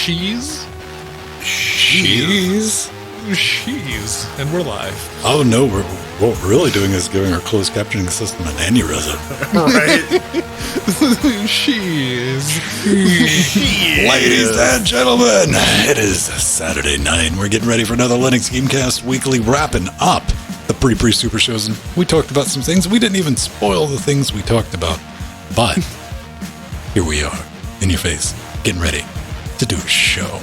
She's? She's? She's. And we're live. Oh no, what we're really doing is giving our closed captioning system an aneurysm. Right? She's. Ladies and gentlemen, it is Saturday night and we're getting ready for another Linux Gamecast Weekly, wrapping up the pre-super shows. And we talked about some things. We didn't even spoil the things we talked about. But here we are, in your face, getting ready to do a show.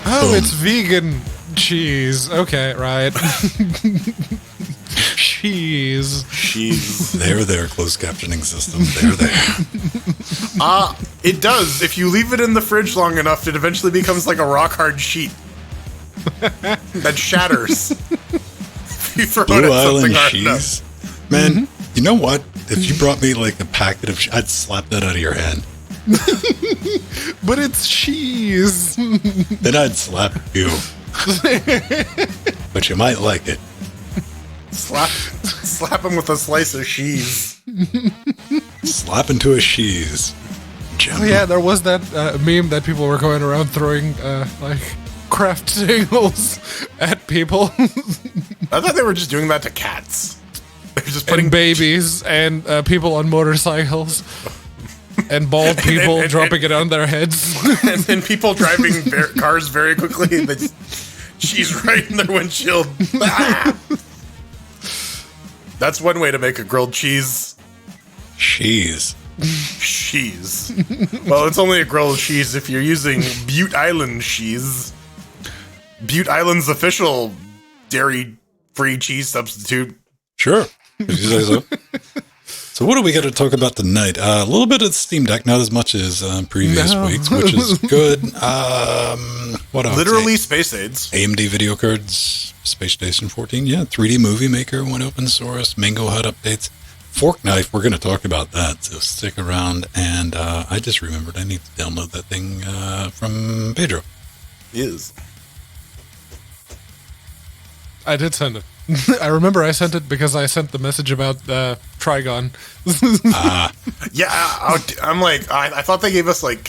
Oh, it's vegan cheese. Okay, right. Cheese. She's. There, closed captioning system. There. It does. If you leave it in the fridge long enough, it eventually becomes like a rock hard sheet that shatters. If you throw it Blue at something Island hard cheese. enough. Man, you know what? If you brought me like a packet of I'd slap that out of your hand. But it's cheese. Then I'd slap you. But you might like it. Slap him with a slice of cheese. Slap into a cheese. Oh, yeah, there was that meme that people were going around throwing like craft singles at people. I thought they were just doing that to cats. They're just putting and babies and people on motorcycles. And bald people dropping it on their heads. and people driving cars very quickly. She's right in their windshield. That's one way to make a grilled cheese. Cheese. Cheese. Well, it's only a grilled cheese if you're using Butte Island cheese. Butte Island's official dairy-free cheese substitute. Sure. If you say so. So what do we got to talk about tonight? A little bit of Steam Deck, not as much as previous weeks, which is good. What else? Literally space aids. AMD video cards, Space Station 14, yeah, 3D Movie Maker went open source, Mango Hut updates, Fork Knife, we're going to talk about that, so stick around. And I just remembered I need to download that thing from Pedro. Is. I did send it. I remember I sent it because I sent the message about Trigon. Yeah, I'm like, I thought they gave us like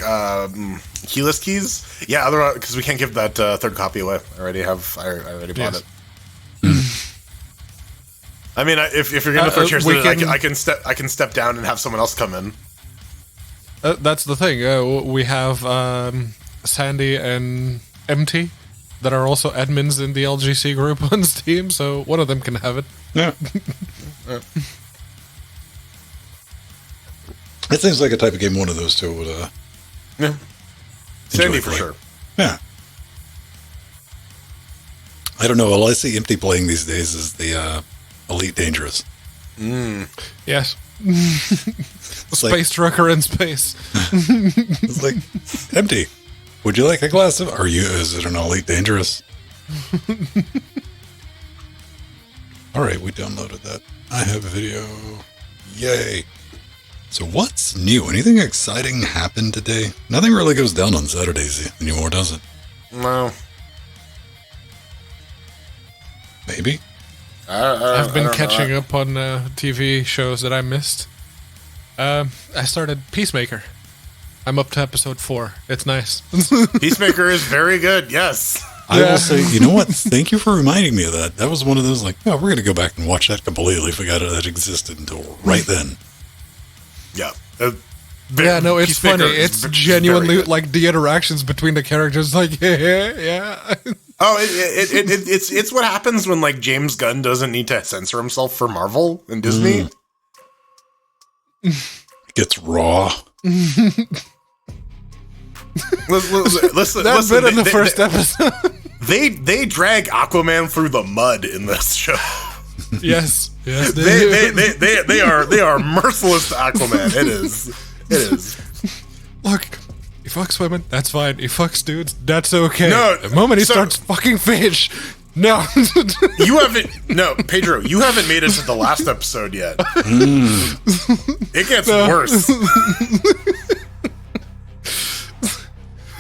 keyless keys. Yeah, otherwise, because we can't give that third copy away. I already bought it. I mean, if you're gonna throw chairs, I can step down and have someone else come in. That's the thing. We have Sandy and MT that are also admins in the LGC group on Steam, so one of them can have it. Yeah. It seems like a type of game one of those two would yeah. Sandy for sure. Yeah. I don't know. All I see Empty playing these days is the Elite Dangerous. Yes. Space trucker in space. It's like, Empty, would you like a glass of... Is it an Elite Dangerous? All right, we downloaded that. I have a video. Yay. So what's new? Anything exciting happened today? Nothing really goes down on Saturdays anymore, does it? No. Maybe. I've been catching up on TV shows that I missed. I started Peacemaker. I'm up to episode 4. It's nice. Peacemaker is very good, yes. I will say, you know what? Thank you for reminding me of that. That was one of those, like, oh, we're going to go back and watch that completely. Forgot that existed until right then. Yeah. No, it's funny. It's genuinely, like, the interactions between the characters, like, yeah. Oh, it's what happens when, like, James Gunn doesn't need to censor himself for Marvel and Disney. It gets raw. Listen, that bit in the first episode. They drag Aquaman through the mud in this show. Yes, they are merciless to Aquaman. It is. Look, he fucks women, that's fine. He fucks dudes, that's okay. No, the moment he starts fucking fish, no. Pedro, you haven't made it to the last episode yet. It gets worse.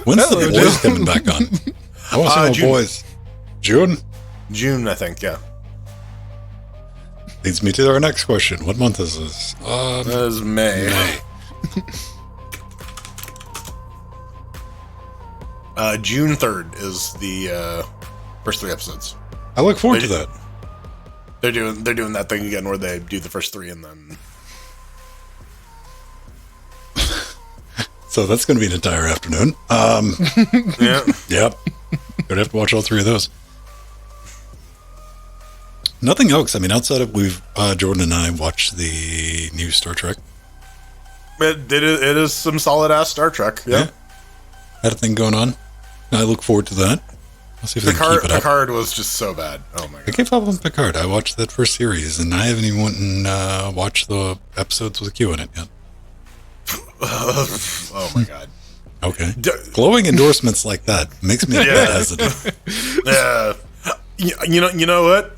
When's the boys coming back on? I want to see my boys. June, I think, yeah. Leads me to our next question. What month is this? It is May. June 3rd is the first 3 episodes. I look forward to that. They're doing that thing again where they do the first 3 and then. So that's going to be an entire afternoon. Yeah. Yep. Gonna have to watch all 3 of those. Nothing else. I mean, outside of Jordan and I watched the new Star Trek. It is some solid ass Star Trek. Yeah. Had a thing going on. I look forward to that. I'll see if they can keep it up. Picard was just so bad. Oh my god. I gave up on Picard. I watched that first series, and I haven't even went and watched the episodes with Q in it yet. Oh my god. Okay. Glowing endorsements like that makes me a bit hesitant. Yeah. You know what?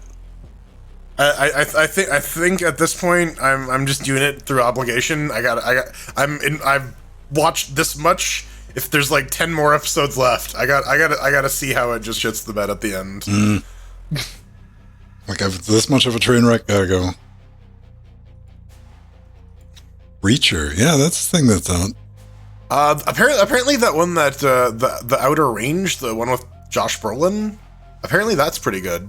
I think at this point I'm just doing it through obligation. I've watched this much. If there's like 10 more episodes left, I gotta see how it just shits the bed at the end. Like I've this much of a train wreck, gotta go. Reacher, yeah, that's the thing that's out. Apparently that one that the Outer Range, the one with Josh Brolin, apparently that's pretty good.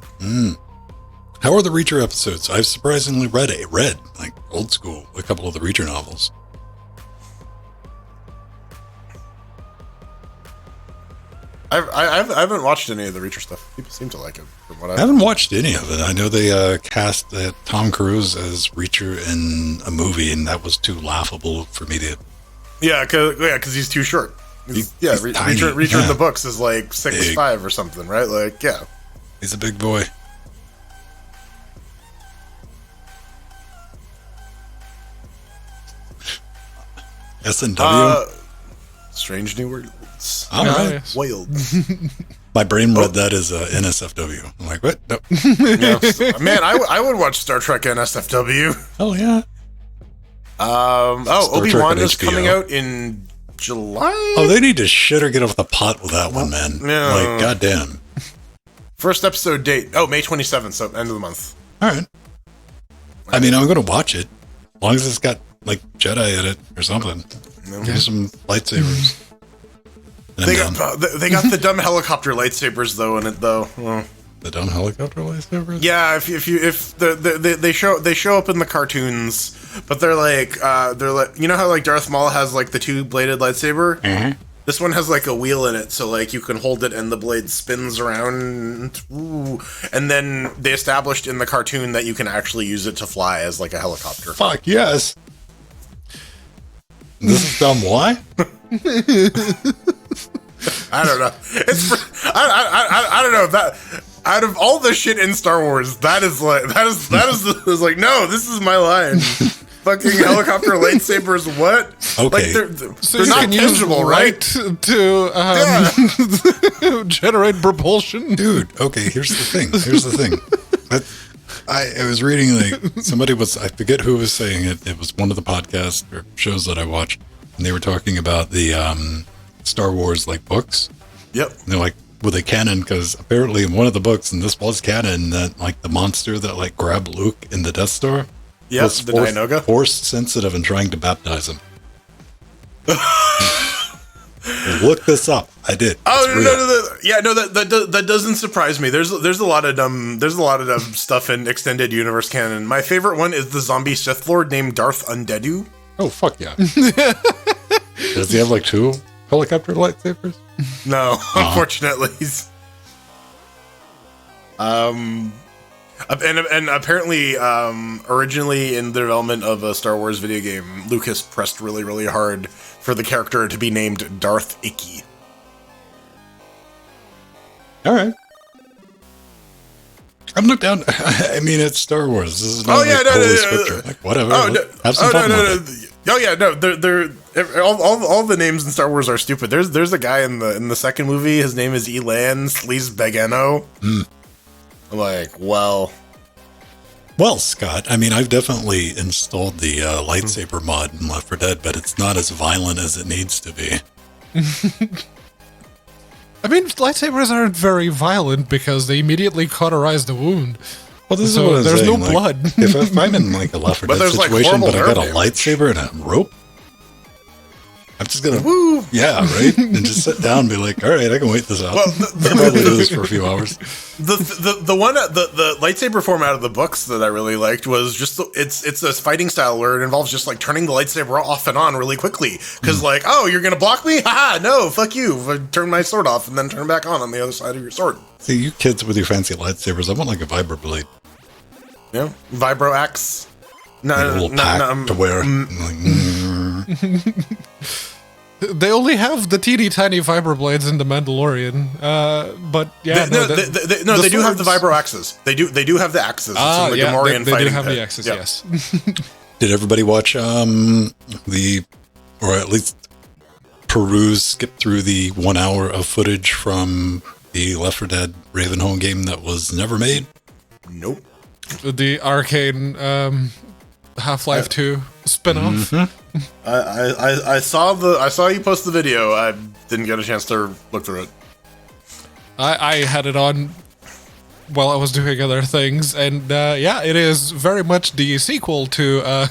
How are the Reacher episodes? I've surprisingly read like old school, a couple of the Reacher novels. I haven't watched any of the Reacher stuff. People seem to like it. From what I haven't watched any of it. I know they cast Tom Cruise as Reacher in a movie, and that was too laughable for me to. Yeah, because he's too short. He's tiny. Reacher in the books is like 6'5" or something, right? Like, yeah, he's a big boy. S&W. Strange New Worlds. All right. Yes. Wild. My brain read that as NSFW. I'm like, what? No. Yeah. Man, I would watch Star Trek NSFW. Oh yeah. Obi-Wan is coming out in July. Oh, they need to shit or get off the pot with that one, man. Yeah. Like, goddamn. First episode date. Oh, May 27th, so end of the month. All right. I mean, I'm going to watch it. As long as it's got, like, Jedi in it or something. Give me some lightsabers. They got the dumb helicopter lightsabers, though, in it, though. Oh. The dumb helicopter lightsabers? Yeah, if they show up in the cartoons, but they're like, you know how, like, Darth Maul has, like, the 2-bladed lightsaber? Mm-hmm. This one has like a wheel in it, so like you can hold it and the blade spins around. Ooh. And then they established in the cartoon that you can actually use it to fly as like a helicopter. Fuck yes. This is dumb. Why? I don't know. I don't know that. Out of all the shit in Star Wars, that is like no, this is my line. Fucking helicopter lightsabers, what? Okay. Like they're not tangible, right? To generate propulsion? Dude, okay, here's the thing. I was reading, like, I forget who was saying it. It was one of the podcasts or shows that I watched, and they were talking about the Star Wars, like, books. Yep. And they're like, were they canon? Because apparently in one of the books, and this was canon, that, like, the monster that, like, grabbed Luke in the Death Star. Yep, the Dianoga. Force sensitive and trying to baptize him. Look this up. I did. That doesn't surprise me. There's a lot of dumb stuff in extended universe canon. My favorite one is the zombie Sith Lord named Darth Undeadu. Oh fuck yeah! Does he have like 2 helicopter lightsabers? No, unfortunately. And apparently, originally in the development of a Star Wars video game, Lucas pressed really, really hard for the character to be named Darth Icky. All right. I'm not down. I mean, it's Star Wars. This is not Holy Scripture. Like, whatever. Have some fun with it. Oh yeah, no. They're all the names in Star Wars are stupid. There's a guy in the second movie. His name is Elan Sleaze Begano. I'm like, well, Scott, I mean, I've definitely installed the lightsaber mod in Left 4 Dead, but it's not as violent as it needs to be. I mean, lightsabers aren't very violent because they immediately cauterize the wound. Well, this is what I'm there's saying. no Like, blood. if I'm in like a Left 4 Dead situation, but I got a lightsaber and a rope, I'm just gonna, yeah, right, and just sit down and be like, all right, I can wait this out. Well, I'll probably do this for a few hours. The lightsaber form out of the books that I really liked was just it's a fighting style where it involves just like turning the lightsaber off and on really quickly because like, oh, you're gonna block me? Haha, no, fuck you. I turn my sword off and then turn it back on the other side of your sword. See, you kids with your fancy lightsabers, I want like a vibroblade. Yeah, vibro axe. No, Like a little pack to wear. They only have the teeny tiny vibroblades in the Mandalorian, but yeah, they do have the vibro axes. They do have the axes. It's in the Gamorrean they fighting do have pit. the axes. Yep. Yes. Did everybody watch or at least skip through the 1 hour of footage from the Left 4 Dead Ravenholm game that was never made? Nope. The Arcane Half-Life 2 spin-off. Mm-hmm. I saw you post the video. I didn't get a chance to look through it. I had it on while I was doing other things, and yeah, it is very much the sequel to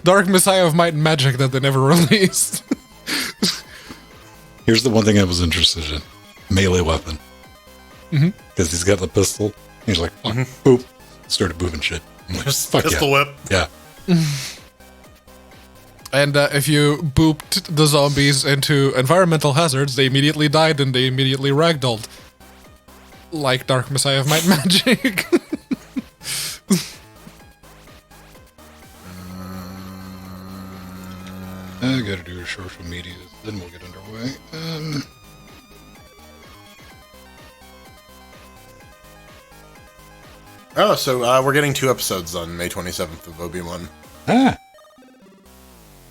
Dark Messiah of Might and Magic that they never released. Here's the one thing I was interested in. Melee weapon. Because he's got the pistol. He's like, fuck, boop. Started moving shit. I'm like, Just fuck pistol yeah. whip. Yeah. And if you booped the zombies into environmental hazards, they immediately died and they immediately ragdolled. Like Dark Messiah of Might and Magic. I gotta do social media, then we'll get underway. Oh, so we're getting 2 episodes on May 27th of Obi-Wan.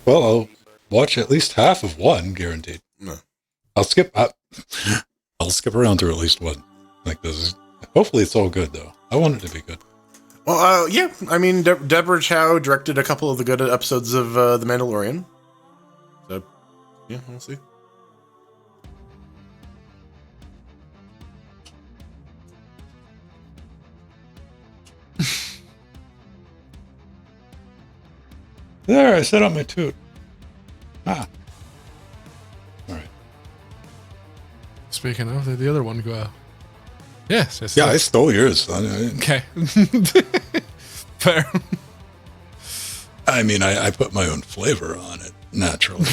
Well, I'll watch at least half of one, guaranteed. No. I'll skip around through at least one. Like this. Hopefully it's all good, though. I want it to be good. Well, yeah. I mean, Deborah Chow directed a couple of the good episodes of The Mandalorian. So, yeah, we'll see. There, I set up my toot. All right. Speaking of, did the other one go out? Yes. Yeah, I stole yours. Okay. Fair. I mean, I put my own flavor on it, naturally.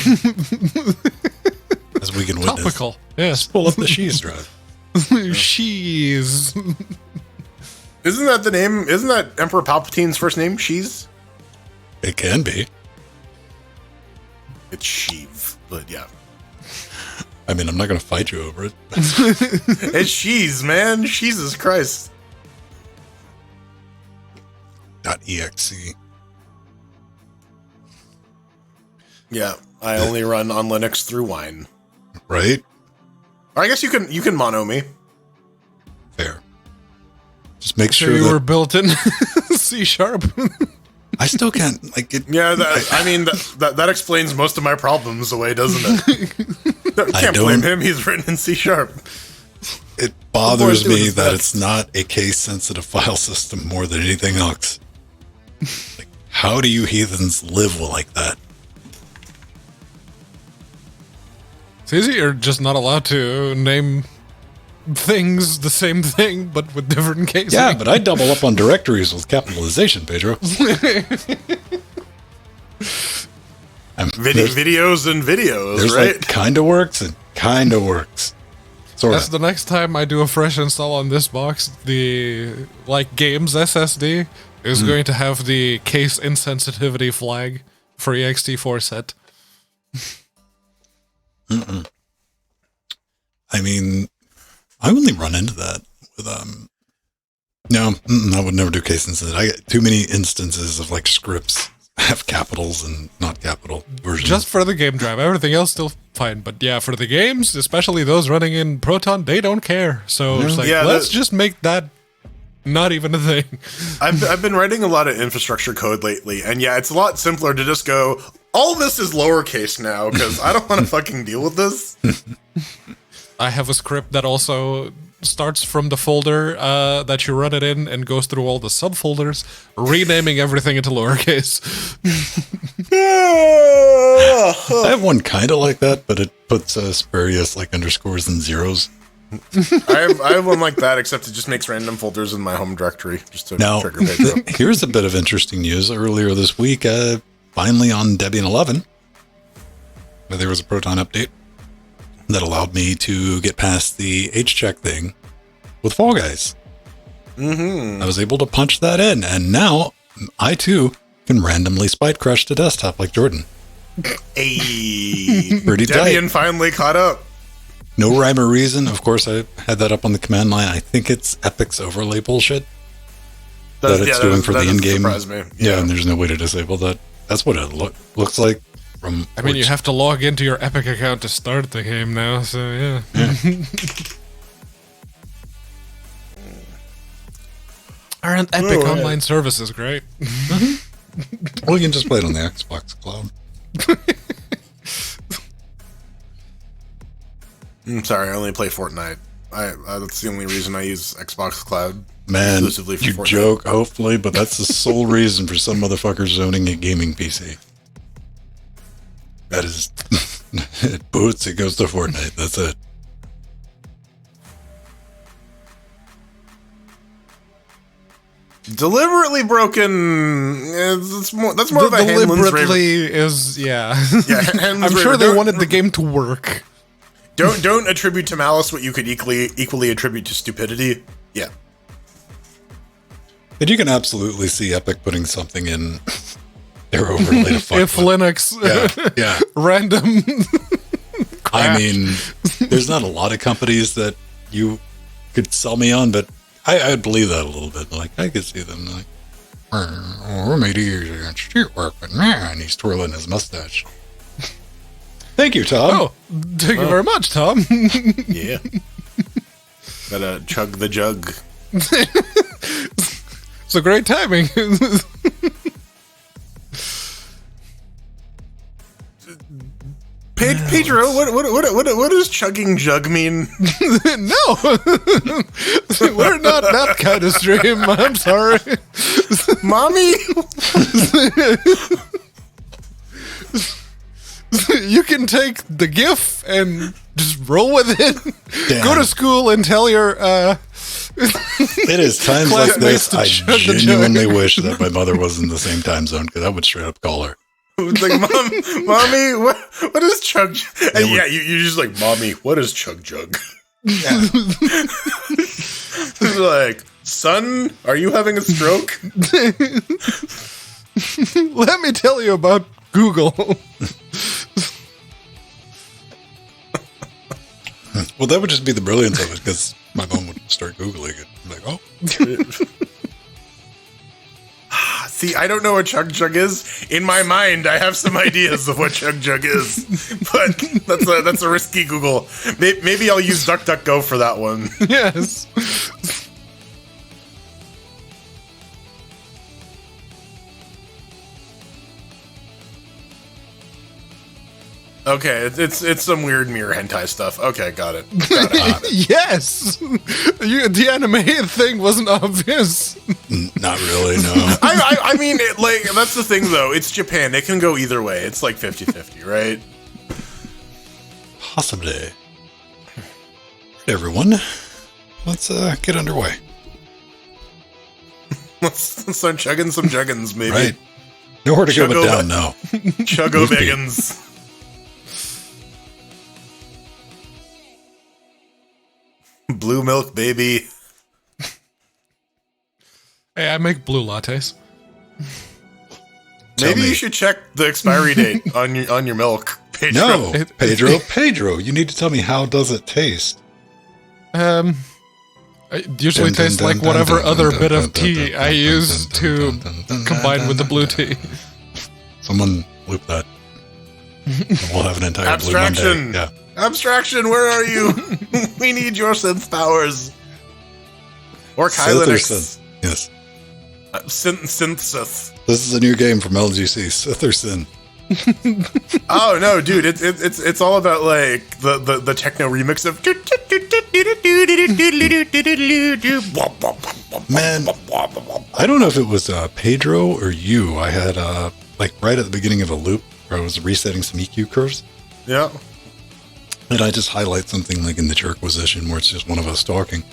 As we can witness. Topical. Yes. Pull up the cheese drive. She's. Isn't that the name? Isn't that Emperor Palpatine's first name? Sheev? It can be. It's Sheev, but yeah. I mean, I'm not going to fight you over it. It's Sheev, man. Jesus Christ. .exe. Yeah, I only run on Linux through Wine. Right? Or I guess you can mono me. Fair. Just make So sure you that were built in C#. I still can't like it. Yeah, that explains most of my problems away, doesn't it? Can't blame him. He's written in C#. It bothers doing me his that best. it's not a case-sensitive file system more than anything else. Like, how do you heathens live like that? It's easy. You're just not allowed to name things the same thing, but with different cases. Yeah, but I double up on directories with capitalization, Pedro. Videos and videos, There's right? like kind of works and kind of works. Sort That's of. the next time I do a fresh install on this box. The games SSD is going to have the case insensitivity flag for ext4 set. I mean, I only run into that with No, I would never do case instances. I get too many instances of like scripts have capitals and not capital versions. Just for the game drive. Everything else still fine. But yeah, for the games, especially those running in Proton, they don't care. So it's like, Yeah, let's just make that not even a thing. I've been writing a lot of infrastructure code lately, and yeah, it's a lot simpler to just go, all this is lowercase now, because I don't want to fucking deal with this. I have a script that also starts from the folder that you run it in and goes through all the subfolders, renaming everything into lowercase. I have one kind of like that, but it puts spurious like underscores and zeros. I have one like that, except it just makes random folders in my home directory just to Now, trigger Pedro. here's a bit of interesting news. Earlier this week, finally on Debian 11, there was a Proton update that allowed me to get past the H-check thing with Fall Guys. Mm-hmm. I was able to punch that in, and now I too can randomly Spite Crush to desktop like Jordan. Hey, Pretty Debian tight. finally caught up. No rhyme or reason. Of course, I had that up on the command line. I think it's Epic's overlay bullshit that it's doing for the in-game. Surprise me. Yeah, and there's no way to disable that. That's what it looks like. From I mean, you have to log into your Epic account to start the game now, so yeah. Aren't Epic online services great? Well, you can just play it on the Xbox Cloud. Sorry, I only play Fortnite. That's the only reason I use Xbox Cloud. Man, Exclusively for you Fortnite. joke, hopefully, but that's the sole reason for some motherfuckers owning a gaming PC. That is, it boots, it goes to Fortnite. That's it. Deliberately broken. That's more of a Hanlon's Deliberately is, yeah. Yeah, Hanlon's I'm sure Raven. they Don't- wanted the game to work. Don't attribute to malice what you could equally attribute to stupidity. Yeah. And you can absolutely see Epic putting something in their overlay to fuck If with. Linux Yeah. random. I mean, there's not a lot of companies that you could sell me on, but I'd believe that a little bit. Like, I could see them like, we're made easier and street work, but man, he's twirling his mustache. Thank you, Tom. Oh, thank you very much, Tom. Yeah. Gotta chug the jug. It's a great timing. Pedro, what does chugging jug mean? No, we're not that kind of stream. I'm sorry. Mommy? You can take the GIF and just roll with it. Damn. Go to school and tell your. It is times like Classmates this. to I chug the jug. genuinely wish that my mother was in the same time zone because I would straight up call her. It's like, Mommy, what is chug? And yeah, you're just like, Mommy, what is chug jug? It's like, son, are you having a stroke? Let me tell you about Google. Well, that would just be the brilliance of it because my mom would start Googling it. I'm like, oh, See, I don't know what chug jug is. In my mind, I have some ideas of what chug jug is, but that's a risky Google. Maybe I'll use DuckDuckGo for that one. Yes. Okay, it's some weird mirror hentai stuff. Okay, got it. Yes. The anime thing wasn't obvious. not really, no. I mean, like, that's the thing, though. It's Japan. It can go either way. It's like 50-50, right? Possibly. Hey, everyone, let's get underway. Let's start chugging some juggins, maybe. Right. Nowhere to go but Chuggo- down now. Chuggo Move me. Biggins. Blue milk, baby. Hey, I make blue lattes. Maybe me. you should check the expiry date on your milk. Pedro. No, Pedro, you need to tell me how does it taste? It usually tastes like whatever other bit of tea I use to combine with the blue tea. Someone loop that. We'll have an entire Abstraction. Blue Monday. Yeah. Abstraction, where are you? We need your synth powers. Or Sith or Kylunix. Sin? Yes. Synthesis. This is a new game from LGC. Sith or Sin? Oh no, dude! It's all about like the techno remix of Man, I don't know if it was Pedro or you. I had like right at the beginning of a loop where I was resetting some EQ curves. Yeah. And I just highlight something like in the jerk position where it's just one of us talking.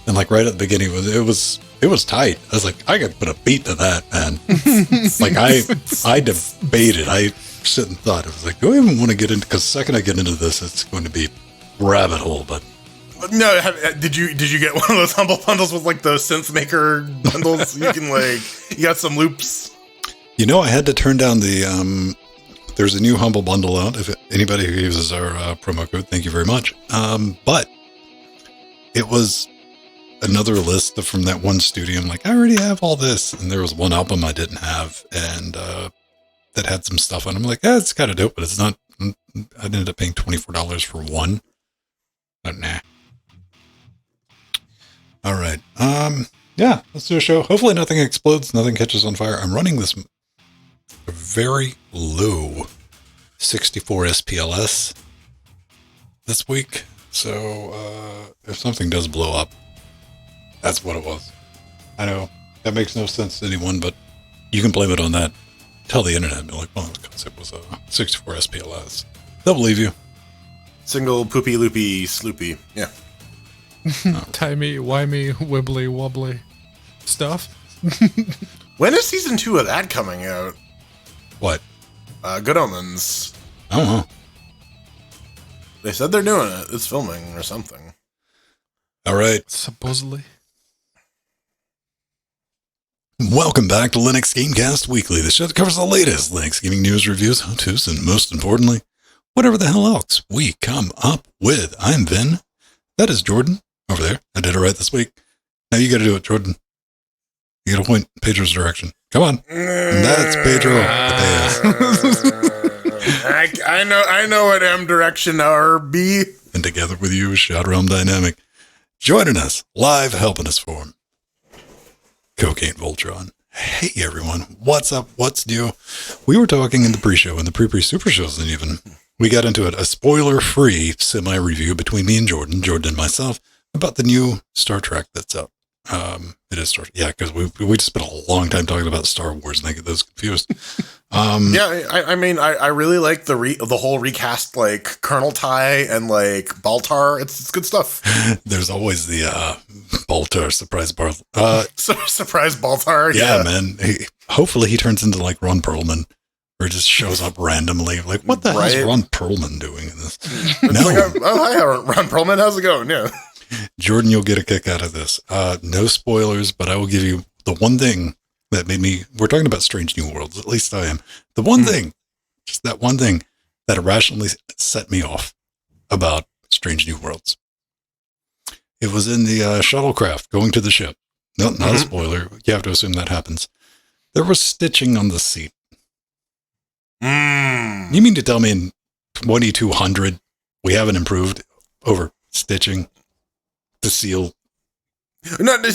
And like right at the beginning, it was tight. I was like, I could put a beat to that, man. Like I debated. I sit and thought. I was like, do I even want to get into? Because the second I get into this, it's going to be rabbit hole. But no, did you get one of those humble bundles with like those synth maker bundles? You can you got some loops. You know, I had to turn down the. There's a new humble bundle out. If anybody who uses our promo code, thank you very much. But it was another list from that one studio. I'm like, I already have all this, and there was one album I didn't have, and that had some stuff on. I'm like, it's kind of dope, but it's not. I ended up paying $24 for one. But nah. All right. Yeah, let's do a show. Hopefully nothing explodes, nothing catches on fire. I'm running this very low 64 SPLS this week. So if something does blow up, that's what it was. I know that makes no sense to anyone, but you can blame it on that. Tell the internet, be like, well, the concept was a 64 SPLS. They'll believe you. Single poopy loopy sloopy. Yeah. Timey, wimey, wibbly wobbly stuff. When is season 2 of that coming out? What? Good Omens. I don't know. They said they're doing it. It's filming or something. All right. Supposedly. Welcome back to Linux Gamecast Weekly, the show that covers the latest Linux gaming news, reviews, how-tos, and most importantly, whatever the hell else we come up with. I'm Vin. That is Jordan over there. I did it right this week. Now you got to do it, Jordan. You got to point Pedro's direction. Come on. And that's Pedro. I know what M direction RB. And together with you, Shadow Realm Dynamic. Joining us, live, helping us form. Cocaine Voltron. Hey everyone, what's up? What's new? We were talking in the pre-show, and the pre-super shows, and even we got into it, a spoiler-free semi-review between me and Jordan and myself, about the new Star Trek that's out. It is Star, yeah, because we just spent a long time talking about Star Wars, and I get those confused. Yeah, I mean, I really like the whole recast, like Colonel Ty and like Baltar. It's good stuff. There's always the Baltar surprise surprise Baltar. Yeah, man. Hopefully he turns into like Ron Perlman, or just shows up randomly. Like, what the hell is Ron Perlman doing in this? No. Like, oh, hi, Ron Perlman. How's it going? Yeah. Jordan, you'll get a kick out of this. No spoilers, but I will give you the one thing that made me, we're talking about Strange New Worlds, at least I am. The one thing, just that one thing that irrationally set me off about Strange New Worlds. It was in the shuttlecraft going to the ship. No, not a spoiler. You have to assume that happens. There was stitching on the seat. You mean to tell me in 2200 we haven't improved over stitching to seal? No, you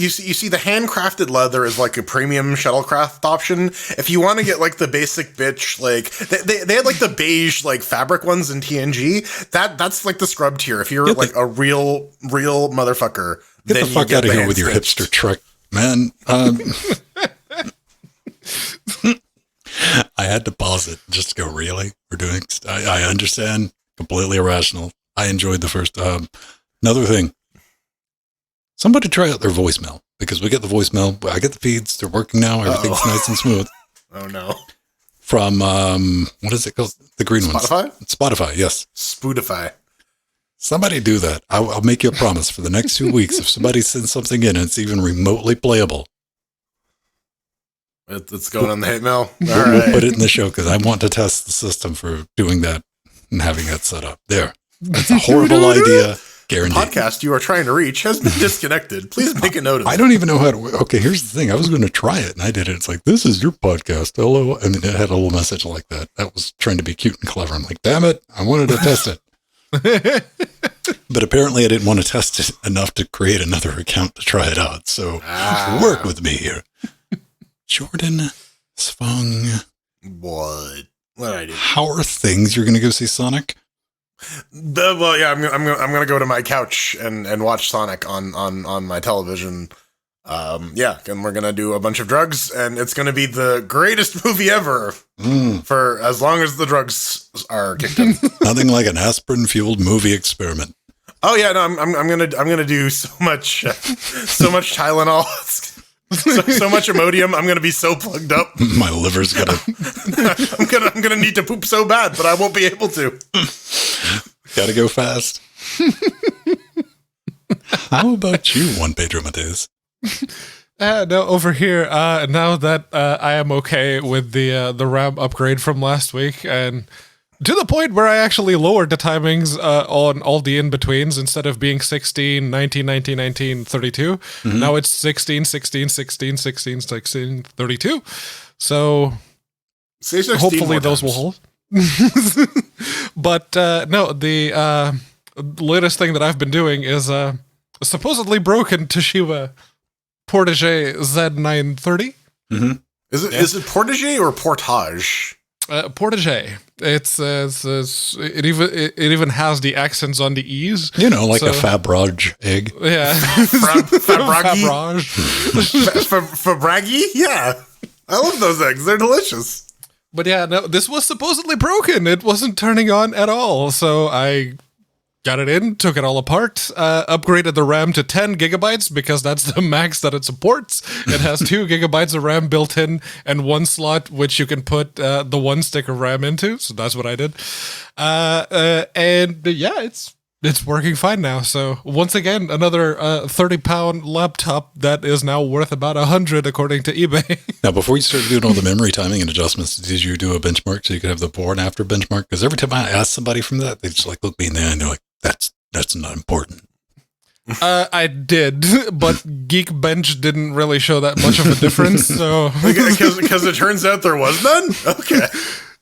see the handcrafted leather is like a premium shuttlecraft option. If you want to get like the basic bitch, like they had like the beige like fabric ones in TNG. That's like the scrub tier. If you're like a real motherfucker, get then the fuck out of here with your hipster trick, man. I had to pause it just to go, really? We're doing, I understand, completely irrational. I enjoyed the first, another thing. Somebody try out their voicemail, because we get the voicemail. I get the feeds. They're working now. Everything's nice and smooth. Oh, no. From, what is it called? The green Spotify? ones. Spotify, yes. Spotify. Somebody do that. I'll make you a promise for the next 2 weeks. If somebody sends something in and it's even remotely playable, it's going on the hate mail. We'll put it in the show, because I want to test the system for doing that and having that set up. There. That's a horrible idea. Guaranteed. Podcast you are trying to reach has been disconnected. Please make a note of it. I don't even know how to. Okay, here's the thing. I was going to try it, and I did it. It's like, this is your podcast. Hello. And it had a little message like that. That was trying to be cute and clever. I'm like, damn it. I wanted to test it. But apparently I didn't want to test it enough to create another account to try it out. So work with me here. Jordan Svung. What did I do? How are things? You're going to go see Sonic? Well, yeah, I'm gonna go to my couch and watch Sonic on my television. Yeah, and we're gonna do a bunch of drugs, and it's gonna be the greatest movie ever for as long as the drugs are kicked in. Nothing like an aspirin-fueled movie experiment. Oh yeah, no, I'm gonna do so much Tylenol, so much Imodium. I'm gonna be so plugged up. My liver's gonna. I'm gonna need to poop so bad, but I won't be able to. Gotta go fast. How about you, Juan Pedro Mateus? No, over here, now that I am okay with the RAM upgrade from last week, and to the point where I actually lowered the timings on all the in-betweens. Instead of being 16, 19, 19, 19, 32, now it's 16, 16, 16, 16, 16, 32. So hopefully those will hold. But no, the latest thing that I've been doing is supposedly broken Toshiba Portage Z930. Is it Portage or Portage? Portage. It even has the accents on the E's. You know, like a Fabrage egg. Yeah. Fabrage. Fabragi? Yeah. I love those eggs. They're delicious. But yeah, no, this was supposedly broken. It wasn't turning on at all. So I got it in, took it all apart, upgraded the RAM to 10 gigabytes because that's the max that it supports. It has 2 gigabytes of RAM built in and one slot which you can put the one stick of RAM into. So that's what I did. And yeah, it's working fine now. So once again, another 30-pound laptop that is now worth about 100 according to eBay. Now, before you started doing all the memory timing and adjustments, did you do a benchmark so you could have the before and after benchmark? Because every time I ask somebody from that, they just like look me in the eye and they're like, that's not important. I did, but Geekbench didn't really show that much of a difference. So because it turns out there was none. Okay.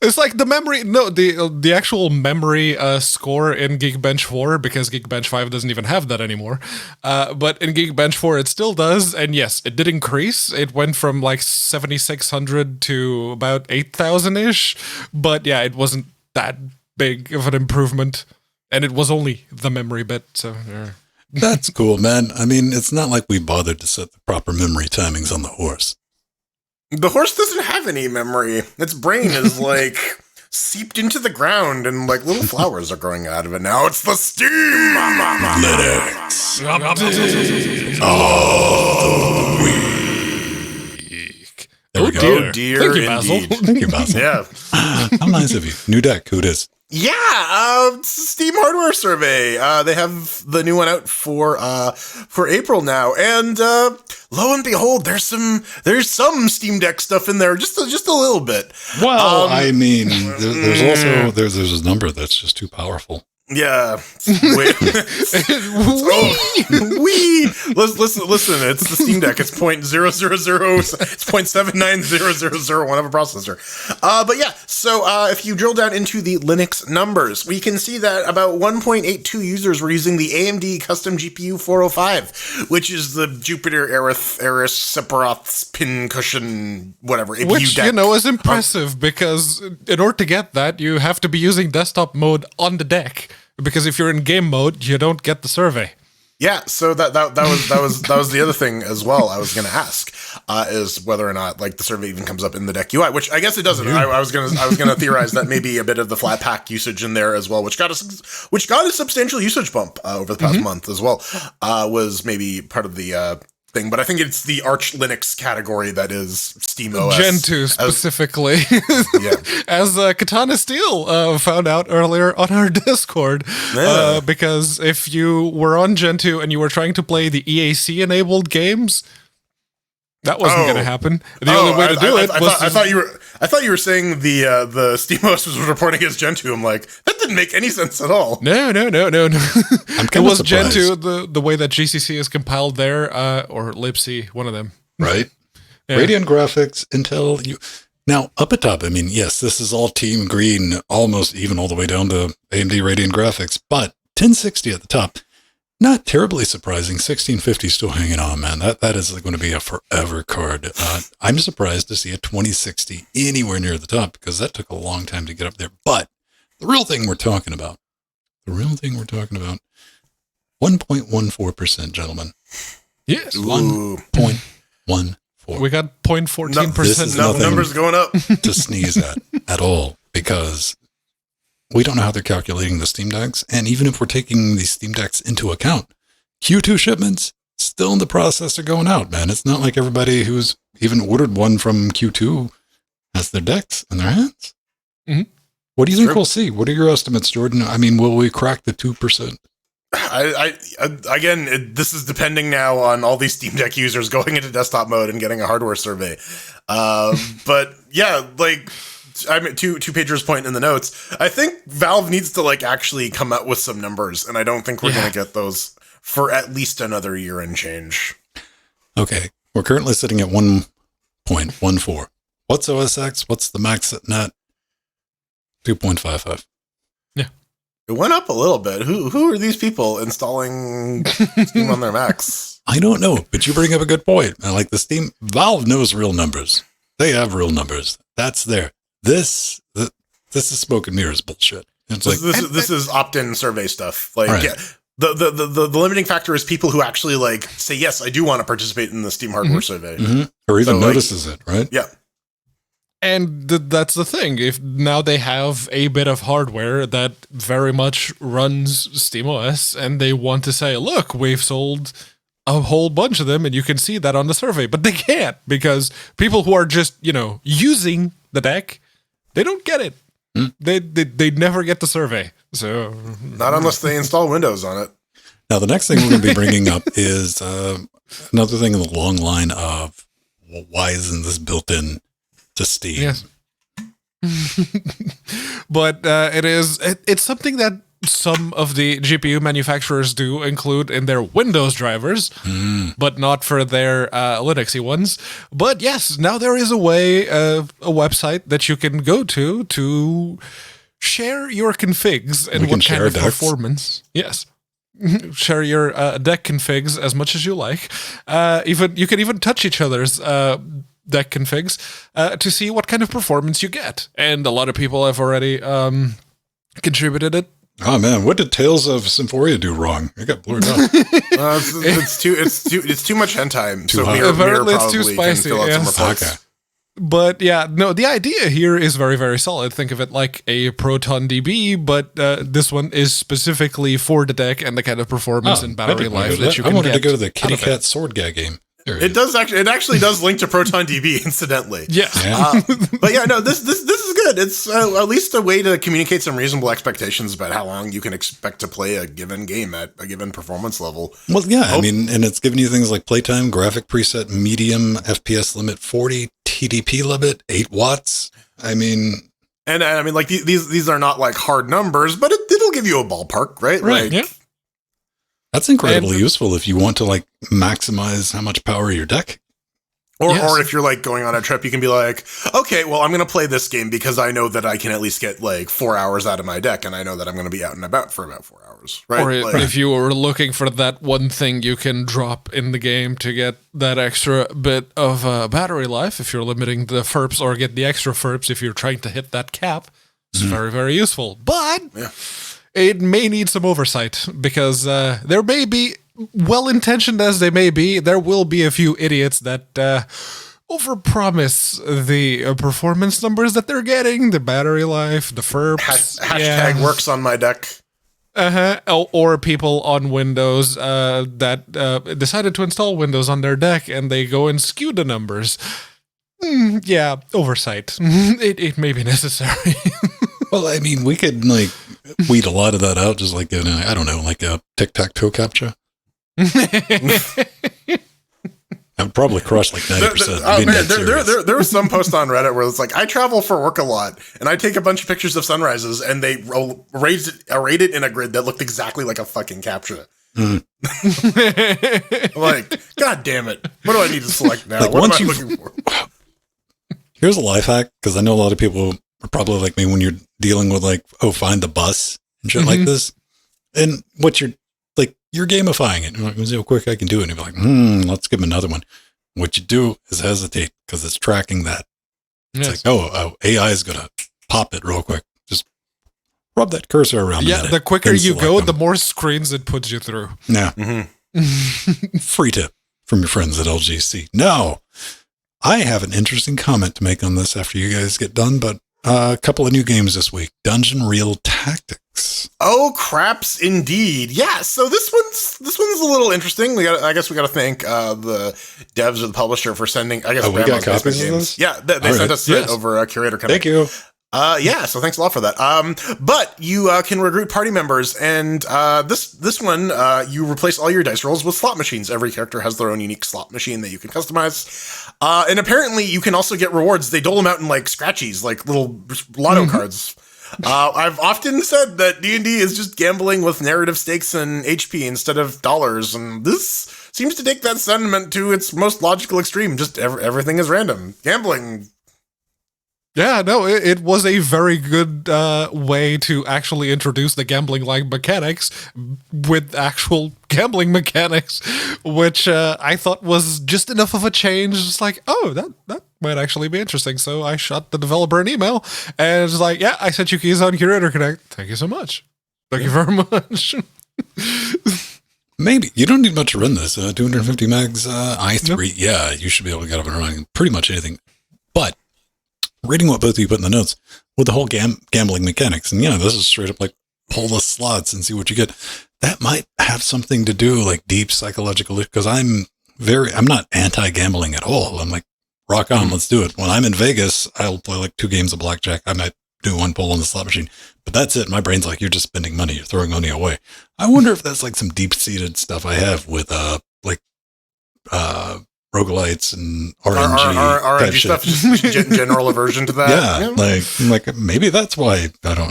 It's like the memory, no, the actual memory score in Geekbench 4, because Geekbench 5 doesn't even have that anymore. But in Geekbench 4, it still does. And yes, it did increase. It went from like 7,600 to about 8,000-ish. But yeah, it wasn't that big of an improvement. And it was only the memory bit. So yeah. That's cool, man. I mean, it's not like we bothered to set the proper memory timings on the horse. The horse doesn't have any memory. Its brain is like seeped into the ground and like little flowers are growing out of it now. It's the Steam Linux. Oh, week. There we go. Oh dear. Thank you, Basil. Indeed. Thank you, Basil. Yeah. How nice of you. New deck. Who it is? Yeah, it's a Steam hardware survey. They have the new one out for April now, and lo and behold, there's some Steam Deck stuff in there, just a little bit. Well, I mean, there's also there's a number that's just too powerful. Yeah. Wait. Wee. Listen. It's the Steam Deck. It's It's 0.79000 whatever processor. But yeah. So if you drill down into the Linux numbers, we can see that about 1.82 users were using the AMD custom GPU 405, which is the Jupiter Aris Sephiroth pincushion whatever. Which, deck. is impressive because in order to get that, you have to be using desktop mode on the deck. Because if you're in game mode, you don't get the survey. Yeah, so that was the other thing as well. I was going to ask is whether or not like the survey even comes up in the deck UI, which I guess it doesn't. I was gonna theorize that maybe a bit of the Flatpak usage in there as well, which got a substantial usage bump over the past month as well. Was maybe part of the thing, but I think it's the Arch Linux category that is SteamOS. Gentoo specifically. Yeah. As Katana Steel found out earlier on our Discord. Yeah. Because if you were on Gentoo and you were trying to play the EAC-enabled games, that wasn't going to happen. The only way to do it was... I thought you were saying the SteamOS was reporting against Gentoo. I'm like, that didn't make any sense at all. No. I'm It was Gentoo, the way that GCC is compiled there, or libc, one of them. Right? Yeah. Radeon Graphics, Intel... Now, up at top, I mean, yes, this is all Team Green, almost even all the way down to AMD Radeon Graphics, but 1060 at the top. Not terribly surprising. 1650 still hanging on, man. That is going to be a forever card. I'm surprised to see a 2060 anywhere near the top because that took a long time to get up there. But the real thing we're talking about The real thing we're talking about. 1.14%, gentlemen. Yes. Ooh. 1.14. We got 0.14%. This is No, nothing numbers going up. to sneeze at all, because we don't know how they're calculating the Steam Decks. And even if we're taking these Steam Decks into account, Q2 shipments still in the process of going out, man. It's not like everybody who's even ordered one from Q2 has their decks in their hands. Mhm. What do you think True. we'll see? What are your estimates, Jordan? I mean, will we crack the 2%? This is depending now on all these Steam Deck users going into desktop mode and getting a hardware survey. But yeah, like, I mean, to Pedro's point in the notes, I think Valve needs to like actually come out with some numbers, and I don't think we're going to get those for at least another year and change. Okay, we're currently sitting at 1.14. What's OS X? What's the max at net? 2.55. It went up a little bit. Who are these people installing Steam on their Macs? I don't know, but you bring up a good point. I like the Steam. Valve knows real numbers. They have real numbers. That's there. This is smoke and mirrors bullshit. It's like This is opt-in survey stuff. Like, Right. yeah, the limiting factor is people who actually like say, yes, I do want to participate in the Steam hardware survey. or even So, like- notices it, right? Yeah. And that's the thing. If now they have a bit of hardware that very much runs SteamOS, and they want to say, "Look, we've sold a whole bunch of them," and you can see that on the survey, but they can't because people who are just using the deck, they don't get it. They never get the survey. So Not unless they install Windows on it. Now, the next thing we're going to be bringing up is another thing in the long line of, well, why isn't this built in to Steam? yes, but it's something that some of the GPU manufacturers do include in their Windows drivers, but not for their Linuxy ones. But yes, now there is a way, a website that you can go to share your configs and We can what kind share of decks? performance. Yes. Share your deck configs as much as you like. Even you can even touch each other's deck configs to see what kind of performance you get. And a lot of people have already contributed it. Oh man, what did Tales of Symphoria do wrong? It got blurred out. It's too much hentai. So hot. Mirror Apparently it's too probably spicy, can fill out some yes. reports. Okay. But yeah, no, the idea here is very, very solid. Think of it like a Proton DB, but this one is specifically for the deck and the kind of performance and battery life that you can I wanted get to go to the out Kitty of it. Cat Sword Gag game. There It actually does link to Proton DB, incidentally. Yeah. Yeah. But yeah, no, this is good. It's at least a way to communicate some reasonable expectations about how long you can expect to play a given game at a given performance level. Well, yeah, I mean, and it's giving you things like playtime, graphic preset, medium, FPS limit 40, TDP limit 8 watts. I mean, And I mean, like these are not like hard numbers, but it'll give you a ballpark, right? Right, Like, yeah. that's incredibly useful if you want to like maximize how much power your deck. Or if you're like going on a trip, you can be like, okay, well, I'm going to play this game because I know that I can at least get like 4 hours out of my deck, and I know that I'm going to be out and about for about 4 hours, right? Or Like, if you were looking for that one thing you can drop in the game to get that extra bit of battery life, if you're limiting the FERPs, or get the extra FERPs if you're trying to hit that cap, it's very, very useful. But it may need some oversight because there may be, well-intentioned as they may be, there will be a few idiots that overpromise the performance numbers that they're getting, the battery life, the FERPs. hashtag works on my deck. Or people on Windows that decided to install Windows on their deck and they go and skew the numbers. Yeah, oversight. It may be necessary. Well, I mean, we could like weed a lot of that out, just like in I don't know, like a tic-tac-toe captcha. I would probably crush like 90%. There was some post on Reddit where it's like, I travel for work a lot, and I take a bunch of pictures of sunrises, and they arrayed it in a grid that looked exactly like a fucking captcha. I'm like, God damn it. What do I need to select now? Like, what am once I you've- looking for? Here's a life hack, because I know a lot of people are probably like me when you're dealing with like, oh, find the bus and shit like this. And what you're like, you're gamifying it. You're like, let's see how quick I can do it. And you're like, let's give him another one. What you do is hesitate because it's tracking that. It's like, oh, AI is going to pop it real quick. Just rub that cursor around. a Yeah, minute the quicker and you select go, them. the more screens it puts you through. Yeah. Free tip from your friends at LGC. Now, I have an interesting comment to make on this after you guys get done, but a couple of new games this week. Dungeon Real Tactics. Oh, craps indeed. Yeah, so this one's a little interesting. I guess we got to thank the devs or the publisher for sending. I guess Oh, we got Grandma's Basement copies of Games. this? Yeah, they All sent right. us Yes. it over Curator Connect. Thank you. Yeah, so thanks a lot for that. But you can recruit party members, and this one you replace all your dice rolls with slot machines. Every character has their own unique slot machine that you can customize, and apparently you can also get rewards. They dole them out in like scratchies, like little lotto cards. I've often said that D&D is just gambling with narrative stakes and HP instead of dollars, and this seems to take that sentiment to its most logical extreme. Just everything is random. Gambling. Yeah, no, it was a very good way to actually introduce the gambling-like mechanics with actual gambling mechanics, which I thought was just enough of a change. It's like, oh, that might actually be interesting. So I shot the developer an email, and it's like, yeah, I sent you keys on Curator Connect. Thank you so much. Thank you very much. Maybe. You don't need much to run this. 250 megs, i3. Nope. Yeah, you should be able to get up and running pretty much anything. But reading what both of you put in the notes with the whole gambling mechanics, and this is straight up like pull the slots and see what you get. That might have something to do like deep psychological, because I'm not anti-gambling at all. I'm like, rock on, let's do it. When I'm in Vegas, I'll play like 2 games of blackjack. I might do 1 pull on the slot machine, but that's it. My brain's like, you're just spending money. You're throwing money away. I wonder if that's like some deep-seated stuff I have with roguelites and RNG. RNG stuff, just general aversion to that. Yeah, like maybe that's why I don't.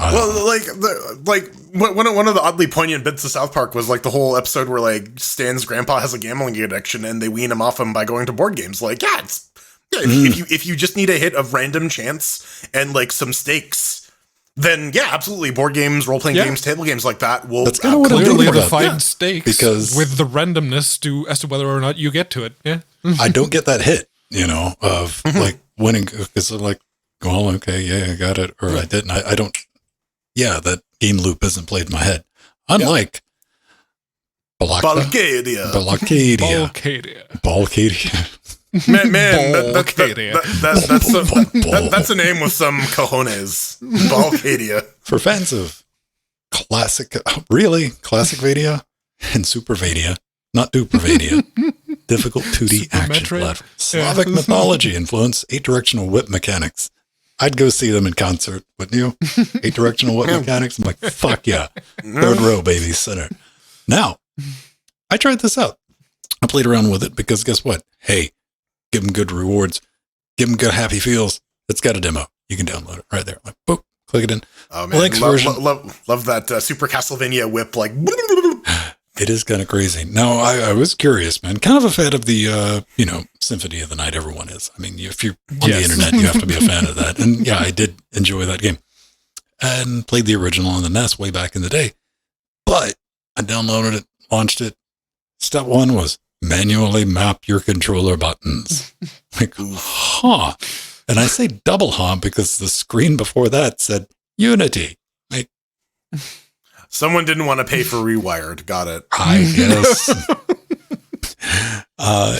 One of the oddly poignant bits of South Park was like the whole episode where like Stan's grandpa has a gambling addiction and they wean him off him by going to board games. Like, if you just need a hit of random chance and like some stakes, then absolutely, board games, role playing games, table games like that will. That's kind of what I'm clearly thinking defined about. stakes Because with the randomness as to whether or not you get to it. Yeah. I don't get that hit, of like winning. Because I'm like, well, okay, yeah, I got it, or I didn't. I don't. Yeah, that game loop isn't played in my head. Unlike Balcadia. Man, that's a name with some cojones. Balcadia. For fans of classic Vadia and Super Vadia, not Duper Vadia, difficult 2D action platform, Slavic mythology influence, 8-directional whip mechanics. I'd go see them in concert, wouldn't you? 8-directional whip mechanics. I'm like, fuck yeah. 3rd row, baby, center. Now, I tried this out. I played around with it because guess what? Hey, give them good rewards. Give them good happy feels. It's got a demo. You can download it right there. Like, boop, click it in. Oh man, love that Super Castlevania whip. Like, it is kind of crazy. Now, I was curious, man. Kind of a fan of the, Symphony of the Night. Everyone is. I mean, if you're on the internet, you have to be a fan of that. And yeah, I did enjoy that game and played the original on the NES way back in the day. But I downloaded it, launched it. Step 1 was manually map your controller buttons. Like, huh. And I say double huh because the screen before that said Unity. Like, someone didn't want to pay for Rewired. Got it. I guess.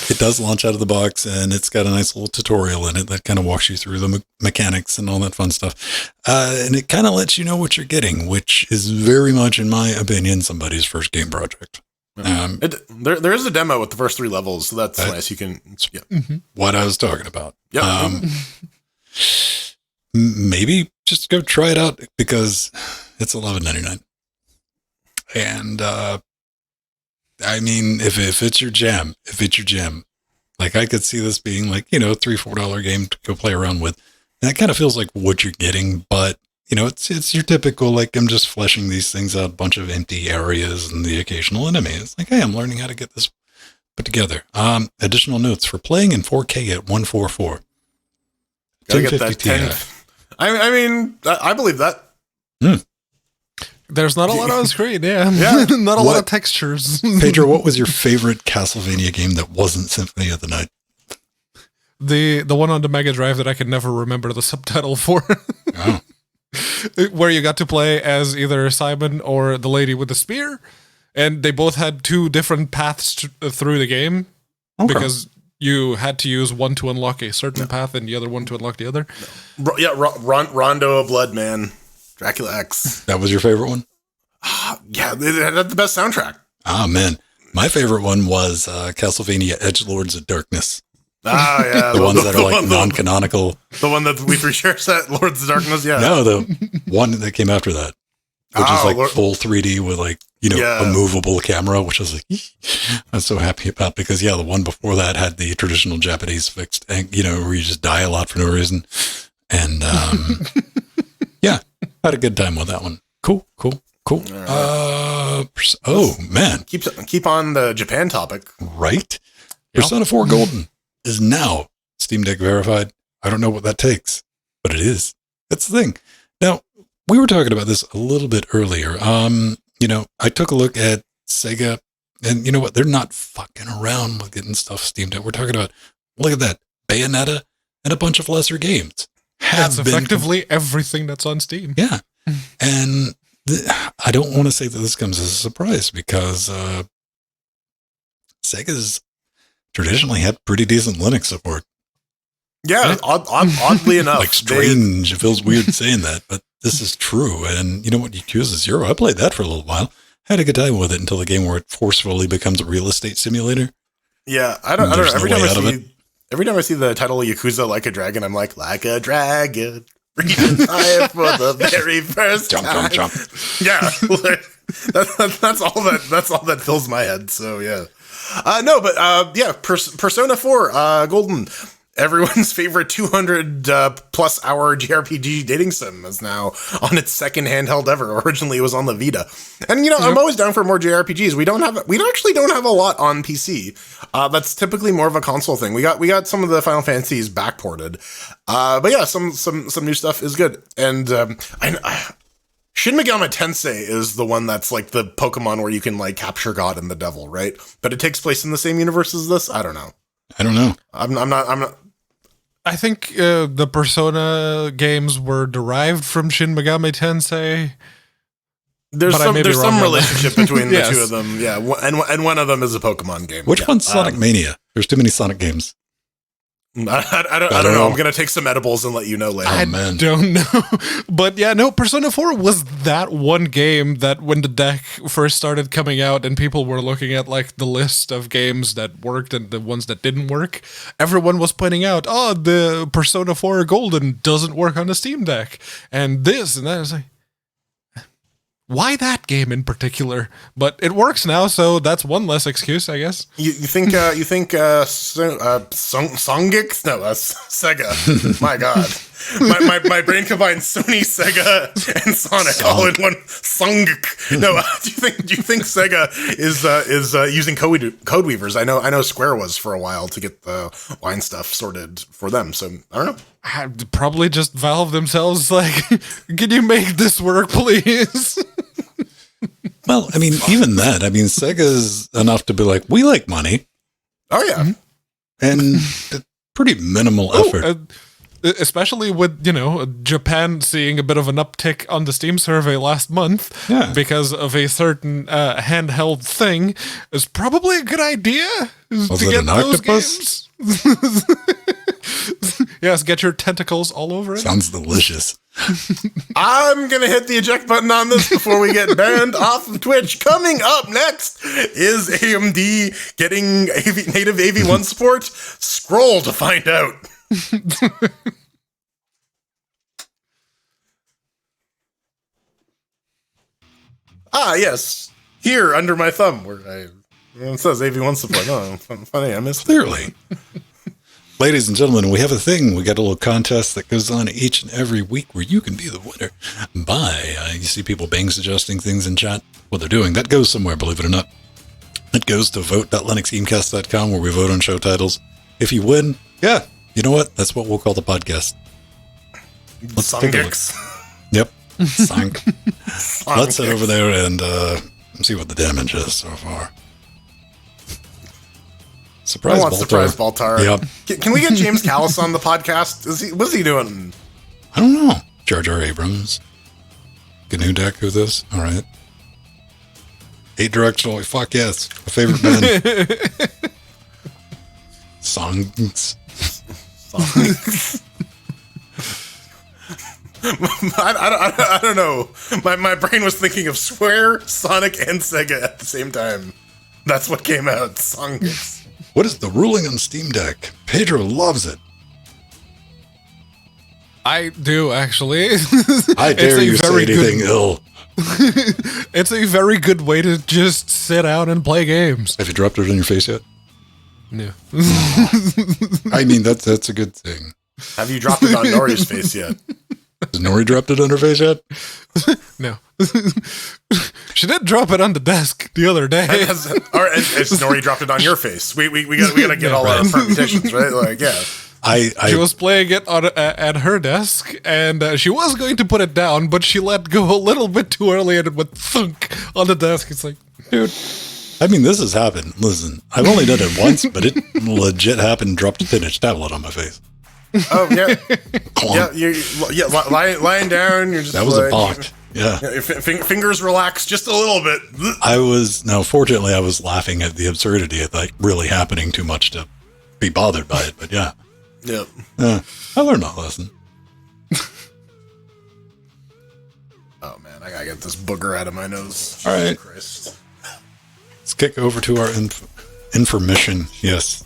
It does launch out of the box, and it's got a nice little tutorial in it that kind of walks you through the mechanics and all that fun stuff. And it kind of lets you know what you're getting, which is very much, in my opinion, somebody's first game project. There is a demo with the first 3 levels, so that's nice. You can, what I was talking about. Yeah. Maybe just go try it out because it's $11.99. And I mean, if it's your jam, like I could see this being like, $3-4 game to go play around with. And that kind of feels like what you're getting, but it's your typical, like, I'm just fleshing these things out, a bunch of empty areas and the occasional enemy. It's like, hey, I'm learning how to get this put together. Additional notes for playing in 4K at 144. Gotta get that 10. I mean, I believe that. There's not a lot on screen, not a lot of textures. Pedro, what was your favorite Castlevania game that wasn't Symphony of the Night? The one on the Mega Drive that I could never remember the subtitle for. Oh. where you got to play as either Simon or the lady with the spear, and they both had two different paths through the game because you had to use one to unlock a certain path and the other one to unlock the other. Rondo of Blood, man. Dracula X. That was your favorite one? Yeah, it had the best soundtrack. Ah, man. My favorite one was Castlevania Edgelords of Darkness. Ah, yeah. The ones that are like non-canonical. The one that we shares at Lords of Darkness, yeah. No, the one that came after that, which is like full 3D with like, a movable camera, which I was like, I'm so happy about because, the one before that had the traditional Japanese fixed, where you just die a lot for no reason. And had a good time with that one. Cool. Right. Man. Keep on the Japan topic. Right? Yep. Persona 4 Golden is now Steam Deck verified. I don't know what that takes, but it is. That's the thing. Now, we were talking about this a little bit earlier. I took a look at Sega, and you know what? They're not fucking around with getting stuff Steam Deck. We're talking about, look at that, Bayonetta and a bunch of lesser games. That's effectively everything that's on Steam. Yeah. And I don't want to say that this comes as a surprise because Sega's traditionally had pretty decent Linux support. Yeah, oddly enough. Like strange. It feels weird saying that, but this is true. And you know what? Yakuza 0, I played that for a little while. Had a good time with it until the game where it forcefully becomes a real estate simulator. Yeah, I don't know. Every time I see the title Yakuza Like a Dragon, I'm like a dragon. Reaching higher for the very first time. Jump. Yeah, that's all that fills my head. So yeah, Persona 4 Golden, everyone's favorite 200 plus hour JRPG dating sim is now on its second handheld ever. Originally, it was on the Vita, and I'm always down for more JRPGs. We actually don't have a lot on PC. That's typically more of a console thing. We got some of the Final Fantasies backported, but yeah, some new stuff is good. And Shin Megami Tensei is the one that's like the Pokemon where you can like capture God and the devil, right? But it takes place in the same universe as this. I don't know. I'm not. I think the Persona games were derived from Shin Megami Tensei. There's some relationship between the two of them, yeah. And one of them is a Pokemon game. Which one's Sonic Mania? There's too many Sonic games. I don't know. I'm gonna take some edibles and let you know later. I don't know, but Persona 4 was that one game that when the deck first started coming out and people were looking at like the list of games that worked and the ones that didn't work, everyone was pointing out, the Persona 4 Golden doesn't work on the Steam Deck, and this and that. Is like, why that game in particular? But it works now, so that's one less excuse, I guess. You think Songik? No, that's Sega. My God, my brain combines Sony, Sega, and Sonic all in one. Songik. No, do you think Sega is using code weavers? I know Square was for a while to get the wine stuff sorted for them. So I don't know. Probably just Valve themselves, like, can you make this work, please? Well, I mean, even that. I mean, Sega's enough to be like, we like money. Oh, yeah. And pretty minimal effort. Especially with, Japan seeing a bit of an uptick on the Steam survey last month because of a certain handheld thing, is probably a good idea to get an octopus? Games. Yes, get your tentacles all over it. Sounds delicious. I'm going to hit the eject button on this before we get banned off of Twitch. Coming up next is AMD getting native AV1 support. Scroll to find out. Yes. Here under my thumb where it says AV1 support. Oh, funny. I missed Clearly. Ladies and gentlemen, we have a thing. We got a little contest that goes on each and every week where you can be the winner by, you see people bang suggesting things in chat, what they're doing. That goes somewhere, believe it or not. It goes to vote.linuxgamecast.com where we vote on show titles. If you win, you know what? That's what we'll call the podcast. Let's take a look. Yep. Sank. Let's head over there and see what the damage is so far. Surprise Baltar. Yep. Can we get James Callis on the podcast? What's he doing? I don't know. Jar Jar Abrams. GNU deck with this. All right. 8 directional. Fuck yes. My favorite band. Songs. I don't know. My brain was thinking of Square, Sonic, and Sega at the same time. That's what came out. Songs. What is the ruling on Steam Deck? Pedro loves it. I do, actually. I dare you say anything ill. It's a very good way to just sit out and play games. Have you dropped it on your face yet? No. I mean, that's a good thing. Have you dropped it on Nori's face yet? Has Nori dropped it on her face yet? No. She did drop it on the desk the other day. Has Nori dropped it on your face? We gotta get all our permutations, right? Like, yeah. She was playing it on at her desk, and she was going to put it down, but she let go a little bit too early, and it went thunk on the desk. It's like, dude. I mean, this has happened. Listen, I've only done it once, but it legit happened. Dropped a 10-inch tablet on my face. Oh yeah, lying down. You're just that was like, a bonk. Yeah, fingers relax just a little bit. Fortunately, I was laughing at the absurdity of like really happening too much to be bothered by it. But yeah, yep. I learned that lesson. Oh man, I gotta get this booger out of my nose. All right, Christ. Let's kick over to our information. Yes,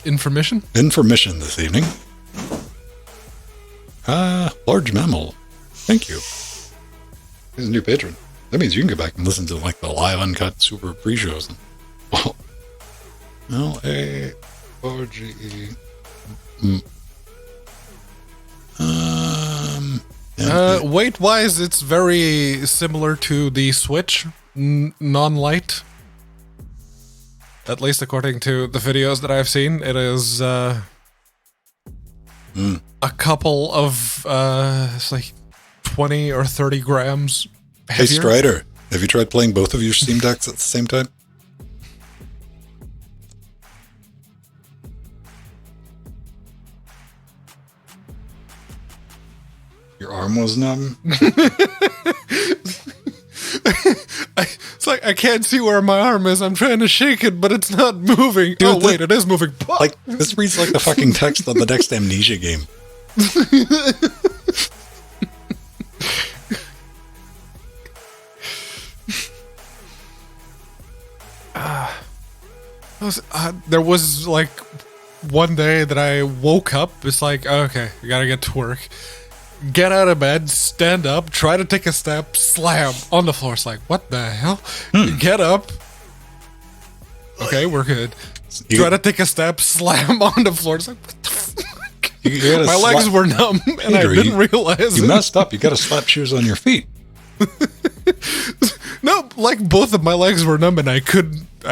information this evening. Large Mammal. Thank you. He's a new patron. That means you can go back and listen to like the live uncut super pre-shows. L-A-R-G-E. Weight-wise, it's very similar to the Switch non-light. At least according to the videos that I've seen, it is a couple of it's like 20 or 30 grams heavier. Hey Strider, have you tried playing both of your Steam Decks at the same time? Your arm was numb? It's like I can't see where my arm is. I'm trying to shake it, but it's not moving. Dude, oh wait, it is moving. Like this reads like the fucking text on the next Amnesia game. There was like one day that I woke up. It's like, okay, I gotta get to work. Get out of bed, stand up, try to take a step, slam on the floor. It's like, what the hell? Get up. Okay, we're good. Try to take a step, slam on the floor. It's like, what the fuck? My legs were numb, and Peter, I didn't realize you messed up. You got to slap shoes on your feet. No, like both of my legs were numb, and I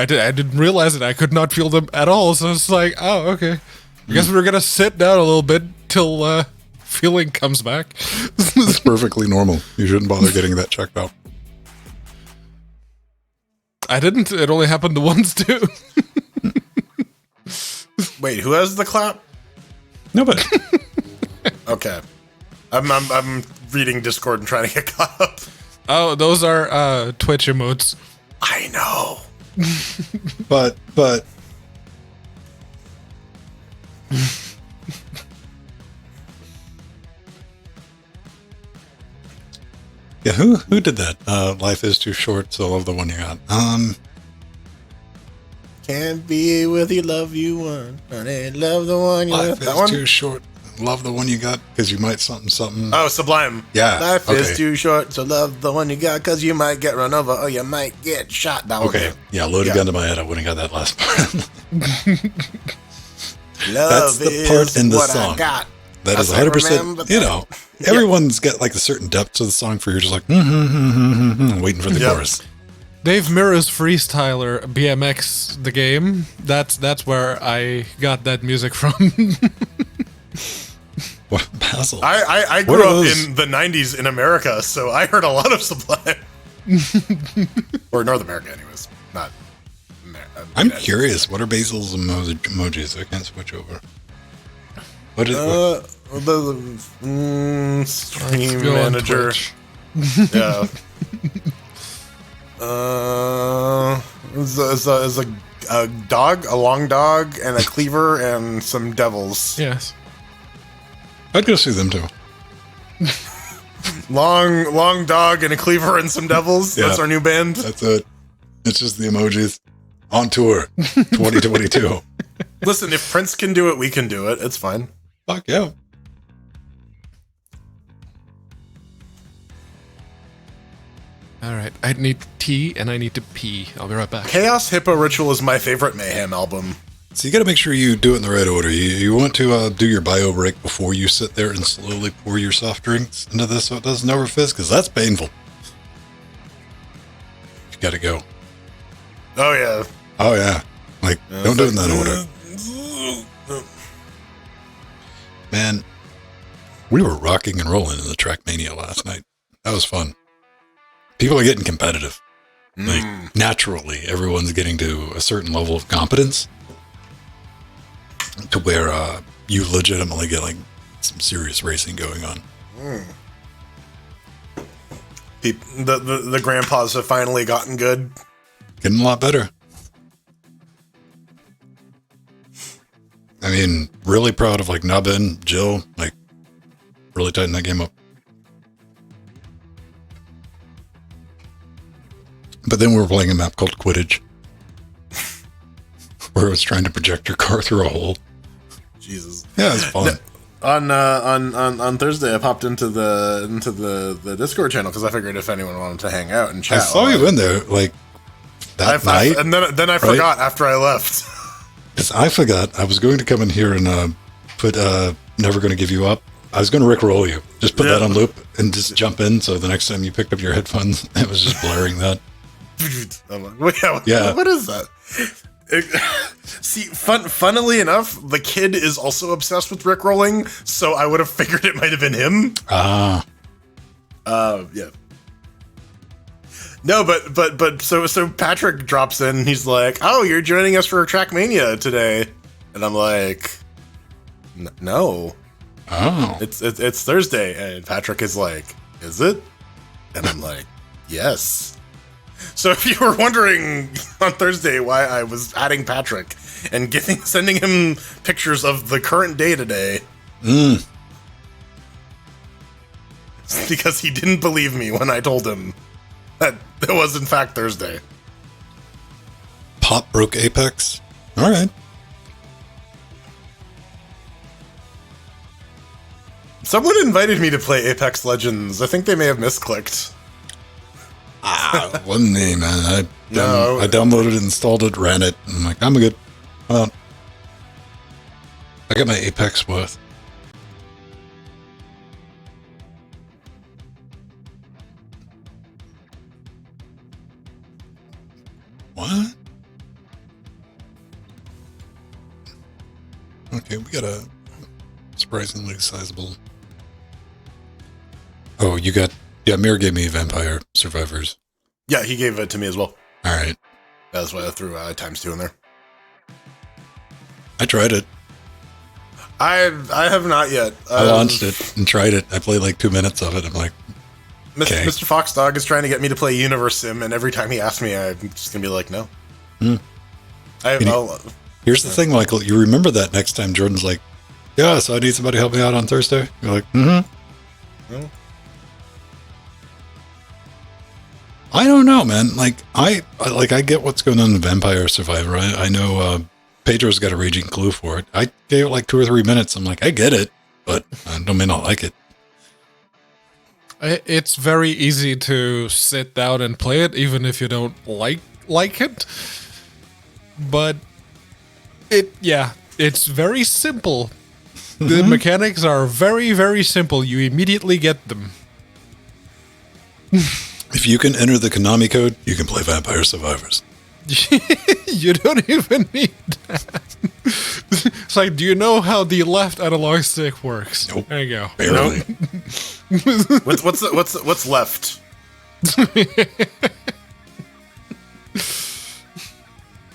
didn't realize it. I could not feel them at all. So it's like, oh, okay. I guess we're gonna sit down a little bit till feeling comes back. That's perfectly normal. You shouldn't bother getting that checked out. I didn't. It only happened once too. Wait, who has the clap? Nobody. Okay, I'm reading Discord and trying to get caught up. Oh, those are Twitch emotes. I know. but yeah, who did that? Life is too short, so love the one you got. Can't be with you, love you one, honey, love the one you Life got. is too short, love the one you got, because you might something. Oh, Sublime. Yeah. Life is too short, so love the one you got, because you might get run over or you might get shot. That okay. Yeah, load a gun to my head. I wouldn't have got that last part. That's the part in the song. That is 100%. You know, everyone's got like a certain depth to the song for you're just like, waiting for the chorus. Dave Mirra's Freestyler BMX the game. That's where I got that music from. What, Basil? I grew up in the 90s in America, so I heard a lot of Sublime. Or North America, anyways. Not. I'm curious. What are Basil's emojis? I can't switch over. What is Stream Go on manager. Twitch. Yeah. Is a dog, a long dog, and a cleaver, and some devils. Yes. I'd go see them too. Long dog and a cleaver and some devils. Yeah. That's our new band. That's it. It's just the emojis. On tour 2022. Listen, if Prince can do it, we can do it. It's fine. Fuck yeah. All right. I need tea and I need to pee. I'll be right back. Chaos Hippo Ritual is my favorite Mayhem album. So you got to make sure you do it in the right order. You want to do your bio break before you sit there and slowly pour your soft drinks into this so it doesn't overfizz, because that's painful. You got to go. Oh, yeah. Oh yeah. Like, don't do it in that order. Man, we were rocking and rolling in the Trackmania last night. That was fun. People are getting competitive. Like, naturally, everyone's getting to a certain level of competence to where you legitimately get like some serious racing going on. The grandpas have finally gotten good. Getting a lot better. I mean, really proud of like Nubbin, Jill, like really tighten that game up. But then we were playing a map called Quidditch, where it was trying to project your car through a hole. Jesus. Yeah, it's fun. On Thursday, I popped into the Discord channel because I figured if anyone wanted to hang out and I chat. saw you in there like that night, and then I forgot after I left. because I forgot I was going to come in here and put "Never Gonna Give You Up." I was going to Rickroll you, just put that on loop and just jump in. So the next time you picked up your headphones, it was just blaring that. I'm like, Yeah. What is that? See, funnily enough, the kid is also obsessed with Rickrolling, so I would have figured it might have been him. Ah, Yeah. No, but so Patrick drops in and he's like, "Oh, you're joining us for Trackmania today," and I'm like, "No, oh, it's Thursday," and Patrick is like, "Is it?" And I'm like, "Yes." So if you were wondering on Thursday why I was adding Patrick and sending him pictures of the current day today, it's because he didn't believe me when I told him that it was in fact Thursday. Pop broke Apex. All right. Someone invited me to play Apex Legends. I think they may have misclicked. Wasn't me, man. No. I downloaded it, installed it, ran it. And I'm like, I'm good. Hold on. I got my Apex worth. What? Okay, we got a surprisingly sizable. Oh, you got. Yeah, Mir gave me Vampire Survivors. Yeah, he gave it to me as well. All right. That's why I threw ×2 in there. I tried it. I have not yet. I launched it and tried it. I played like 2 minutes of it. I'm like, okay. Mr. Foxdog is trying to get me to play Universe Sim, and every time he asks me, I'm just gonna be like, no. Here's the thing, Michael. You remember that next time Jordan's like, yeah, so I need somebody to help me out on Thursday. You're like, No. I don't know, man. Like, I get what's going on in Vampire Survivor. I know Pedro's got a raging clue for it. I gave it like 2 or 3 minutes. I'm like, I get it, but I may not like it. It's very easy to sit down and play it, even if you don't like it. But it's very simple. The mechanics are very, very simple. You immediately get them. If you can enter the Konami code, you can play Vampire Survivors. You don't even need that. It's like, do you know how the left analog stick works? Nope. There you go. Barely. What's left?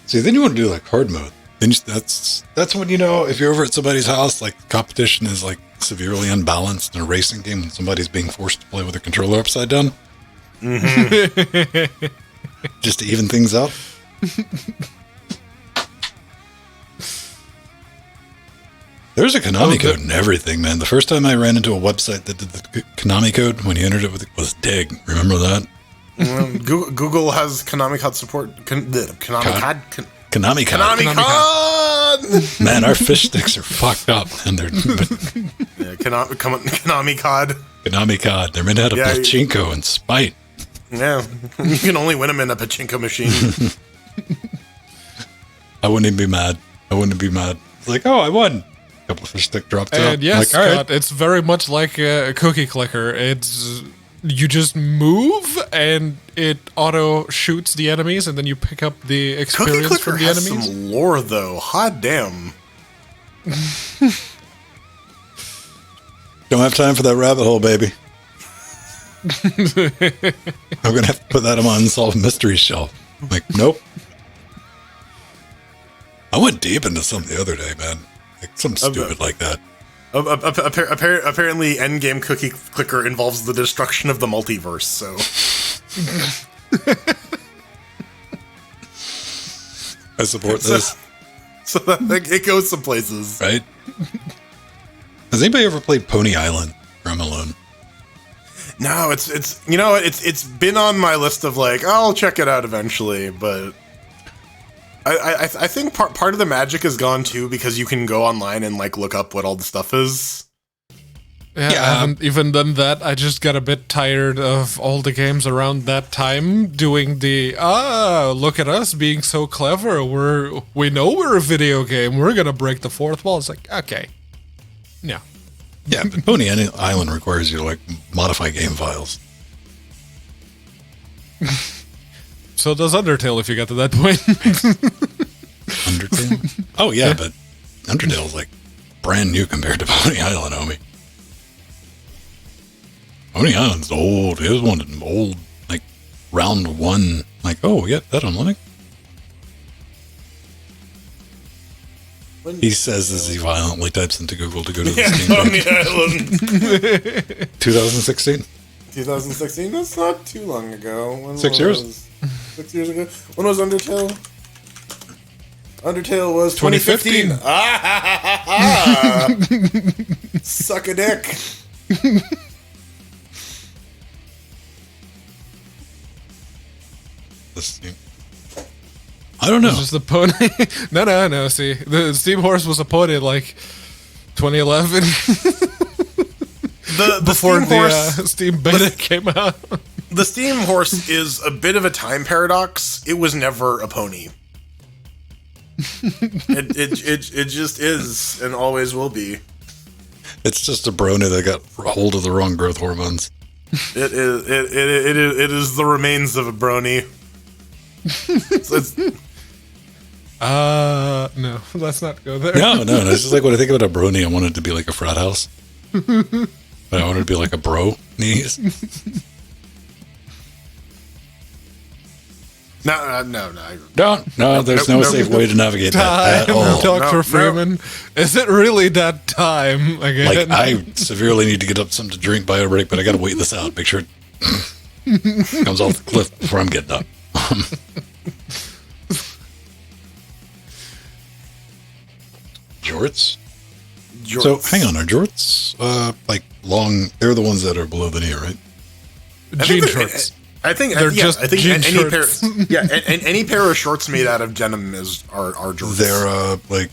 See, then you want to do like hard mode. Then that's when you know if you're over at somebody's house, like competition is like severely unbalanced in a racing game when somebody's being forced to play with their controller upside down. Mm-hmm. Just to even things out. There's a Konami code and everything, man. The first time I ran into a website that did the Konami code when you entered it was Dig. Remember that? Google has Konami COD support. Konami COD. Konami COD. Man, our fish sticks are fucked up, and they're Konami COD. Konami COD. They're made out of pachinko and spite. Yeah, you can only win them in a pachinko machine. I wouldn't even be mad. It's like, oh, I won. A couple of fish stick dropped out. And yes, like, Scott, it's very much like a cookie clicker. It's you just move and it auto shoots the enemies, and then you pick up the experience from the enemies. Has some lore though. Hot damn. Don't have time for that rabbit hole, baby. I'm gonna have to put that on my unsolved mysteries shelf. Like, nope. I went deep into something the other day, man. Like something stupid like that. Apparently, Endgame Cookie Clicker involves the destruction of the multiverse. So, I support this. So it goes some places, right? Has anybody ever played Pony Island or I'm Alone? No, it's been on my list of like I'll check it out eventually, but I think part of the magic is gone too because you can go online and like look up what all the stuff is. Yeah, I haven't even done that. I just got a bit tired of all the games around that time doing the look at us being so clever. We know we're a video game. We're gonna break the fourth wall. It's like, okay. Yeah. Yeah, but Pony Island requires you to like modify game files. So does Undertale if you got to that point. Undertale? Oh yeah, but Undertale's like brand new compared to Pony Island, homie. Pony Island's old. It was one of them old, like round one. Like, oh, yeah, that on Linux. He says as he violently types into Google to go to the Steam page. 2016? 2016? That's not too long ago. 6 years? 6 years ago? When was Undertale? Undertale was 2015. Suck a dick. I don't know. It's just the pony. No. See, the Steam Horse was a pony like 2011. Before Steam Horse, the Steam Beta came out. The Steam Horse is a bit of a time paradox. It was never a pony. It just is and always will be. It's just a brony that got hold of the wrong growth hormones. It is the remains of a brony. No, let's not go there. No. It's just like when I think about a brony, I want it to be like a frat house. But I want it to be like a bro knees. No. There's no safe way to navigate that at all. Dr. Freeman, is it really that time again? Like, I severely need to get up something to drink by a break, but I got to wait this out. Make sure it comes off the cliff before I'm getting up. Jorts? So, hang on. Are jorts, like, long? They're the ones that are below the knee, right? Jean shorts. I think they're just jean shorts. Any pair of shorts made out of denim are jorts. They're like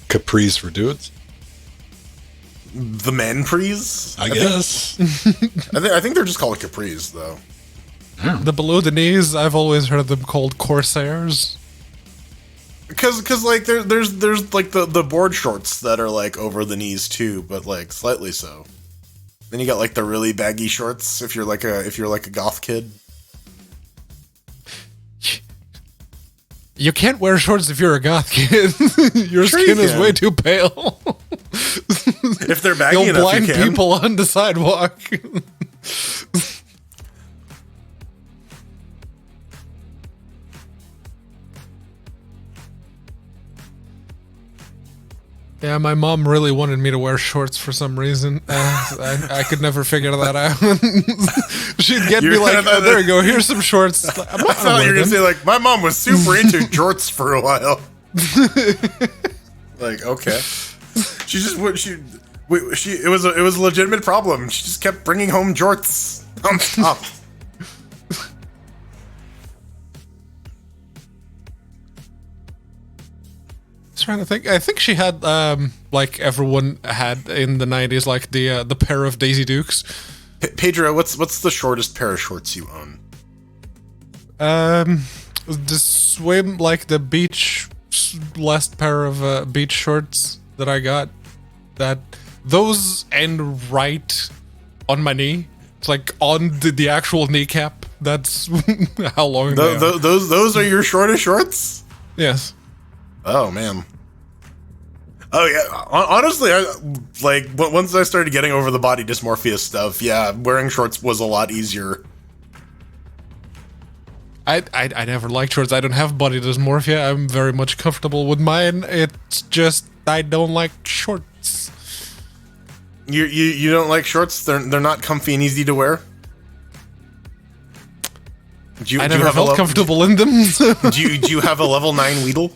capris for dudes. The manprees, I guess. I think they're just called capris, though. The below the knees, I've always heard them called corsairs. Because like there's like the board shorts that are like over the knees too, but like slightly so. Then you got like the really baggy shorts if you're like a goth kid. You can't wear shorts if you're a goth kid. Your skin is way too pale. If they're baggy You'll enough, blind you can. people on the sidewalk. Yeah, my mom really wanted me to wear shorts for some reason. I could never figure that out. She'd get me like, oh, there you go, here's some shorts. I'm not I thought you were gonna say like my mom was super into jorts for a while. Like, okay, she just would she it was a legitimate problem. She just kept bringing home jorts nonstop. Trying to think. I think she had like everyone had in the 90s, like the pair of Daisy Dukes. Pedro, what's the shortest pair of shorts you own? The swim, like the beach last pair of beach shorts that I got, that those end right on my knee. It's like on the actual kneecap. That's how long they are. Those are your shortest shorts? Yes. Oh man. Oh yeah. Honestly, once I started getting over the body dysmorphia stuff, yeah, wearing shorts was a lot easier. I never liked shorts. I don't have body dysmorphia. I'm very much comfortable with mine. It's just I don't like shorts. You don't like shorts? They're not comfy and easy to wear. I never felt comfortable in them. Do you have a level 9 Weedle?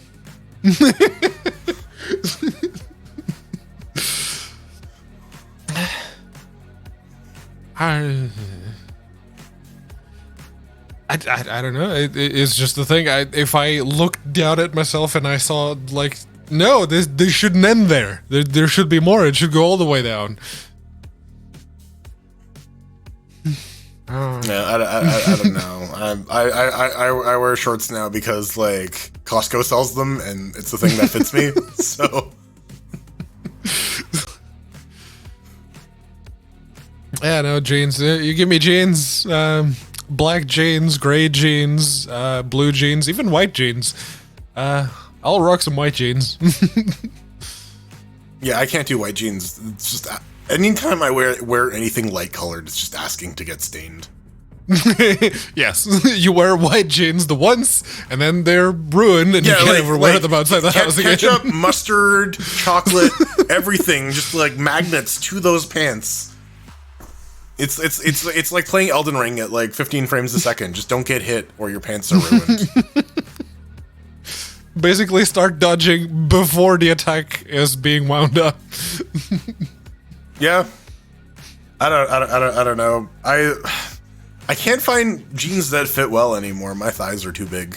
I don't know. It's just the thing. If I looked down at myself and I saw like, no, this shouldn't end there. There should be more. It should go all the way down. Yeah, I don't know. I wear shorts now because like Costco sells them and it's the thing that fits me. So yeah, no jeans. You give me jeans, black jeans, gray jeans, blue jeans, even white jeans. I'll rock some white jeans. yeah, I can't do white jeans. It's just anytime I wear anything light colored, it's just asking to get stained. Yes, you wear white jeans the once, and then they're ruined, and you can't ever wear them outside the house again. Ketchup, mustard, chocolate, everything, just like magnets to those pants. It's like playing Elden Ring at like 15 frames a second. Just don't get hit, or your pants are ruined. Basically, start dodging before the attack is being wound up. Yeah, I don't know. I can't find jeans that fit well anymore. My thighs are too big.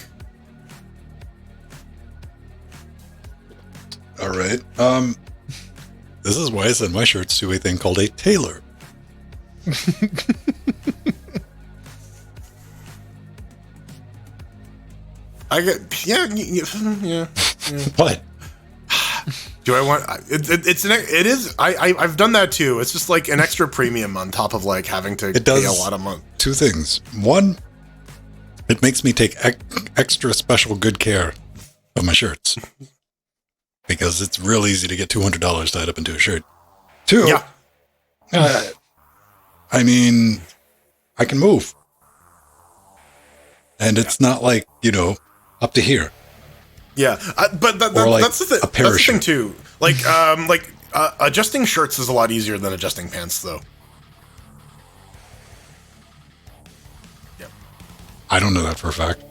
All right. This is why I send my shirts to a thing called a tailor. I get yeah. What? Do I want it is I've done that too. It's just like an extra premium on top of like having to pay a lot of money. Two things. One, it makes me take extra special good care of my shirts because it's real easy to get $200 tied up into a shirt. Two, yeah. I mean, I can move, and it's not like up to here. Yeah, but that's the thing. That's the thing too. Like, adjusting shirts is a lot easier than adjusting pants, though. Yeah, I don't know that for a fact.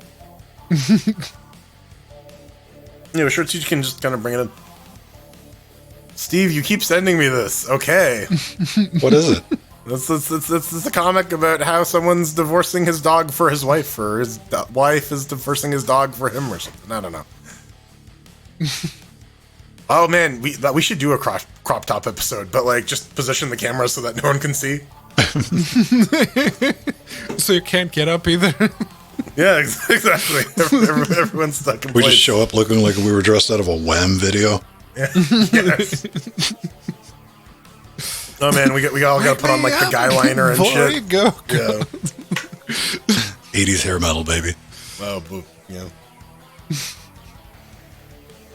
Shirts you can just kind of bring it in. Steve, you keep sending me this. Okay, what is it? It's a comic about how someone's divorcing his dog for his wife, or his wife is divorcing his dog for him, or something. I don't know. Oh man, we should do a crop top episode, but like just position the camera so that no one can see. So you can't get up either. Yeah, exactly. Everyone's stuck in place. We just show up looking like we were dressed out of a Wham video. Yeah. Yes. Oh man, we all got to put on like the guy liner and shit. Go. Yeah. 80s hair metal, baby. Oh, yeah.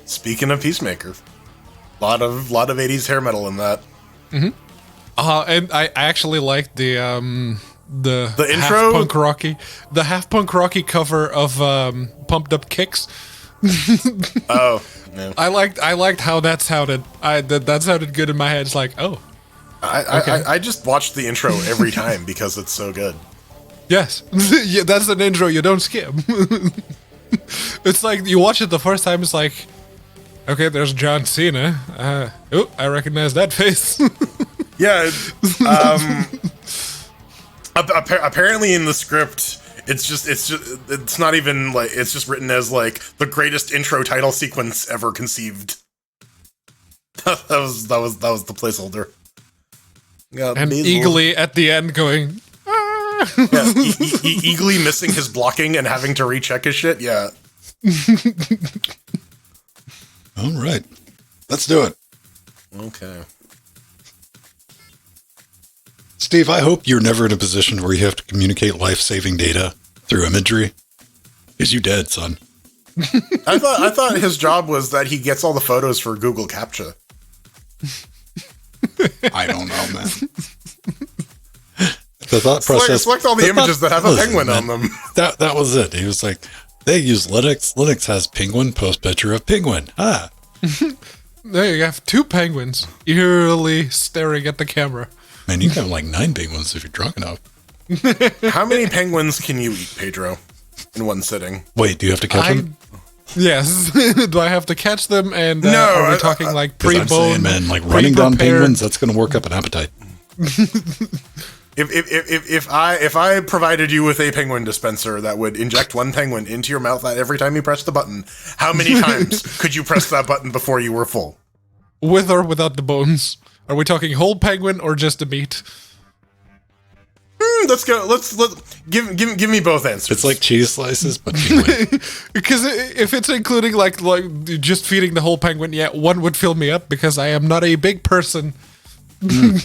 Speaking of Peacemaker, lot of 80s hair metal in that. Mm-hmm. And I actually liked the intro, half punk rocky cover of Pumped Up Kicks, Oh, yeah. I liked how that sounded. That sounded good in my head. It's like, oh, I just watched the intro every time because it's so good. yes, yeah, that's an intro you don't skip. It's like you watch it the first time. It's like, okay, there's John Cena. Oh, I recognize that face. Yeah. Apparently in the script, it's not even like, it's just written as like the greatest intro title sequence ever conceived. that was the placeholder. Yeah, And eagerly at the end going, "Ah." yeah, eagerly missing his blocking and having to recheck his shit. Yeah. All right. Let's do it. Okay. Steve, I hope you're never in a position where you have to communicate life-saving data through imagery. Because you dead, son. I thought his job was that he gets all the photos for Google CAPTCHA. I don't know, man. The thought process. Select all the images that have a penguin on them. That was it. He was like, they use Linux. Linux has penguin, post picture of penguin. Ah. There you have 2 penguins eerily staring at the camera. Man, you can have like 9 penguins if you're drunk enough. How many penguins can you eat, Pedro, in one sitting? Wait, do you have to catch them? Yes. Do I have to catch them? And No, are we talking like 'Cause I'm saying, pre-bone? man, like running down pre-prepared? penguins, that's going to work up an appetite. If I provided you with a penguin dispenser that would inject 1 penguin into your mouth every time you press the button, how many times could you press that button before you were full? With or without the bones? Are we talking whole penguin or just the meat? Let's go. Let's give me both answers. It's like cheese slices, but penguin. Because if it's including like just feeding the whole penguin, yeah, 1 would fill me up because I am not a big person. I'm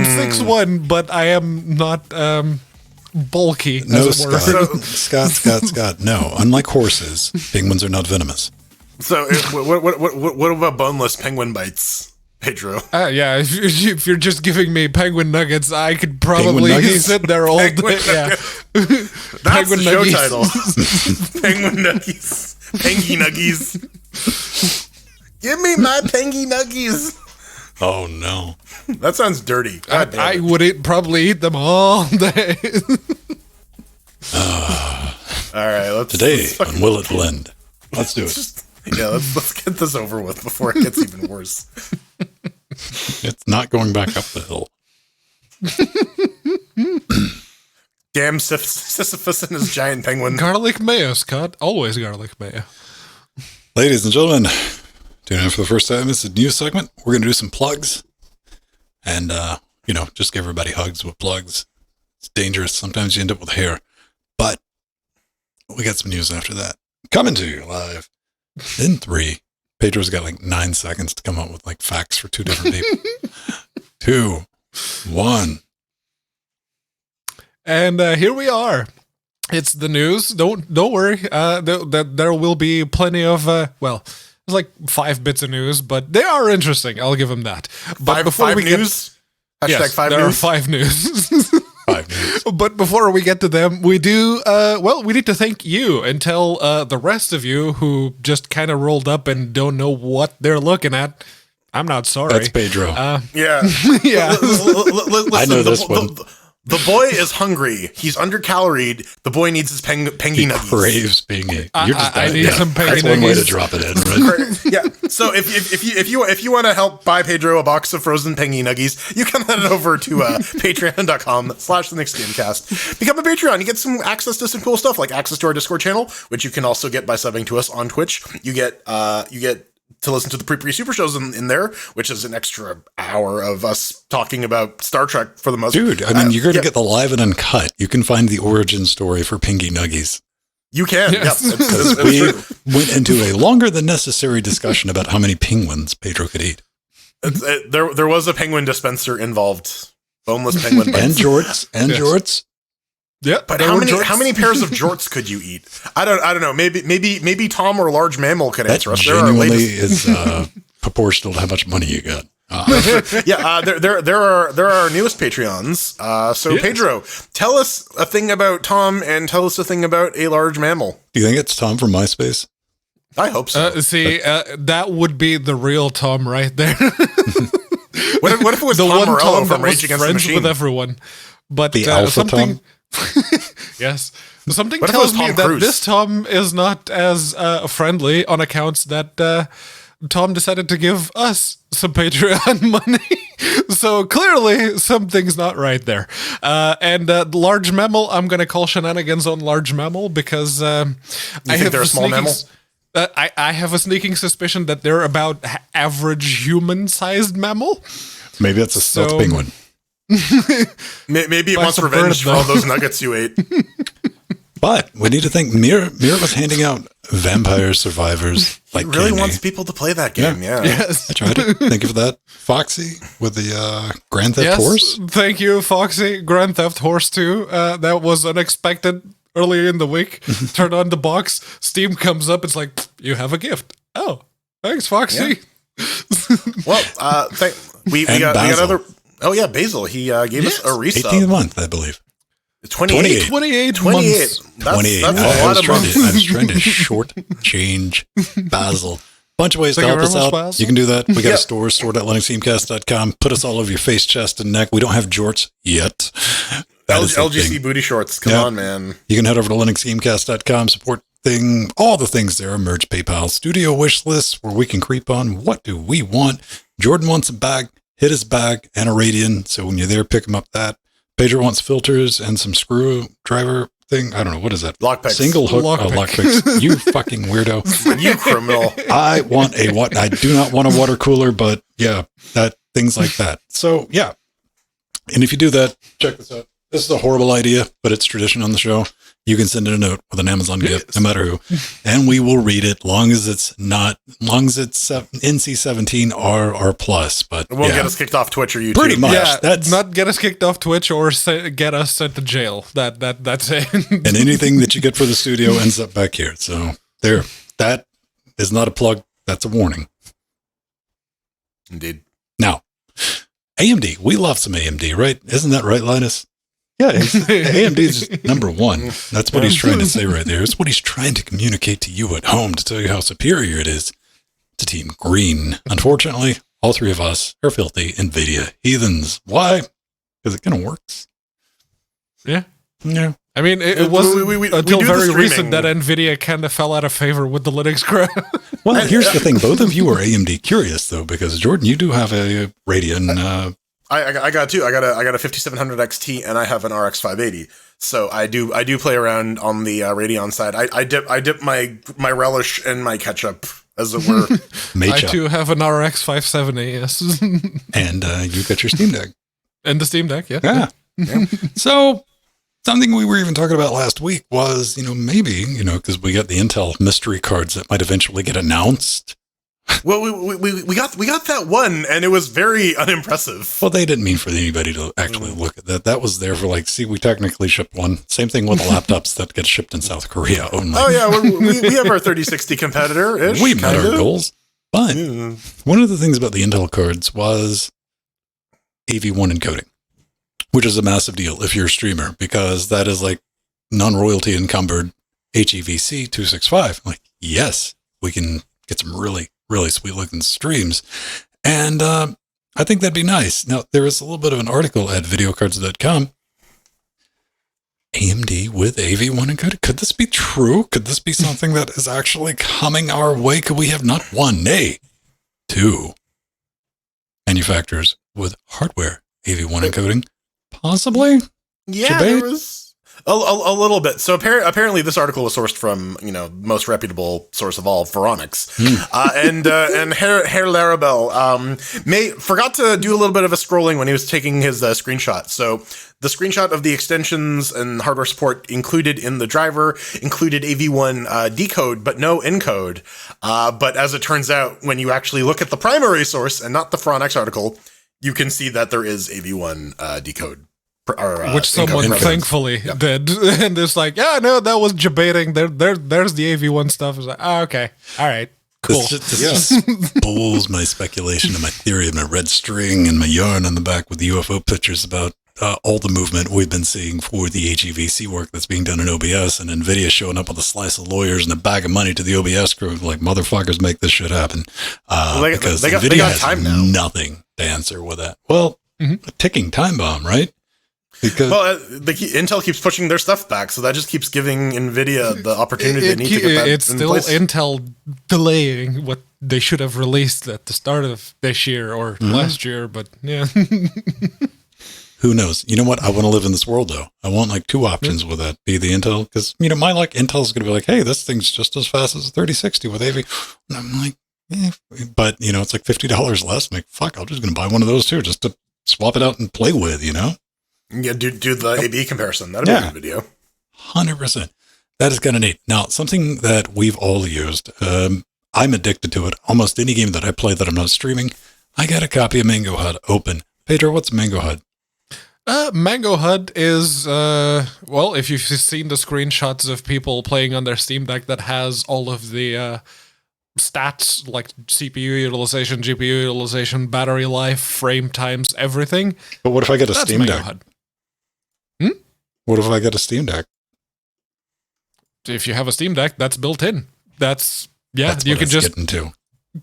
6'1", but I am not bulky. No, as it were. Scott. No, unlike horses, penguins are not venomous. So what about boneless penguin bites, Pedro? Yeah, if you're just giving me penguin nuggets, I could probably Penguin nuggets? sit there all day. Penguin Yeah. That's Penguin the show nuggies. title. Penguin nuggies. Pengy nuggies. Give me my pengy nuggies. Oh no. That sounds dirty. God damn I it. would probably eat them all day. All right, let's Today fucking- on Will It Blend? Let's do it. let's get this over with before it gets even worse. It's not going back up the hill. Damn Sisyphus and his giant penguin. Garlic mayo, Scott. Always garlic mayo. Ladies and gentlemen, tuning in for the first time, it's a new segment. We're going to do some plugs. And, just give everybody hugs with plugs. It's dangerous. Sometimes you end up with hair. But we got some news after that. Coming to you live in 3. Pedro's got like 9 seconds to come up with like facts for 2 different people. 2, 1. And here we are. It's the news. Don't worry. There will be plenty of there's like 5 bits of news, but they are interesting. I'll give them that. But Five news. Hashtag yes, 5 there news. are 5 news. 5 minutes. But before we get to them, we do, we need to thank you and tell the rest of you who just kind of rolled up and don't know what they're looking at. I'm not sorry. That's Pedro. Yeah. Yeah. I know this one. The boy is hungry. He's undercaloried. The boy needs his pengy nuggies. Craves being a. You're just I need some pengy That's one way to nuggies. drop it in, right? Yeah. So if you want to help buy Pedro a box of frozen pengy nuggies, you can head over to patreon.com/thenextgamecast. Become a Patreon. You get some access to some cool stuff, like access to our Discord channel, which you can also get by subbing to us on Twitch. You get to listen to the pre super shows in there, which is an extra hour of us talking about Star Trek for the most. Dude, I mean, you're going to yeah, get the live and uncut. You can find the origin story for Pinky Nuggies. You can. Yes. Yep. Because It's we true. went into a longer than necessary discussion about how many penguins Pedro could eat. There was a penguin dispenser involved. Boneless penguin bites. And jorts. And Yes. jorts. Yeah. But there how were many jorts. how many pairs of jorts could you eat? I don't know. Maybe Tom or Large Mammal could That answer us. There are genuinely latest, is proportional to how much money you got. there are our newest Patreons. So Yes. Pedro, tell us a thing about Tom and tell us a thing about a large mammal. Do you think it's Tom from MySpace? I hope so. That would be the real Tom right there. What if it was the Tom one Morello Tom from that Rage was Against the friends Machine? with everyone? But The alpha something, yes, something What if it was tells me Tom that Cruise? this Tom is not as friendly on accounts that Tom decided to give us some Patreon money. So clearly something's not right there. And Large Mammal, I'm going to call shenanigans on Large Mammal because I think have they're a small mammal? I have a sneaking suspicion that they're about average human-sized mammal. Maybe it's a stealth So- penguin. Maybe it Like wants some revenge bird, for all though. those nuggets you ate. But we need to think. Mir was handing out vampire survivors like He really candy. wants people to play that game. Yeah. Yes. I tried it. Thank you for that, Foxy, with the Grand Theft Yes, Horse. thank you, Foxy. Grand Theft Horse 2. That was unexpected earlier in the week. Turn on the box. Steam comes up. It's like, you have a gift. Oh, thanks, Foxy. Well, we And got Basil. other. Oh yeah, Basil. He gave us a 18th resub. month, I believe. 28. 28 28. months. That's 28. a I lot was of trying months. to, I was trying to short change Basil. Bunch of ways Thank to you help us very out. much, Basil. You can do that. We got Yep. a store.linuxgamecast.com. Put us all over your face, chest, and neck. We don't have jorts yet. That is the LGC thing. booty shorts. Come Yeah. on, man. You can head over to linuxgamecast.com, support thing, all the things there, merge PayPal, studio wish lists where we can creep on. What do we want? Jordan wants a bag, hit his bag, and a Radian. So when you're there, pick him up that. Pedro wants filters and some screwdriver thing. I don't know. What is that? Lockpicks. Single hook. Lockpick. Lockpicks. You fucking weirdo. You criminal. I want a what? I do not want a water cooler, but yeah, that things like that. So yeah. And if you do that, check this out. This is a horrible idea, but it's tradition on the show. You can send in a note with an Amazon gift, no matter who, and we will read it. Long as it's NC-17 or plus. But It won't yeah, get us kicked off Twitch or YouTube. Pretty much. Yeah, That's- not get us kicked off Twitch or get us sent to jail. That's it. and anything that you get for the studio ends up back here. So there, that is not a plug. That's a warning. Indeed. Now, AMD, we love some AMD, right? Isn't that right, Linus? Yeah, AMD is number one. That's what he's trying to say right there. It's what he's trying to communicate to you at home to tell you how superior it is to Team Green. Unfortunately, all three of us are filthy NVIDIA heathens. Why? Because it kind of works. Yeah. Yeah. I mean, it wasn't we until do the very recent streaming. that NVIDIA kind of fell out of favor with the Linux crowd. Well, here's the thing. Both of you are AMD curious, though, because Jordan, you do have a Radeon. I got two. I got a 5700 XT and I have an RX 580. So I do play around on the Radeon side. I dip my relish in my ketchup, as it were. I Mecha. too have an RX 570, yes. And you got your Steam Deck. And the Steam Deck, yeah. Yeah. So something we were even talking about last week was, maybe, because we got the Intel mystery cards that might eventually get announced. Well, we got that one, and it was very unimpressive. Well, they didn't mean for anybody to actually look at that. That was there for we technically shipped one. Same thing with the laptops that get shipped in South Korea only. Oh yeah, we have our 3060 competitor. We met our goals. But one of the things about the Intel cards was AV1 encoding, which is a massive deal if you're a streamer, because that is like non-royalty encumbered HEVC 265. Like, yes, we can get some really, really sweet looking streams. And I think that'd be nice. Now, there is a little bit of an article at videocards.com. AMD with AV1 encoded. Could this be true? Could this be something that is actually coming our way? Could we have not one, nay, two manufacturers with hardware AV1 encoding? Possibly. Yeah, Debate? there was a little bit. So apparently, this article was sourced from most reputable source of all, Phoronix, and Herr Larabel forgot to do a little bit of a scrolling when he was taking his screenshot. So the screenshot of the extensions and hardware support included in the driver included AV1 decode, but no encode. But as it turns out, when you actually look at the primary source and not the Phoronix article, you can see that there is AV1 decode. Which someone encode. thankfully did. And it's like, yeah, no, that was debating. There's the AV1 stuff. It's like, okay. All right. Cool. This just bulls my speculation and my theory and my red string and my yarn on the back with the UFO pictures about all the movement we've been seeing for the HEVC work that's being done in OBS, and NVIDIA showing up with a slice of lawyers and a bag of money to the OBS crew, like, motherfuckers, make this shit happen. Because NVIDIA has time now. Nothing to answer with that. Well, a ticking time bomb, right? Because Intel keeps pushing their stuff back, so that just keeps giving NVIDIA the opportunity they need to get that it's in still place. Intel delaying what they should have released at the start of this year or last year, but yeah. Who knows? You know what? I want to live in this world, though. I want like two options with that. Be the Intel, because, you know, my like Intel's going to be like, hey, this thing's just as fast as a 3060 with AV. And I'm like, but, you know, it's like $50 less. I'm like, fuck, I'm just going to buy one of those too, just to swap it out and play with, you know? Yeah, do the AB comparison. That'd be a good video. 100%. That is kind of neat. Now, something that we've all used, I'm addicted to it. Almost any game that I play that I'm not streaming, I got a copy of Mango HUD open. Pedro, what's Mango HUD? Mango HUD is, well, if you've seen the screenshots of people playing on their Steam Deck that has all of the stats, like CPU utilization, GPU utilization, battery life, frame times, everything. But what if I get a Steam Mango Deck? HUD. What if I get a Steam Deck? If you have a Steam Deck, that's built in. That's That's you what can it's just getting to.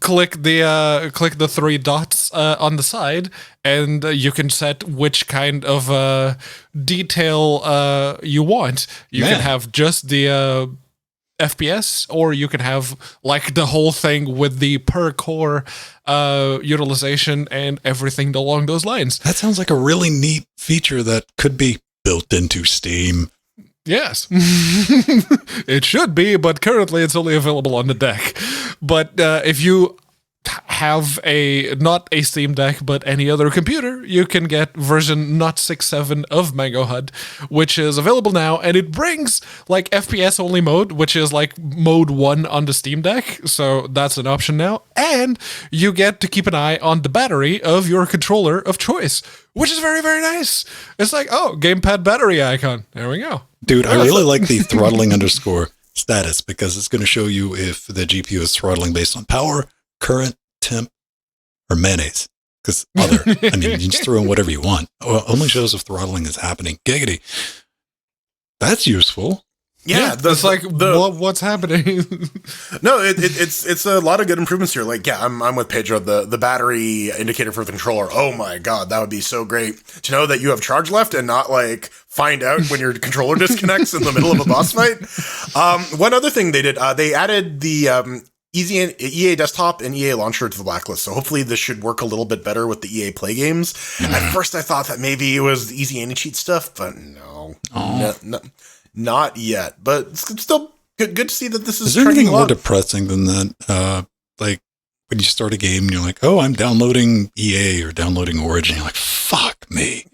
click the three dots on the side, and you can set which kind of detail you want. You can have just the FPS, or you can have like the whole thing with the per core utilization and everything along those lines. That sounds like a really neat feature that could be built into Steam. Yes, it should be, but currently it's only available on the deck. But if you have not a Steam Deck, but any other computer, you can get version not 6.7 of Mango HUD, which is available now, and it brings like FPS only mode, which is like mode 1 on the Steam Deck, so that's an option now, and you get to keep an eye on the battery of your controller of choice, which is very, very nice. It's like, oh, gamepad battery icon. There we go. Dude, I really like the throttling underscore status, because it's going to show you if the GPU is throttling based on power, current, temp, or mayonnaise. Because I mean, you can just throw in whatever you want. Only shows if throttling is happening. Giggity. That's useful. Yeah, it's like what's happening. No, it's a lot of good improvements here. Like, yeah, I'm with Pedro. The battery indicator for the controller. Oh my god, that would be so great to know that you have charge left and not like find out when your controller disconnects in the middle of a boss fight. One other thing they did, they added the EA Desktop and EA Launcher to the blacklist. So hopefully this should work a little bit better with the EA Play games. At first I thought that maybe it was the easy anti-cheat stuff, but no. Not yet, but it's still good to see that this is there anything more along. depressing than that? Like when you start a game and you're like, oh, I'm downloading EA or downloading Origin. You're like, fuck me.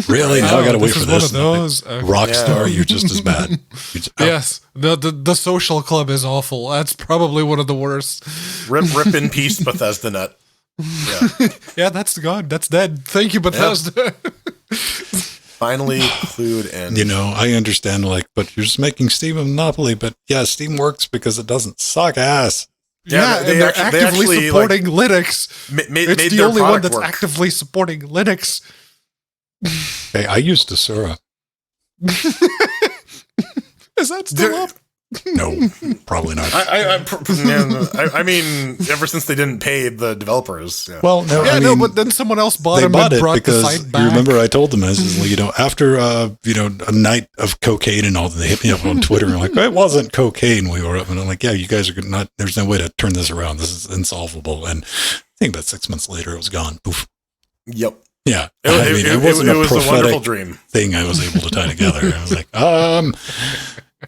Really? Now I got to wait for this. Rockstar, you're just as bad. Yes. The social club is awful. That's probably one of the worst. Rip in peace, Bethesda Net. Yeah. Yeah, that's gone. That's dead. Thank you, Bethesda. Finally clued in. You know, I understand, like, but you're just making Steam a monopoly. But yeah, Steam works because it doesn't suck ass. Yeah, and they're actively supporting Linux. It's the only one that's actively supporting Linux. Hey, I use Desura. Is that still up? No, probably not. I mean, ever since they didn't pay the developers. Yeah. Well, no, I mean, but then someone else bought them bought and brought because the site back. You remember I told them, you know, after a night of cocaine and all, they hit me up on Twitter and like, it wasn't cocaine. We were up and I'm like, yeah, you guys are not. There's no way to turn this around. This is insolvable. And I think about 6 months later, it was gone. Poof. Yep. Yeah, it wasn't a wonderful dream thing I was able to tie together. I was like,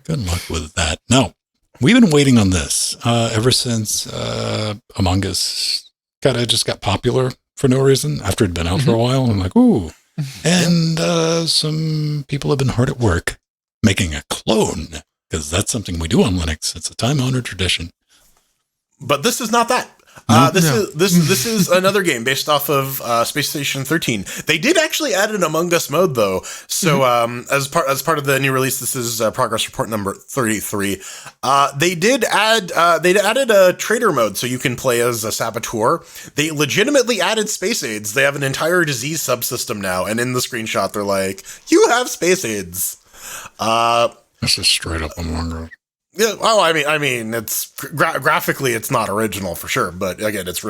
good luck with that. No, we've been waiting on this ever since Among Us just got popular for no reason after it'd been out for a while. I'm like, ooh. And some people have been hard at work making a clone, because that's something we do on Linux. It's a time-honored tradition. But this is not that. This is another game based off of Space Station 13. They did actually add an Among Us mode though. So as part of the new release, this is progress report number 33. They added a trader mode so you can play as a saboteur. They legitimately added space aids. They have an entire disease subsystem now, and in the screenshot they're like, "You have space aids." This is straight up Among Us. Yeah, well, I mean, it's graphically, it's not original for sure, but again, it's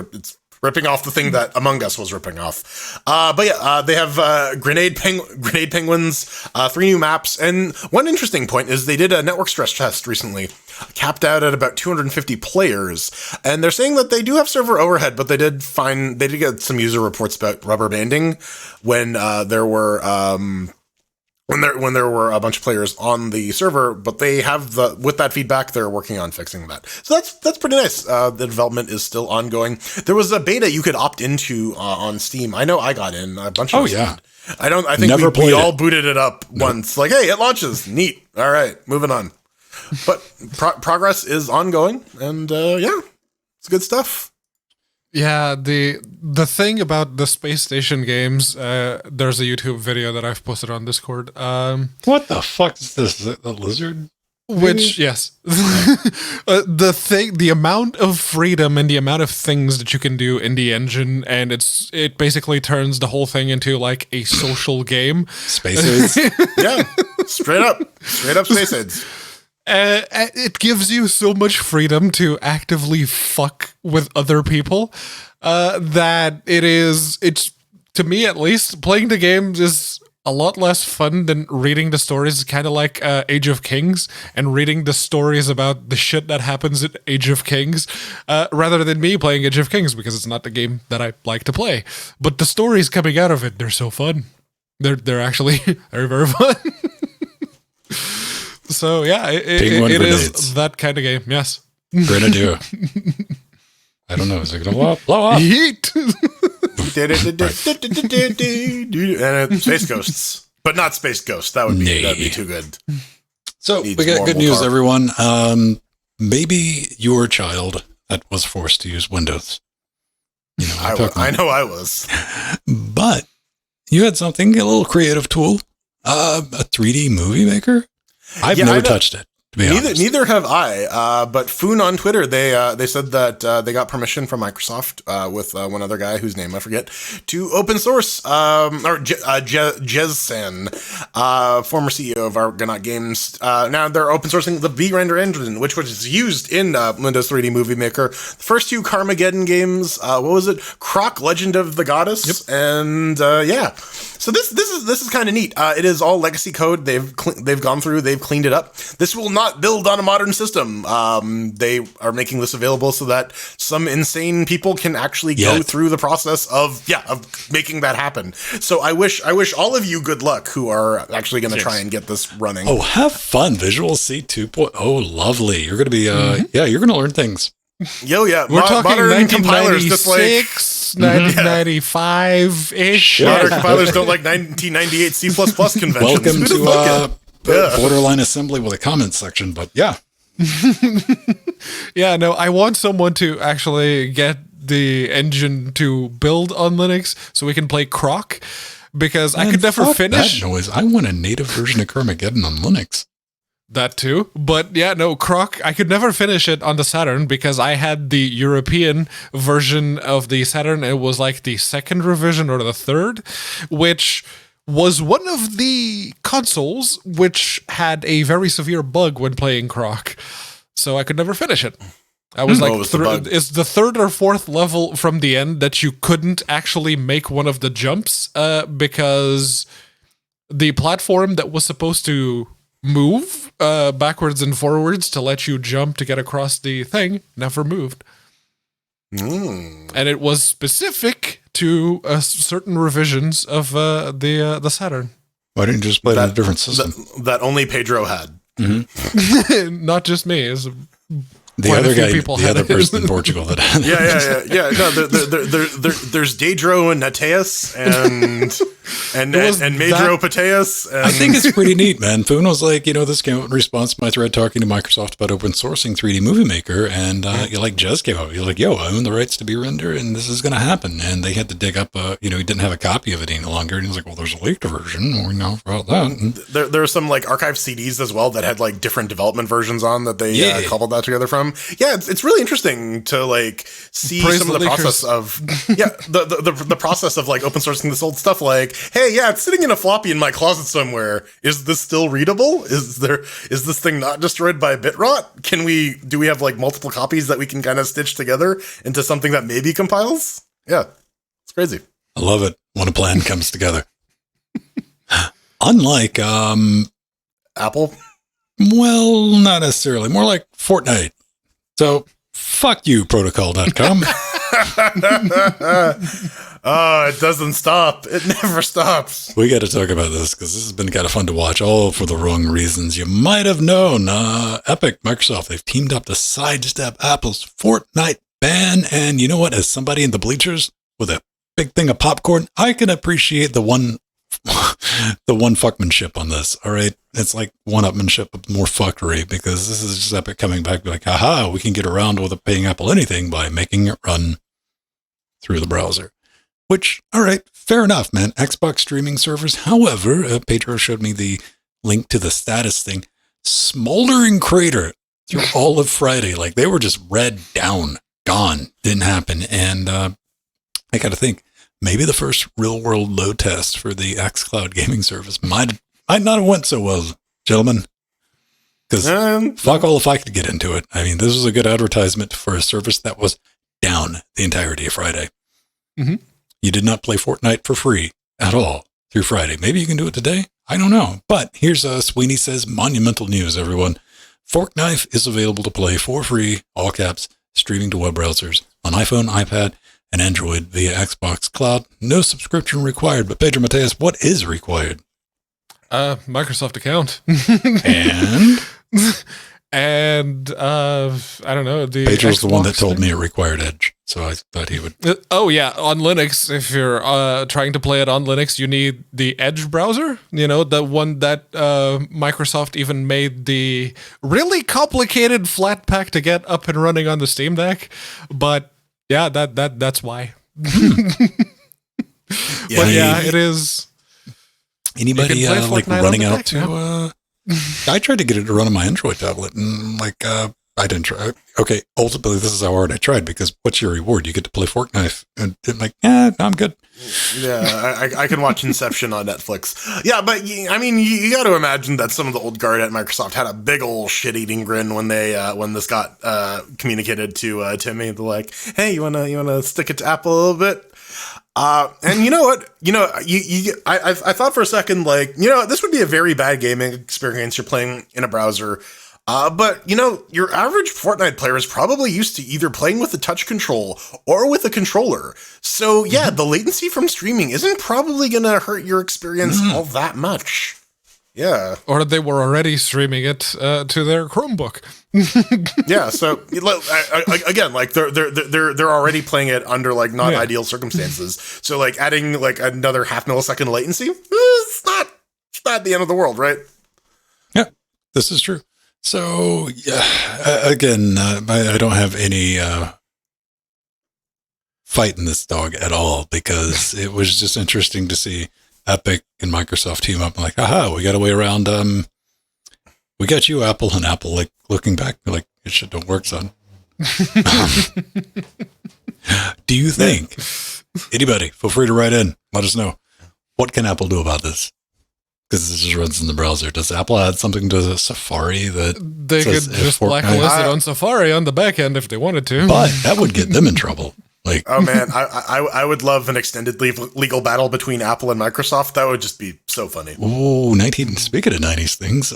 ripping off the thing that Among Us was ripping off. But yeah, they have grenade penguins, 3 new maps, and one interesting point is they did a network stress test recently, capped out at about 250 players, and they're saying that they do have server overhead, but they did get some user reports about rubber banding when there were when there were a bunch of players on the server, but they have with that feedback, they're working on fixing that. So that's pretty nice. The development is still ongoing. There was a beta you could opt into on Steam. I know I got in. A bunch of us did. I think we all booted it up once. Like, hey, it launches. Neat. All right, moving on. But progress is ongoing, and yeah, it's good stuff. Yeah, the thing about the space station games, there's a YouTube video that I've posted on Discord. What the fuck is this? Is it a lizard? Which, yes. The amount of freedom and the amount of things that you can do in the engine, and it basically turns the whole thing into like a social game. Space aids? Yeah, straight up space aids. It gives you so much freedom to actively fuck with other people that it's to me at least, playing the games is a lot less fun than reading the stories. It's kind of like Age of Kings and reading the stories about the shit that happens in Age of Kings rather than me playing Age of Kings, because it's not the game that I like to play. But the stories coming out of it, they're so fun. They're actually very, very fun. So yeah, it is that kind of game. Yes. Grenadier. I don't know. Is it gonna blow up? Heat. And Space Ghosts, but not Space Ghosts. That'd be too good. So we got good news, everyone. Maybe your child that was forced to use Windows. You know, I know I was, but you had a little creative tool, a 3D movie maker. I've never touched it. Neither have I. But Foon on Twitter, they said that they got permission from Microsoft with one other guy whose name I forget to open source Jez-san, former CEO of Argonaut Games. Now they're open sourcing the V-Render engine, which was used in Windows 3D Movie Maker. The first 2 Carmageddon games. What was it? Croc: Legend of the Goddess. Yep. And yeah. So this is kind of neat. It is all legacy code. They've gone through. They've cleaned it up. This will not build on a modern system. They are making this available so that some insane people can actually go through the process of making that happen. So I wish all of you good luck who are actually going to try and get this running. Oh, have fun! Visual C 2.0. Oh, lovely. You're going to be you're going to learn things. Yo, yeah. We're talking modern compilers just like 1995-ish. Modern compilers don't like 1998 C++ conventions. Welcome to Borderline Assembly with a comments section, but yeah. Yeah, no, I want someone to actually get the engine to build on Linux so we can play Croc, because I could never finish. That noise. I want a native version of Carmageddon on Linux. That too. But yeah, no, Croc, I could never finish it on the Saturn because I had the European version of the Saturn. It was like the 2nd revision or the 3rd, which was one of the consoles which had a very severe bug when playing Croc. So I could never finish it. I was like, it's the 3rd or 4th level from the end that you couldn't actually make one of the jumps because the platform that was supposed to move backwards and forwards to let you jump to get across the thing never moved. And it was specific to certain revisions of the Saturn. Why didn't you just play it on a different system? That only Pedro had. Mm-hmm. Not just me. It's the other guy, the other person in Portugal that had yeah. No, there's Daedro and Nateus, and and was Major Opateus. I think it's pretty neat, man. Foon was like, this came out in response to my thread talking to Microsoft about open sourcing 3D Movie Maker, and Jez came out. You're like, yo, I own the rights to be render, and this is going to happen. And they had to dig up, he didn't have a copy of it any longer, and he was like, well, there's a leaked version. We know about that. And there are some like archive CDs as well that had like different development versions on that they cobbled that together from. Yeah, it's really interesting to like see some of the process of the process of like open sourcing this old stuff. Like, hey, yeah, it's sitting in a floppy in my closet somewhere. Is this still readable? Is this thing not destroyed by bit rot? Do we have like multiple copies that we can kind of stitch together into something that maybe compiles? Yeah, it's crazy. I love it when a plan comes together. Unlike Apple. Well, not necessarily. More like Fortnite. So, fuck you, protocol.com. Oh, it doesn't stop. It never stops. We got to talk about this because this has been kind of fun to watch, all for the wrong reasons. You might have known Epic, Microsoft, they've teamed up to sidestep Apple's Fortnite ban. And you know what? As somebody in the bleachers with a big thing of popcorn, I can appreciate the one fuckmanship on this. All right. It's like one-upmanship of more fuckery, because this is just Epic coming back like, aha, we can get around with paying Apple anything by making it run through the browser. Which, all right, fair enough, man. Xbox streaming servers. However, Pedro showed me the link to the status thing. Smoldering crater through all of Friday. Like, they were just red down, gone, didn't happen. And I got to think, maybe the first real-world load test for the xCloud gaming service might not have went so well, gentlemen. Because fuck all if I could get into it. I mean, this was a good advertisement for a service that was down the entirety of Friday. Mm-hmm. You did not play Fortnite for free at all through Friday. Maybe you can do it today. I don't know. But here's Sweeney says, monumental news, everyone. Forkknife is available to play for free, all caps, streaming to web browsers on iPhone, iPad, and Android via Xbox Cloud. No subscription required. But Pedro Mateus, what is required? Microsoft account. And? And I don't know. The Pedro's Xbox the one that told thing? me it required Edge, so I thought he would. Oh yeah, on Linux, if you're trying to play it on Linux, you need the Edge browser. You know, the one that Microsoft even made the really complicated Flatpak to get up and running on the Steam Deck. But yeah, that's why. Yeah, but yeah, it is. Anybody play like Fortnite running on the out Mac to? I tried to get it to run on my Android tablet, and like I didn't try. Okay, ultimately, this is how hard I tried, because what's your reward? You get to play Forkknife, and I'm like, I'm good. Yeah, I can watch Inception on Netflix. Yeah, but I mean, you got to imagine that some of the old guard at Microsoft had a big old shit-eating grin when they when this got communicated to Timmy. They're like, "Hey, you wanna stick it to Apple a little bit?" And you know what? I thought for a second, like, this would be a very bad gaming experience. You're playing in a browser. But your average Fortnite player is probably used to either playing with a touch control or with a controller. So yeah, the latency from streaming isn't probably going to hurt your experience all that much. Yeah. Or they were already streaming it to their Chromebook. Yeah. So again, like they're already playing it under like not ideal circumstances. So like adding like another half millisecond latency, it's not the end of the world, right? Yeah, this is true. So yeah, again, I don't have any fight in this dog at all, because it was just interesting to see Epic and Microsoft team up. I'm like, aha, we got a way around. We got you, Apple, and Apple like looking back, like, it shit don't work, son. Do you think anybody? Feel free to write in. Let us know, what can Apple do about this? Because this just runs in the browser. Does Apple add something to the Safari that they says could just blacklist it on Safari on the back end if they wanted to? But that would get them in trouble. Like, oh man, I would love an extended legal battle between Apple and Microsoft. That would just be so funny. Oh, 19. Speaking of 90s things,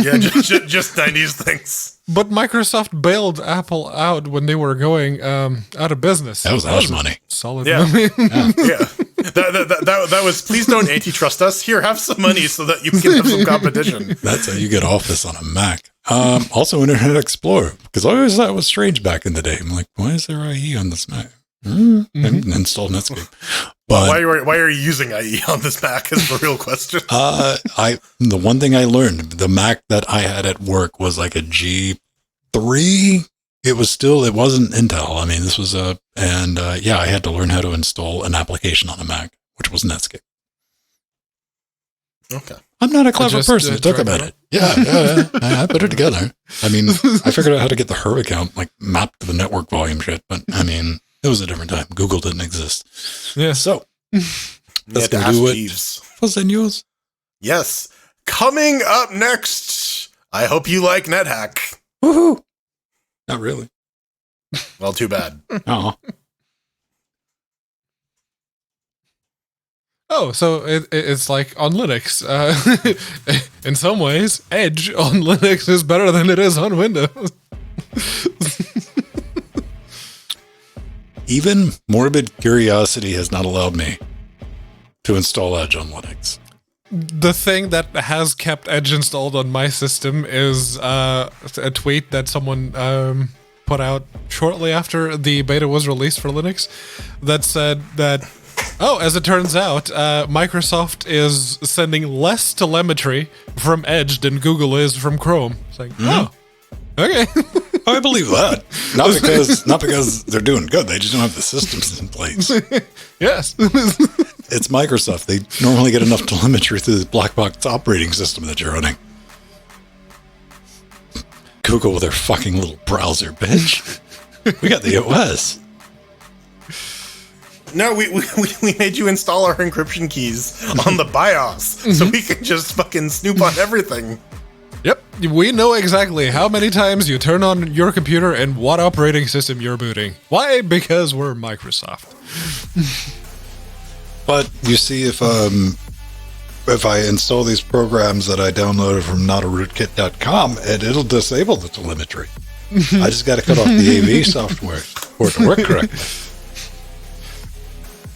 yeah, just 90s things. But Microsoft bailed Apple out when they were going out of business. That was hush money. Solid Yeah. money. Yeah. That was, please don't antitrust us. Here, have some money so that you can have some competition. That's how you get Office on a Mac. Also, Internet Explorer, because I always thought it was strange back in the day. I'm like, why is there IE on this Mac? and install Netscape. But Why are you using IE on this Mac is the real question. the one thing I learned, the Mac that I had at work was like a G3. It wasn't Intel. I mean, this was I had to learn how to install an application on a Mac, which was Netscape. Okay. I'm not a clever Just, person. Talk about it. Yeah, I put it together. I mean, I figured out how to get the Her account like mapped to the network volume shit, but I mean, it was a different time. Google didn't exist. Yeah. So let's go do it. Was it news? Yes. Coming up next, I hope you like NetHack. Woohoo! Not really. Well, too bad. Oh, Oh, so it's like on Linux. In some ways, Edge on Linux is better than it is on Windows. even morbid curiosity has not allowed me to install Edge on Linux. The thing that has kept Edge installed on my system is a tweet that someone put out shortly after the beta was released for Linux that said that, oh, as it turns out, Microsoft is sending less telemetry from Edge than Google is from Chrome. It's like, oh, okay. I believe that. Not because they're doing good. They just don't have the systems in place. Yes. It's Microsoft. They normally get enough telemetry through the black box operating system that you're running. Google with their fucking little browser, bitch. We got the OS. No, we made you install our encryption keys on the BIOS so we can just fucking snoop on everything. Yep, we know exactly how many times you turn on your computer and what operating system you're booting. Why? Because we're Microsoft. But you see, if I install these programs that I downloaded from notarootkit.com, it'll disable the telemetry. I just got to cut off the AV software for it to work correctly.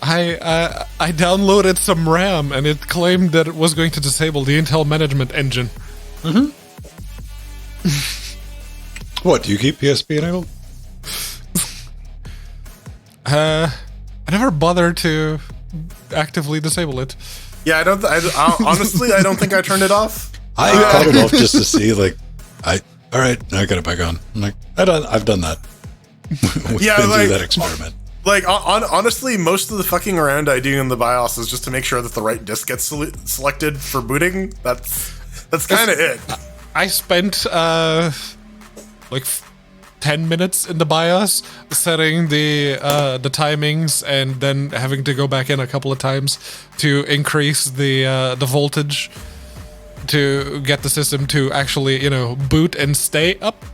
I downloaded some RAM and it claimed that it was going to disable the Intel management engine. Mm-hmm. What, do you keep PSP enabled? I never bothered to actively disable it. Yeah, honestly, I don't think I turned it off. I cut it off just to see, like, all right, I got it back on. I'm like, I've done that. We've been through that experiment. Like, honestly, most of the fucking around I do in the BIOS is just to make sure that the right disk gets selected for booting. That's kind of it. I spent like 10 minutes in the BIOS setting the timings and then having to go back in a couple of times to increase the voltage to get the system to actually, boot and stay up.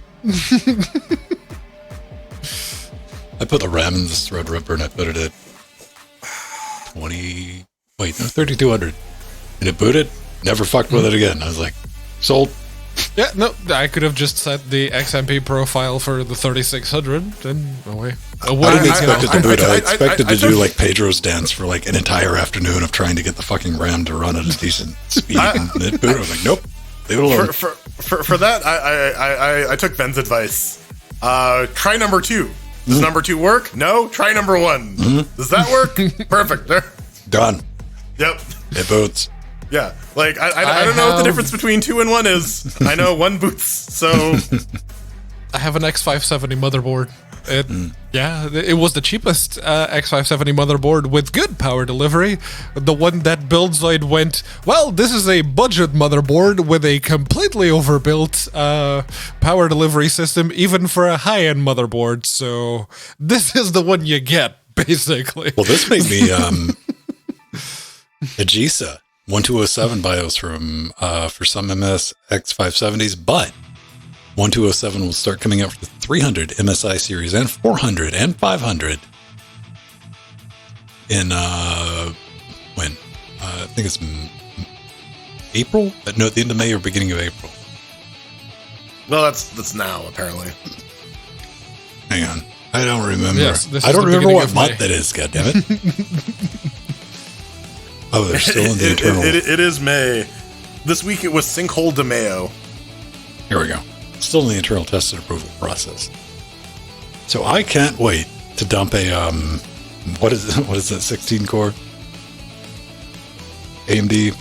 I put the RAM in this Threadripper and I put it at 3200. And it booted, never fucked with it again. I was like, sold. Yeah, no, I could have just set the XMP profile for the 3600 and away. I didn't expect it to boot. I expected to do like Pedro's dance for like an entire afternoon of trying to get the fucking RAM to run at a decent speed. And it booted. I was like, nope, leave it alone. For that, I took Ben's advice. Try number 2. Does number 2 work? No? Try number 1. Mm-hmm. Does that work? Perfect. Done. Yep. It boots. Yeah. Like, I don't know what the difference between 2 and 1 is. I know 1 boots, so... I have an X570 motherboard. Yeah, it was the cheapest X570 motherboard with good power delivery. The one that Buildzoid went, well, this is a budget motherboard with a completely overbuilt power delivery system, even for a high-end motherboard. So this is the one you get, basically. Well, this made me a GISA 1207 BIOS from for some MS X570s, but 1207 will start coming out for the 300 MSI series and 400 and 500 in when I think it's April. No, at the end of May or beginning of April. Well, that's now apparently. Hang on, I don't remember. Yes, I don't remember what month that is. God damn it! Oh, they're still in the internal. It is May. This week it was Sinkhole de Mayo. Here we go. Still in the internal test and approval process. So I can't wait to dump a what is that 16 core AMD?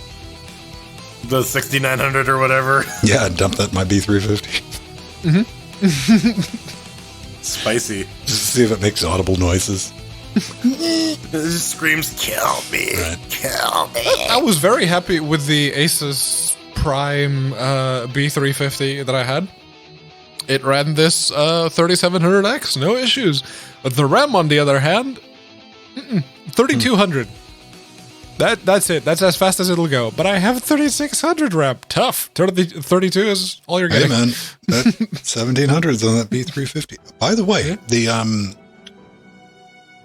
The 6900 or whatever. Yeah, dump that in my B350. Spicy. Just to see if it makes audible noises. It just screams, "Kill me, Right. kill me." I was very happy with the Asus Prime B350 that I had. It ran this 3700X, no issues. But the RAM, on the other hand, 3200. That's it. That's as fast as it'll go. But I have 3600 RAM. Tough. 32 is all you're Hey getting. man, that 1700 is on that B350. By the way, the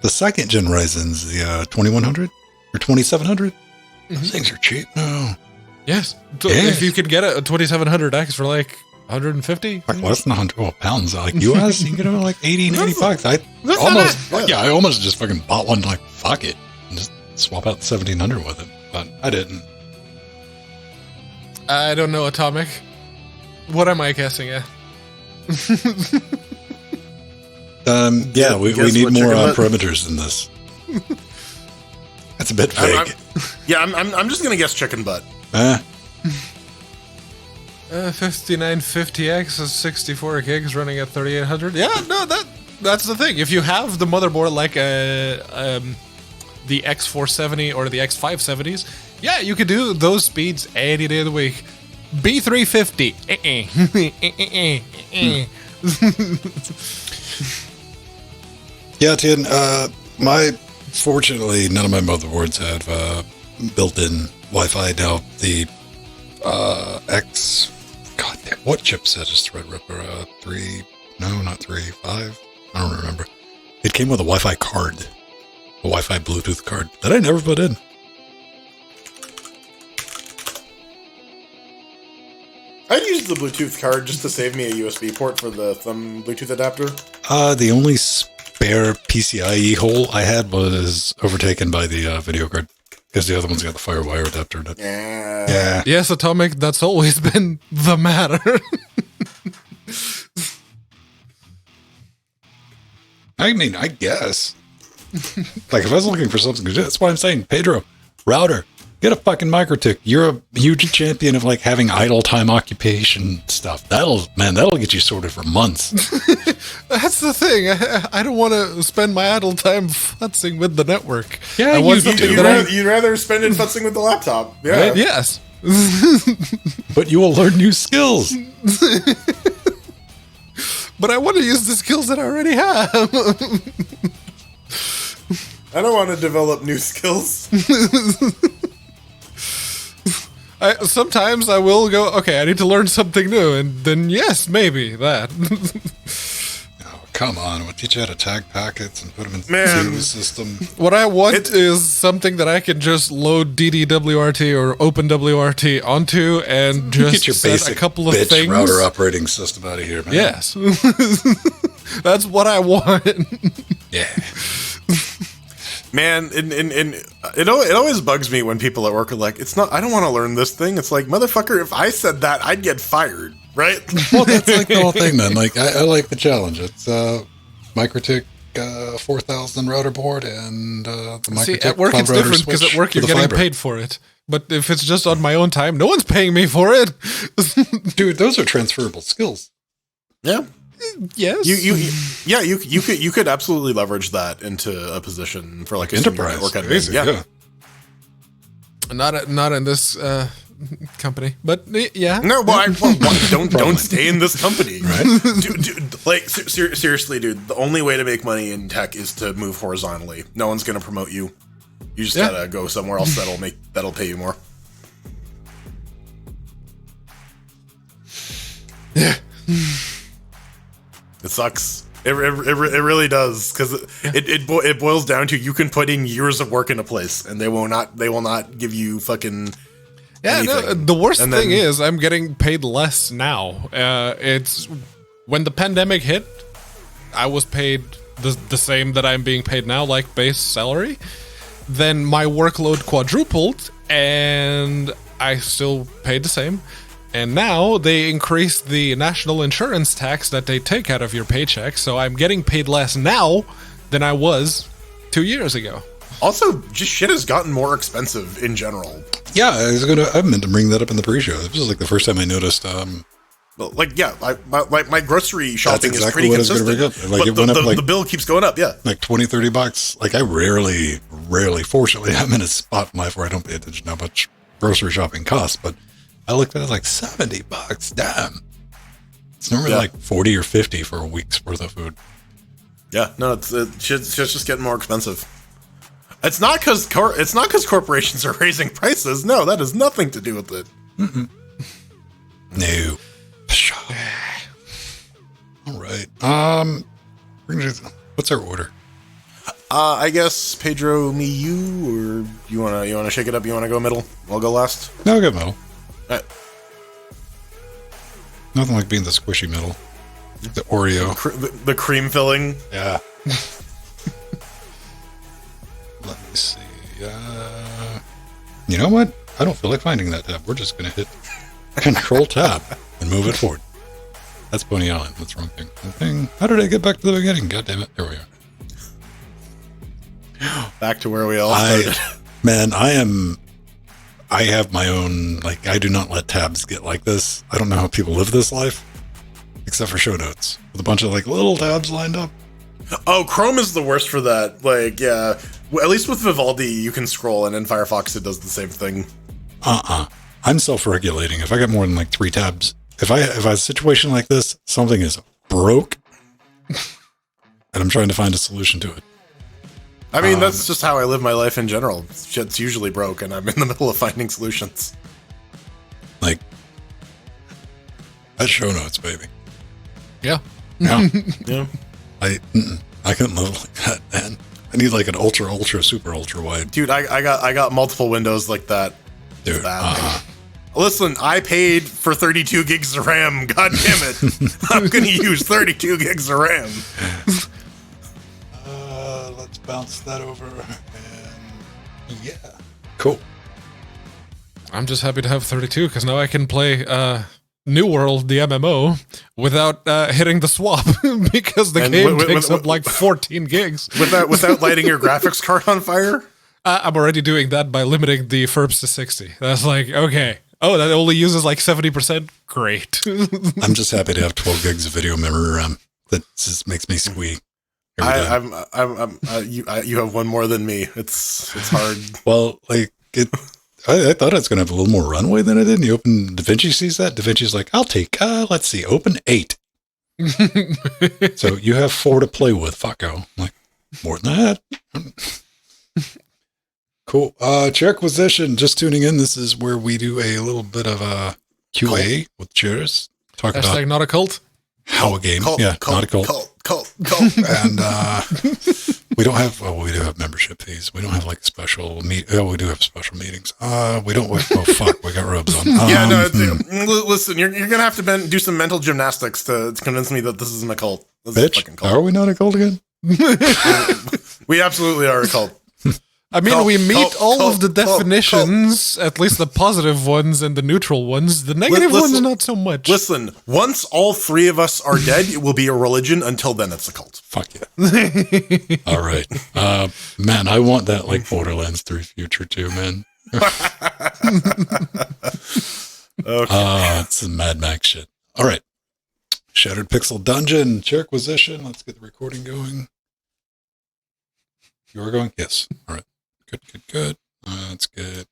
second gen Ryzen's, the 2100 or 2700, those things are cheap now. Yes. So Yes. if you could get a 2700X for like 150, Like less than 100 pounds, like US, you can get it for like 80, 90 bucks. I that's almost, not bad. I almost just fucking bought one, like, fuck it, and just swap out the 1700 with it, but I didn't. I don't know, Atomic. What am I guessing at? Yeah, we Guess need what more you're gonna- parameters than this. That's a bit vague. I'm just gonna guess chicken butt. 5950X is 64 gigs running at 3800. Yeah, no, that's the thing. If you have the motherboard like the X470 or the X570s, yeah, you could do those speeds any day of the week. B350. Yeah, Tien, fortunately, none of my motherboards have built-in Wi-Fi. Now, the God damn, what chipset is Threadripper? 3? No, not 3. 5? I don't remember. It came with a Wi-Fi card, a Wi-Fi Bluetooth card that I never put in. I'd use the Bluetooth card just to save me a USB port for the thumb Bluetooth adapter. The only spare PCIe hole I had was overtaken by the video card, because the other one's got the FireWire adapter in it. Yeah. Yes, Atomic, that's always been the matter. I mean, I guess. Like, if I was looking for something good, that's why I'm saying, Pedro, router, get a fucking MikroTik. You're a huge champion of, like, having idle time occupation stuff. That'll get you sorted for months. That's the thing. I don't want to spend my idle time futzing with the network. Yeah, I you want do. something You'd that I- rather, you'd rather spend it futzing with the laptop. Yeah. Right? Yes. But you will learn new skills. But I want to use the skills that I already have. I don't want to develop new skills. Sometimes I will go, okay, I need to learn something new, and then yes, maybe that. Oh, come on. We'll teach you how to tag packets and put them in Man. the system. What I want is something that I can just load DDWRT or OpenWRT onto and just Get your set basic a couple of bitch things. router operating system out of here, man. Yes. That's what I want. Yeah. Man, it always bugs me when people at work are like, "It's not. I don't want to learn this thing." It's like, motherfucker, if I said that, I'd get fired, right? Well, that's like the whole thing, man. Like, I like the challenge. It's MikroTik 4000 router board and the MikroTik See, at work cloud it's router different because switch at work you're with the getting fiber. paid for it. But if it's just on my own time, no one's paying me for it. Dude, those are transferable skills. Yeah. Yes. You could absolutely leverage that into a position for like a senior Enterprise. network admin. Basic, yeah. Not in this company, but yeah. No, don't stay in this company, Right? dude, like seriously, dude. The only way to make money in tech is to move horizontally. No one's gonna promote you. You just Yeah. gotta go somewhere else that'll pay you more. Yeah. It sucks. It really does, because it boils down to you can put in years of work in a place and they will not give you fucking Yeah, no, anything. the worst And thing then- is I'm getting paid less now. It's when the pandemic hit, I was paid the same that I'm being paid now, like base salary. Then my workload quadrupled, and I still paid the same. And now they increased the national insurance tax that they take out of your paycheck, so I'm getting paid less now than I was 2 years ago. Also, just shit has gotten more expensive in general. Yeah, I meant to bring that up in the pre-show. This was like the first time I noticed. Well, like, yeah, my grocery shopping exactly is pretty what I was consistent. gonna bring up. Like, but it went up, like- the bill keeps going up, yeah. like $20, $30. Like I rarely, fortunately, I'm in a spot in life where I don't pay attention to how much grocery shopping costs. But I looked at it like $70. Damn, it's normally like 40 or 50 for a week's worth of food. Yeah, no, shit's just getting more expensive. It's not because corporations are raising prices. No, that has nothing to do with it. No. All right. What's our order? I guess Pedro, me, you, or you wanna shake it up? You wanna go middle? I'll go last. No, I'll go middle. Alright. Nothing like being the squishy middle. The Oreo. The cream filling. Yeah. Let me see. You know what? I don't feel like finding that tab. We're just going to hit Control Tab and move it forward. That's Pony Island. That's the wrong thing. How did I get back to the beginning? God damn it. There we are. Back to where we all started. I have my own, like, I do not let tabs get like this. I don't know how people live this life, except for show notes with a bunch of like little tabs lined up. Oh, Chrome is the worst for that. Like, yeah, at least with Vivaldi, you can scroll, and in Firefox, it does the same thing. I'm self-regulating. If I got more than like 3 tabs, if I have a situation like this, something is broke, and I'm trying to find a solution to it. I mean, that's just how I live my life in general. Shit's usually broke, and I'm in the middle of finding solutions. Like, that's show notes, baby. Yeah. Yeah. Yeah. I couldn't live like that, man. I need like an ultra, super ultra wide. Dude, I got multiple windows like that. Dude, Listen, I paid for 32 gigs of RAM. God damn it. I'm going to use 32 gigs of RAM. Let's bounce that over. And yeah. Cool. I'm just happy to have 32 because now I can play New World, the MMO, without hitting the swap because the game takes up like 14 gigs. Without lighting your graphics card on fire? I'm already doing that by limiting the FERPs to 60. That's like, okay. Oh, that only uses like 70%? Great. I'm just happy to have 12 gigs of video memory RAM. That just makes me squeak. You have one more than me. It's hard. Well, like I thought it's going to have a little more runway than it did. And you open DaVinci sees that. DaVinci's like, I'll take, let's see, open 8. So you have 4 to play with, fucko. I'm like, more than that. Cool. Chair acquisition, just tuning in. This is where we do a little bit of a QA with chairs. Talk Hashtag about not a cult. how a game. Not a cult. Cult. And we don't have, we do have membership fees. We don't have like special we do have special meetings. We don't, we got robes on. Listen, you're going to have to do some mental gymnastics to convince me that this isn't a cult. This is a fucking Bitch, cult. are we not a cult again? We absolutely are a cult. I mean, we meet all of the cult, definitions, at least the positive ones and the neutral ones. The negative ones, not so much. Listen, once all 3 of us are dead, it will be a religion. Until then, it's a cult. Fuck yeah. All right. Man, I want that like Borderlands 3 future too, man. Okay. It's some Mad Max shit. All right. Shattered Pixel Dungeon, chair acquisition. Let's get the recording going. You are going? Yes. All right. Good. Let's get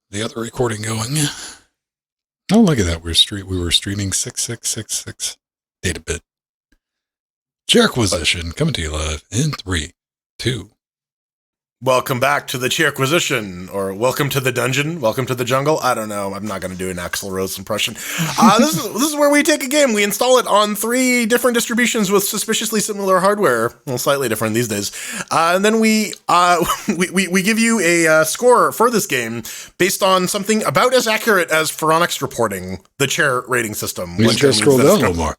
the other recording going. Oh, look at that. We were streaming 6666 data bit. Chair acquisition coming to you live in 3, 2. Welcome back to the Chairquisition, or welcome to the dungeon, welcome to the jungle. I don't know. I'm not going to do an Axl Rose impression. This is where we take a game, we install it on 3 different distributions with suspiciously similar hardware, well, slightly different these days, and then we give you a score for this game based on something about as accurate as Phoronix reporting, the chair rating system. You just gotta scroll down a little more.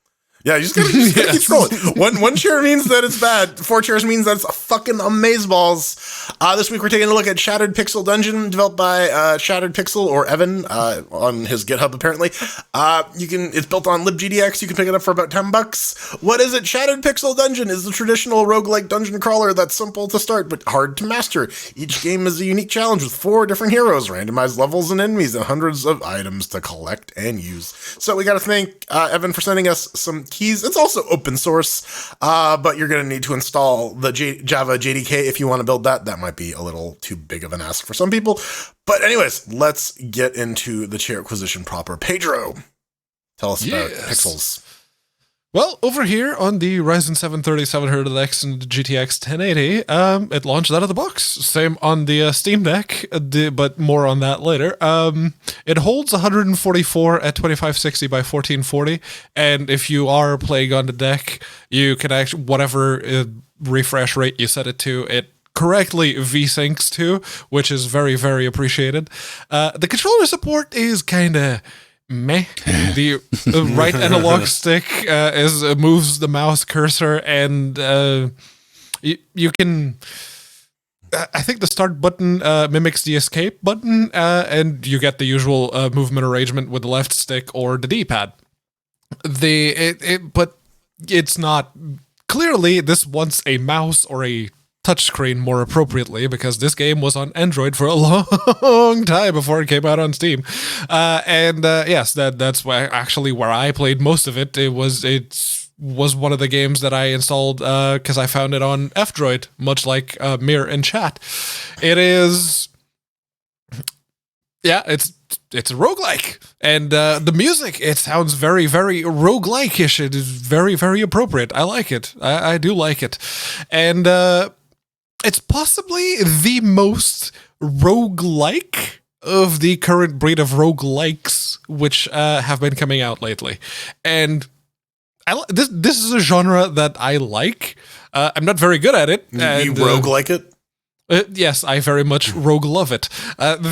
Yeah, you just gotta keep scrolling. One chair means that it's bad. 4 chairs means that it's a fucking amazeballs. This week we're taking a look at Shattered Pixel Dungeon, developed by Shattered Pixel, or Evan, on his GitHub apparently. It's built on libGDX. You can pick it up for about $10. What is it? Shattered Pixel Dungeon is the traditional roguelike dungeon crawler that's simple to start but hard to master. Each game is a unique challenge with 4 different heroes, randomized levels and enemies, and hundreds of items to collect and use. So we got to thank Evan for sending us some keys. It's also open source, but you're going to need to install the Java JDK if you want to build that. That might be a little too big of an ask for some people. But anyways, let's get into the chair acquisition proper. Pedro, tell us about Pixels. Well, over here on the Ryzen 7 3700X and the GTX 1080, it launched out of the box. Same on the Steam Deck, but more on that later. It holds 144 at 2560 by 1440, and if you are playing on the deck, you can actually, whatever refresh rate you set it to, it correctly V-syncs to, which is very, very appreciated. The controller support is kind of meh. The right analog stick moves the mouse cursor, and you can. I think the start button mimics the escape button, and you get the usual movement arrangement with the left stick or the D-pad. But it's not. Clearly, this wants a mouse or a touchscreen more appropriately, because this game was on Android for a long time before it came out on Steam. Yes, that's where I played most of it. It was one of the games that I installed because I found it on F-Droid, much like Mir and Chat. It is, it's a roguelike, and the music, it sounds very, very roguelike-ish. It is very, very appropriate. I like it. I do like it, and it's possibly the most roguelike of the current breed of roguelikes which have been coming out lately. And this is a genre that I like. I'm not very good at it. You roguelike it? Yes, I very much rogue love it. But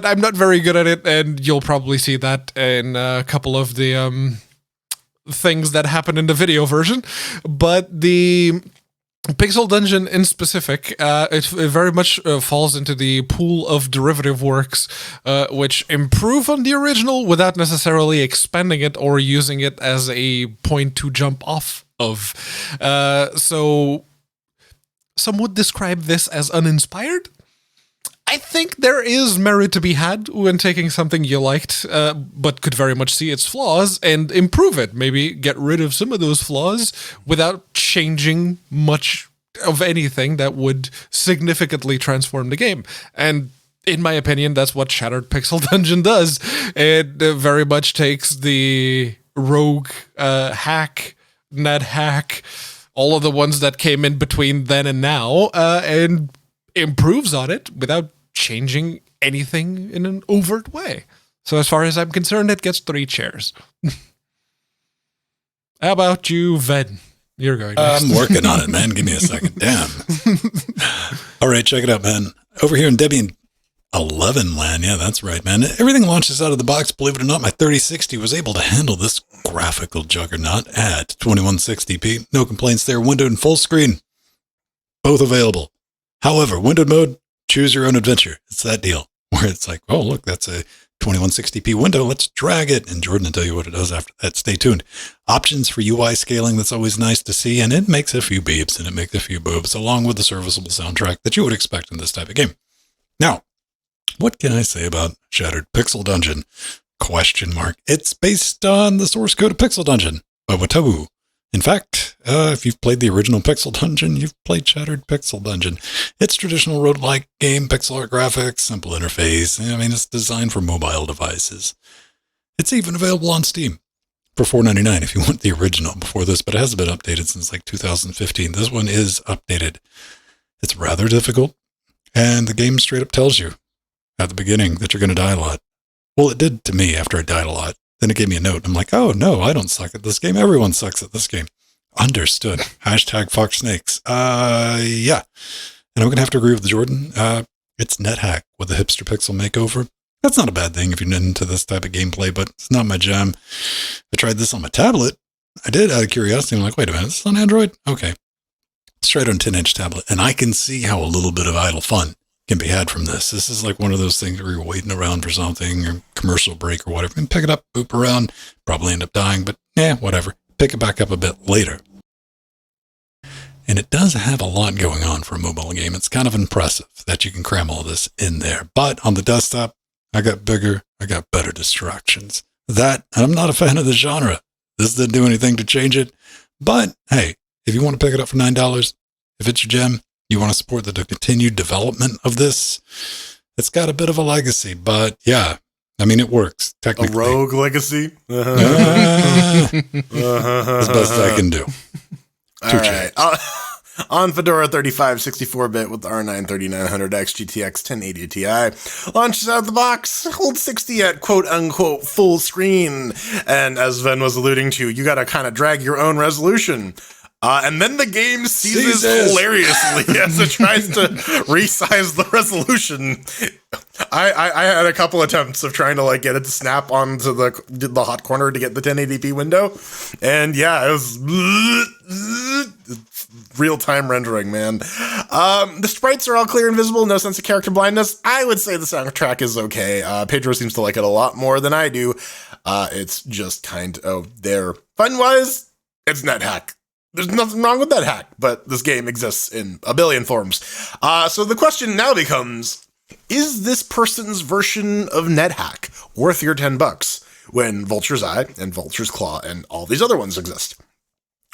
I'm not very good at it, and you'll probably see that in a couple of the things that happen in the video version. But the Pixel Dungeon in specific, it very much falls into the pool of derivative works which improve on the original without necessarily expanding it or using it as a point to jump off of. So some would describe this as uninspired. I think there is merit to be had when taking something you liked, but could very much see its flaws and improve it. Maybe get rid of some of those flaws without changing much of anything that would significantly transform the game. And in my opinion, that's what Shattered Pixel Dungeon does. It very much takes the rogue, hack, net hack, all of the ones that came in between then and now, and improves on it without changing anything in an overt way. So as far as I'm concerned, it gets 3 chairs. How about you, Ven? You're going next. I'm working on it, man. Give me a second. Damn. All right, check it out, man. Over here in Debian 11 land. Yeah, that's right, man. Everything launches out of the box. Believe it or not, my 3060 was able to handle this graphical juggernaut at 2160p. No complaints there. Windowed and full screen. Both available. However, windowed mode, choose your own adventure. It's that deal where it's like, oh, look, that's a 2160p window. Let's drag it. And Jordan will tell you what it does after that. Stay tuned. Options for UI scaling. That's always nice to see. And it makes a few beeps and it makes a few boobs, along with the serviceable soundtrack that you would expect in this type of game. Now, what can I say about Shattered Pixel Dungeon? ? It's based on the source code of Pixel Dungeon by Watabu. In fact, if you've played the original Pixel Dungeon, you've played Shattered Pixel Dungeon. It's traditional roguelike game, pixel art graphics, simple interface. I mean, it's designed for mobile devices. It's even available on Steam for $4.99 if you want the original before this, but it hasn't been updated since like 2015. This one is updated. It's rather difficult, and the game straight up tells you at the beginning that you're going to die a lot. Well, it did to me after I died a lot. Then it gave me a note. I'm like, oh, no, I don't suck at this game. Everyone sucks at this game. Understood. #Fox Snakes. Yeah. And I'm going to have to agree with Jordan. It's NetHack with the hipster pixel makeover. That's not a bad thing if you're into this type of gameplay, but it's not my jam. I tried this on my tablet. I did out of curiosity. I'm like, wait a minute, this is on Android? Okay. Let's try it on a 10-inch tablet. And I can see how a little bit of idle fun can be had from this. This is like one of those things where you're waiting around for something or commercial break or whatever, and pick it up, boop around, probably end up dying, but whatever. Pick it back up a bit later. And it does have a lot going on for a mobile game. It's kind of impressive that you can cram all this in there. But on the desktop, I got better distractions. And I'm not a fan of the genre. This didn't do anything to change it. But hey, if you want to pick it up for $9, if it's your gem, you want to support the continued development of this, it's got a bit of a legacy. But yeah, I mean, it works technically. A rogue legacy? As best I can do. All right. On Fedora 35 64-bit with the R9 3900X GTX 1080 Ti. Launches out of the box, holds 60 at quote-unquote full screen. And as Ven was alluding to, you got to kind of drag your own resolution. And then the game seizes hilariously as it tries to resize the resolution. I had a couple attempts of trying to get it to snap onto the hot corner to get the 1080p window, and yeah, it was real-time rendering, man. The sprites are all clear and visible, no sense of character blindness. I would say the soundtrack is okay. Pedro seems to like it a lot more than I do. It's just kind of there. Fun-wise, it's NetHack. There's nothing wrong with that hack, but this game exists in a billion forms. So the question now becomes, is this person's version of NetHack worth your $10 when Vulture's Eye and Vulture's Claw and all these other ones exist?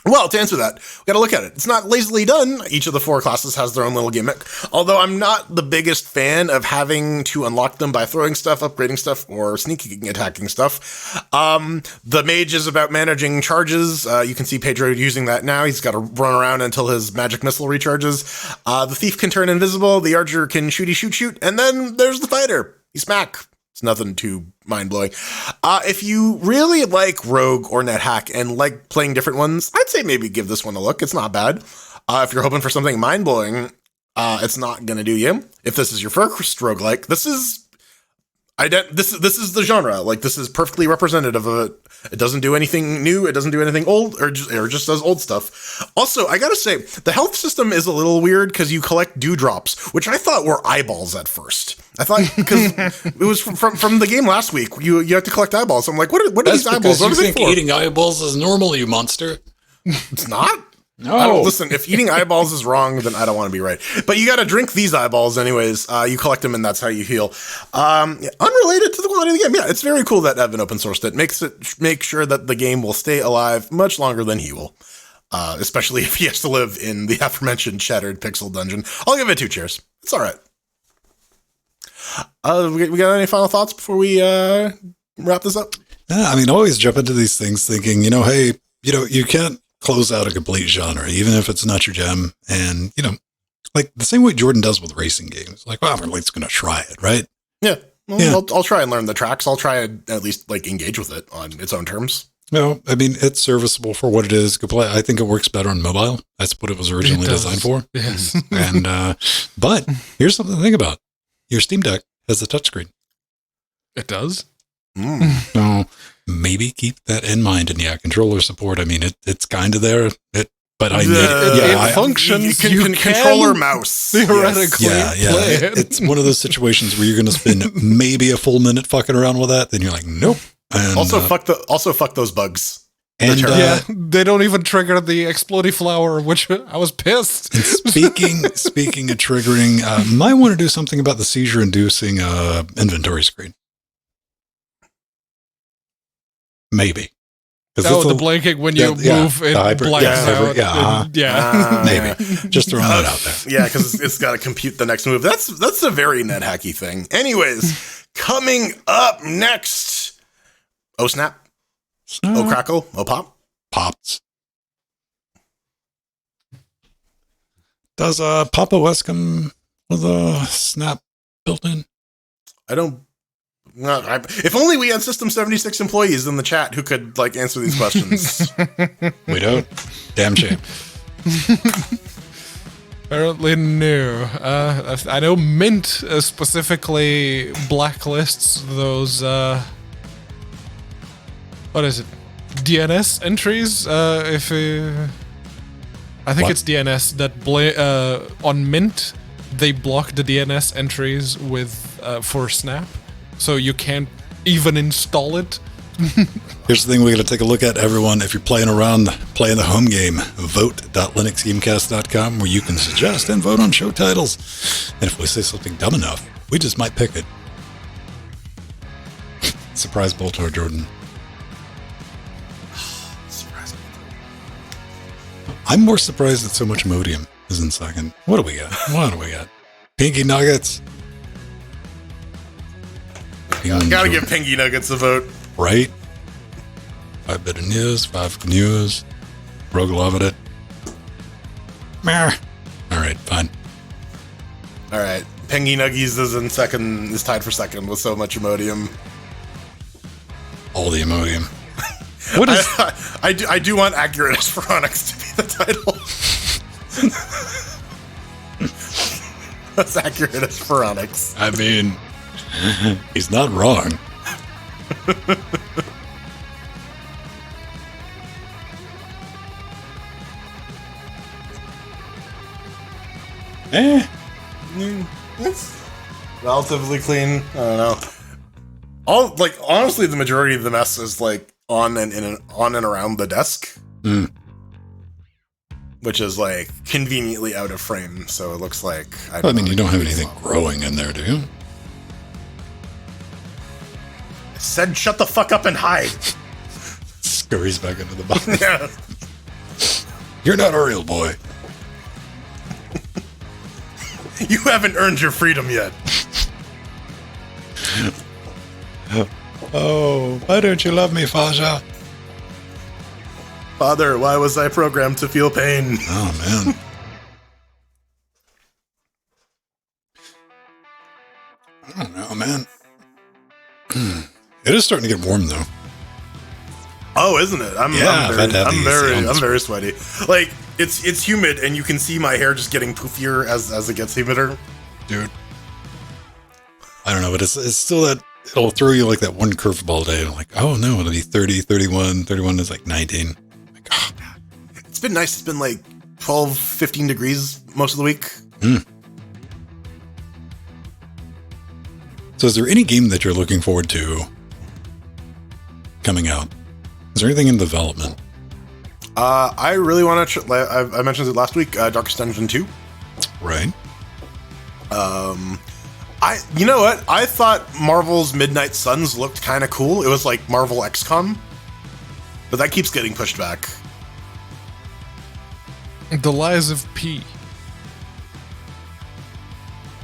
Well, to answer that, we got to look at it. It's not lazily done. Each of the 4 classes has their own little gimmick, although I'm not the biggest fan of having to unlock them by throwing stuff, upgrading stuff, or sneaking attacking stuff. The mage is about managing charges. You can see Pedro using that now. He's got to run around until his magic missile recharges. The thief can turn invisible. The archer can shooty shoot. And then there's the fighter. He smack. It's nothing too mind-blowing. If you really like Rogue or NetHack and like playing different ones, I'd say maybe give this one a look. It's not bad. If you're hoping for something mind-blowing, it's not going to do you. If this is your first roguelike, this is the genre. This is perfectly representative of it. It doesn't do anything new. It doesn't do anything old, or just does old stuff. Also, I gotta say, the health system is a little weird because you collect dewdrops, which I thought were eyeballs at first. I thought because it was from the game last week. You have to collect eyeballs. So I'm like, what are these eyeballs? What are they for? Eating eyeballs is normal, you monster. It's not. No. Listen, if eating eyeballs is wrong, then I don't want to be right. But you got to drink these eyeballs anyways. You collect them, and that's how you heal. Unrelated to the quality of the game. Yeah, it's very cool that Evan open sourced it. Make sure that the game will stay alive much longer than he will. Especially if he has to live in the aforementioned shattered pixel dungeon. I'll give it 2 cheers. It's all right. We got any final thoughts before we wrap this up? I mean, always jump into these things thinking, hey, you can't close out a complete genre, even if it's not your gem. And, like the same way Jordan does with racing games. Like, well, we're at least going to try it, right? Yeah. Well, I'll try and learn the tracks. I'll try and at least engage with it on its own terms. No, I mean, it's serviceable for what it is. Go play. I think it works better on mobile. That's what it was originally designed for. Yes. And, but here's something to think about. Your Steam Deck has a touchscreen. It does? So maybe keep that in mind. And yeah, controller support. I mean, it's kind of there. It functions. You can controller mouse theoretically. Play it. It's one of those situations where you're going to spend maybe a full minute fucking around with that. Then you're like, nope. And, fuck those bugs. And they don't even trigger the explodey flower, which I was pissed. And speaking of triggering, might want to do something about the seizure-inducing inventory screen. Maybe. The blanking when you move, it blanks out. Maybe. Just throwing that out there. Yeah, because it's got to compute the next move. That's a very NetHacky thing. Anyways, coming up next, oh snap, oh crackle, oh pop, pops. Does Pop OS come with a snap built in? I don't. If only we had System 76 employees in the chat who could answer these questions. We don't. Damn shame. Apparently new. I know Mint specifically blacklists those, what is it? DNS entries? I think What? it's DNS that on Mint, they block the DNS entries with, for Snap. So you can't even install it. Here's the thing we got to take a look at, everyone. If you're playing around, playing the home game, vote.linuxgamecast.com, where you can suggest and vote on show titles. And if we say something dumb enough, we just might pick it. Surprise Boltor Jordan. I'm more surprised that so much Modium is in second. What do we got? Pinky Nuggets. Gotta give Pinky Nuggets a vote. Right? 5 Bit of News, 5 News, Rogue loving it. Meh. Alright, fine. All right, Pinky Nuggies is tied for second with so much Imodium. All the Imodium. What is... I do want Accurate as Phoronix to be the title. That's Accurate as Phoronix. I mean, he's not wrong. It's relatively clean. I don't know. Honestly, the majority of the mess is like on and around the desk, which is like conveniently out of frame. So it looks like I mean, you don't have anything growing in there, do you? Said, shut the fuck up and hide. Scurries back into the box. Yeah. You're not a real boy. You haven't earned your freedom yet. Oh, why don't you love me, Faja? Father, why was I programmed to feel pain? Oh, man. I don't know, man. It is starting to get warm, though. Oh, isn't it? I'm very sweaty. Like it's humid, and you can see my hair just getting poofier as it gets humider. Dude. I don't know, but it's still that, it'll throw you like that one curveball day. And I'm like, oh no, it'll be 30, 31. 31 is like 19. Like, oh. It's been nice. It's been like 12, 15 degrees most of the week. So is there any game that you're looking forward to coming out? Is there anything in development? I really want to. I mentioned it last week. Darkest Dungeon 2. Right. You know what? I thought Marvel's Midnight Suns looked kind of cool. It was like Marvel XCOM, but that keeps getting pushed back. The Lies of P.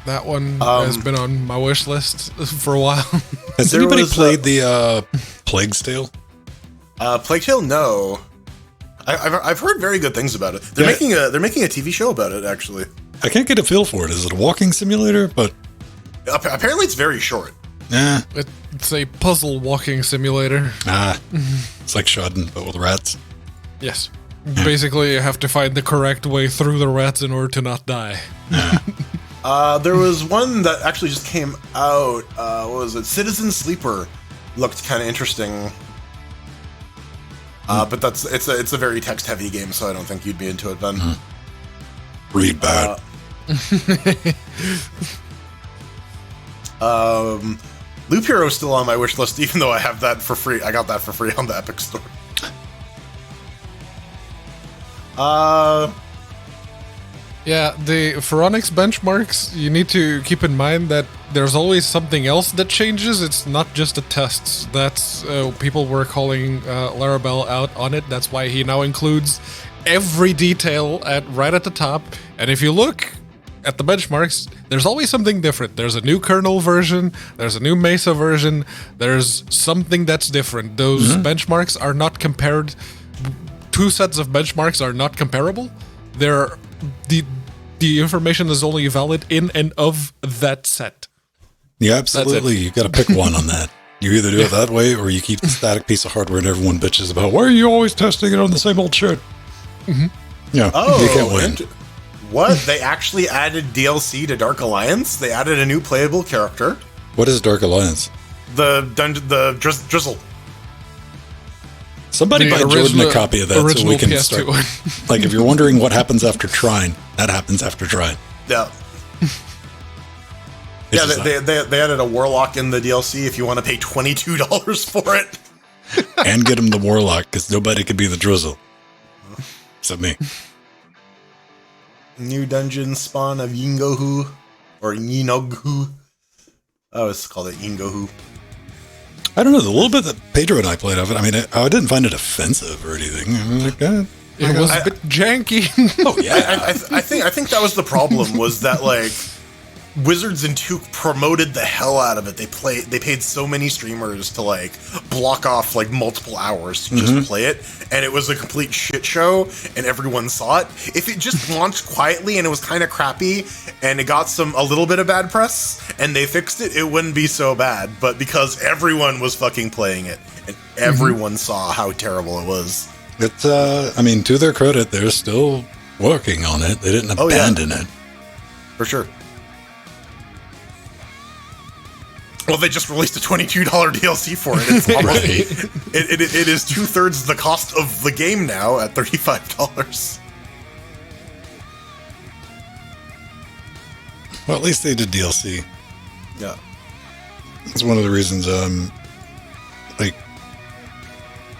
That one has been on my wish list for a while. Has anybody played the Plague's Tale? Plague Tale? No. I've heard very good things about it. They're making a TV show about it, actually. I can't get a feel for it. Is it a walking simulator? But apparently, it's very short. Yeah, it's a puzzle walking simulator. It's like Shodden, but with rats. Yes. Basically, you have to find the correct way through the rats in order to not die. There was one that actually just came out. What was it? Citizen Sleeper looked kind of interesting. But it's a very text heavy game, so I don't think you'd be into it, Ben. Read bad. Loop Hero is still on my wish list, even though I have that for free. I got that for free on the Epic Store. Yeah, the Phoronix benchmarks, you need to keep in mind that there's always something else that changes. It's not just the tests. That's people were calling Laravel out on it. That's why he now includes every detail right at the top. And if you look at the benchmarks, there's always something different. There's a new kernel version. There's a new Mesa version. There's something that's different. Those benchmarks are not compared. Two sets of benchmarks are not comparable. They're the information is only valid in and of that set. Yeah, absolutely. You got to pick one on that. You either do it that way, or you keep the static piece of hardware and everyone bitches about why are you always testing it on the same old shit. Yeah, you can't win. What? They actually added DLC to Dark Alliance? They added a new playable character. What is Dark Alliance? The drizzle. Somebody buy Jordan a copy of that so we can PS2 start. Like, if you're wondering what happens after Trine, that happens after Trine. Yeah. Yeah, they added a Warlock in the DLC if you want to pay $22 for it. And get him the Warlock, because nobody could be the Drizzle. Except me. New dungeon spawn of Yingohu. Or Yinoghu. I always called it Yingohu. I don't know, the little bit that Pedro and I played of it, I mean, I didn't find it offensive or anything. I was like, it was a bit janky. Oh, yeah. I think that was the problem, was that, like, Wizards and Took promoted the hell out of it. They paid so many streamers to, like, block off, like, multiple hours to just play it, and it was a complete shit show, and everyone saw it. If it just launched quietly and it was kind of crappy, and it got a little bit of bad press, and they fixed it, it wouldn't be so bad. But because everyone was fucking playing it, and everyone saw how terrible it was. It's, I mean, to their credit, they're still working on it. They didn't abandon it. For sure. Well, they just released a $22 DLC for it. It's almost, it is 2/3 the cost of the game now at $35. Well, at least they did DLC. Yeah. That's one of the reasons, like,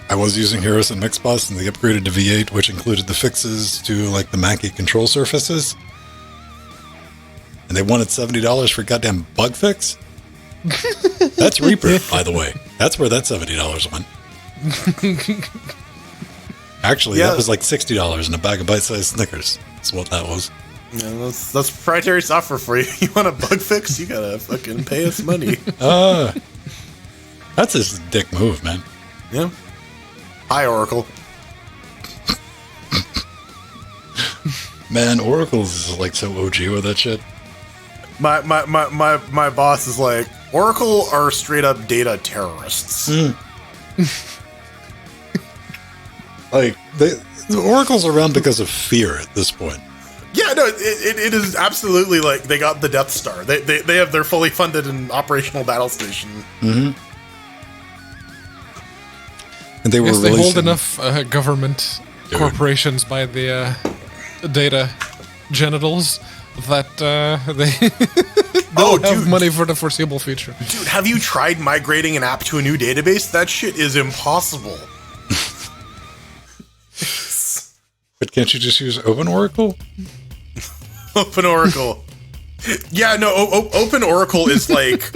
I was using Heroes and Mixboss, and they upgraded to V8, which included the fixes to, like, the Mackie control surfaces. And they wanted $70 for a goddamn bug fix? That's Reaper, by the way. That's where that $70 went. Actually, that was like $60 in a bag of bite-sized Snickers. That's what that was. Yeah, that's proprietary software for you. You want a bug fix? You gotta fucking pay us money. That's his dick move, man. Yeah. Hi, Oracle. Man, Oracle's like so OG with that shit. My boss is like, Oracle are straight up data terrorists. Like, the Oracle's around because of fear at this point. Yeah, no, it is absolutely like they got the Death Star. They have their fully funded and operational battle station. Mm-hmm. And they were Yes, they releasing... hold enough government corporations by the data genitals that they don't have money for the foreseeable future. Dude, have you tried migrating an app to a new database? That shit is impossible. But can't you just use Open Oracle? Open Oracle. Yeah, no, Open Oracle is like...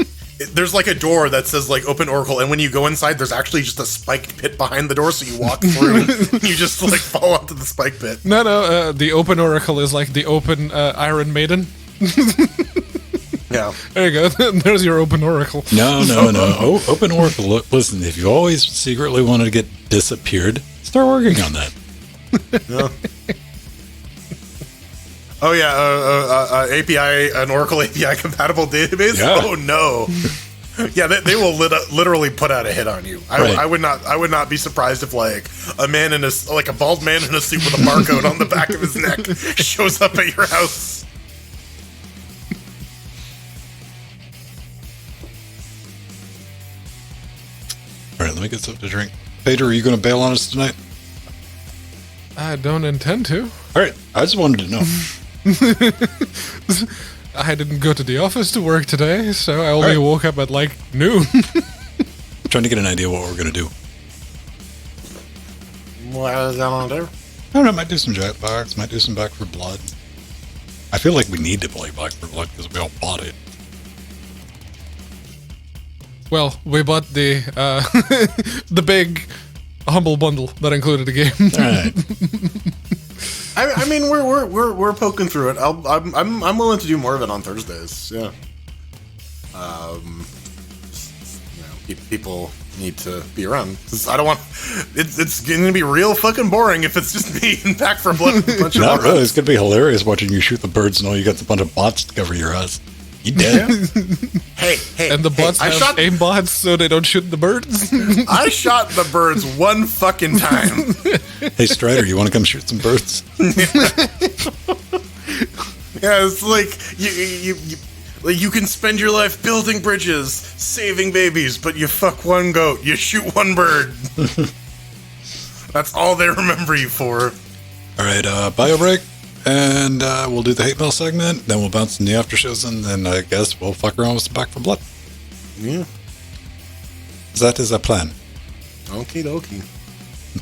There's like a door that says like Open Oracle, and when you go inside, there's actually just a spiked pit behind the door, so you walk through and you just like fall onto the spike pit. No, the Open Oracle is like the Open Iron Maiden. Yeah. There you go. There's your Open Oracle. No. Open Oracle. Look, listen, if you always secretly wanted to get disappeared, start working on that. Yeah. Oh yeah, API, an Oracle API compatible database. Yeah. Oh no. Yeah, they will literally put out a hit on you. I would not be surprised if like a bald man in a suit with a barcode on the back of his neck shows up at your house. All right, let me get something to drink. Pedro, are you going to bail on us tonight? I don't intend to. All right, I just wanted to know. I didn't go to the office to work today, so I only woke up at like noon. Trying to get an idea what we're going to do. What is that on there? I don't know, might do some Jackbox, might do some Back 4 Blood. I feel like we need to play Back 4 Blood because we all bought it. Well, we bought the the big humble bundle that included the game. All right. I mean, we're poking through it. I'm willing to do more of it on Thursdays. Yeah. People need to be around. I don't want. It's going to be real fucking boring if it's just me and Back 4 Blood. With a bunch Not of really. It's going to be hilarious watching you shoot the birds and all you got a bunch of bots to cover your ass. You dead? Hey, And the bots have aim bots so they don't shoot the birds. I shot the birds one fucking time. Hey, Strider, you want to come shoot some birds? Yeah, it's like you can spend your life building bridges, saving babies, but you fuck one goat, you shoot one bird. That's all they remember you for. All right, bio break, and we'll do the hate mail segment. Then we'll bounce in the after shows, and then I guess we'll fuck around with some Back for Blood. Yeah. That is a plan. Okie dokie.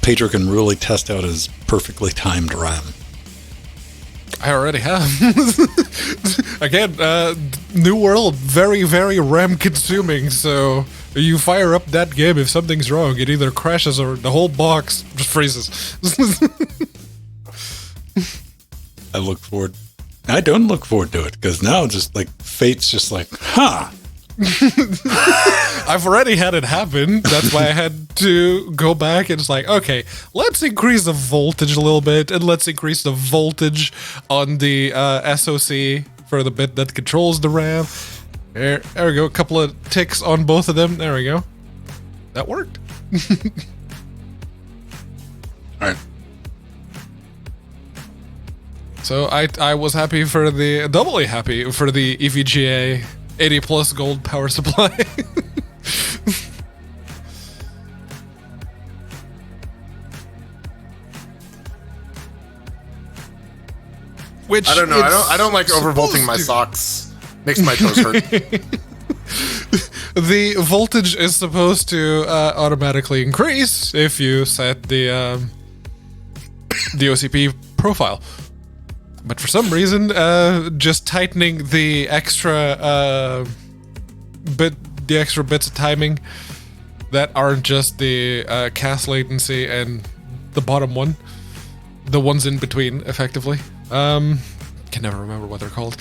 Pedro can really test out his perfectly timed RAM. I already have. Again, New World, very, very RAM consuming, so you fire up that game, if something's wrong, it either crashes or the whole box just freezes. I don't look forward to it, because now just like fate's just like, huh. I've already had it happen. That's why I had to go back and it's like, okay, let's increase the voltage a little bit and let's increase the voltage on the SoC for the bit that controls the RAM. There we go. A couple of ticks on both of them. There we go. That worked. All right. So I was happy for doubly happy for the EVGA 80 plus gold power supply. Which I don't know. I don't like overvolting my socks. Makes my toes hurt. The voltage is supposed to automatically increase if you set the OCP profile. But for some reason, just tightening the extra bits of timing that aren't just the cast latency and the bottom one, the ones in between, effectively. Can never remember what they're called.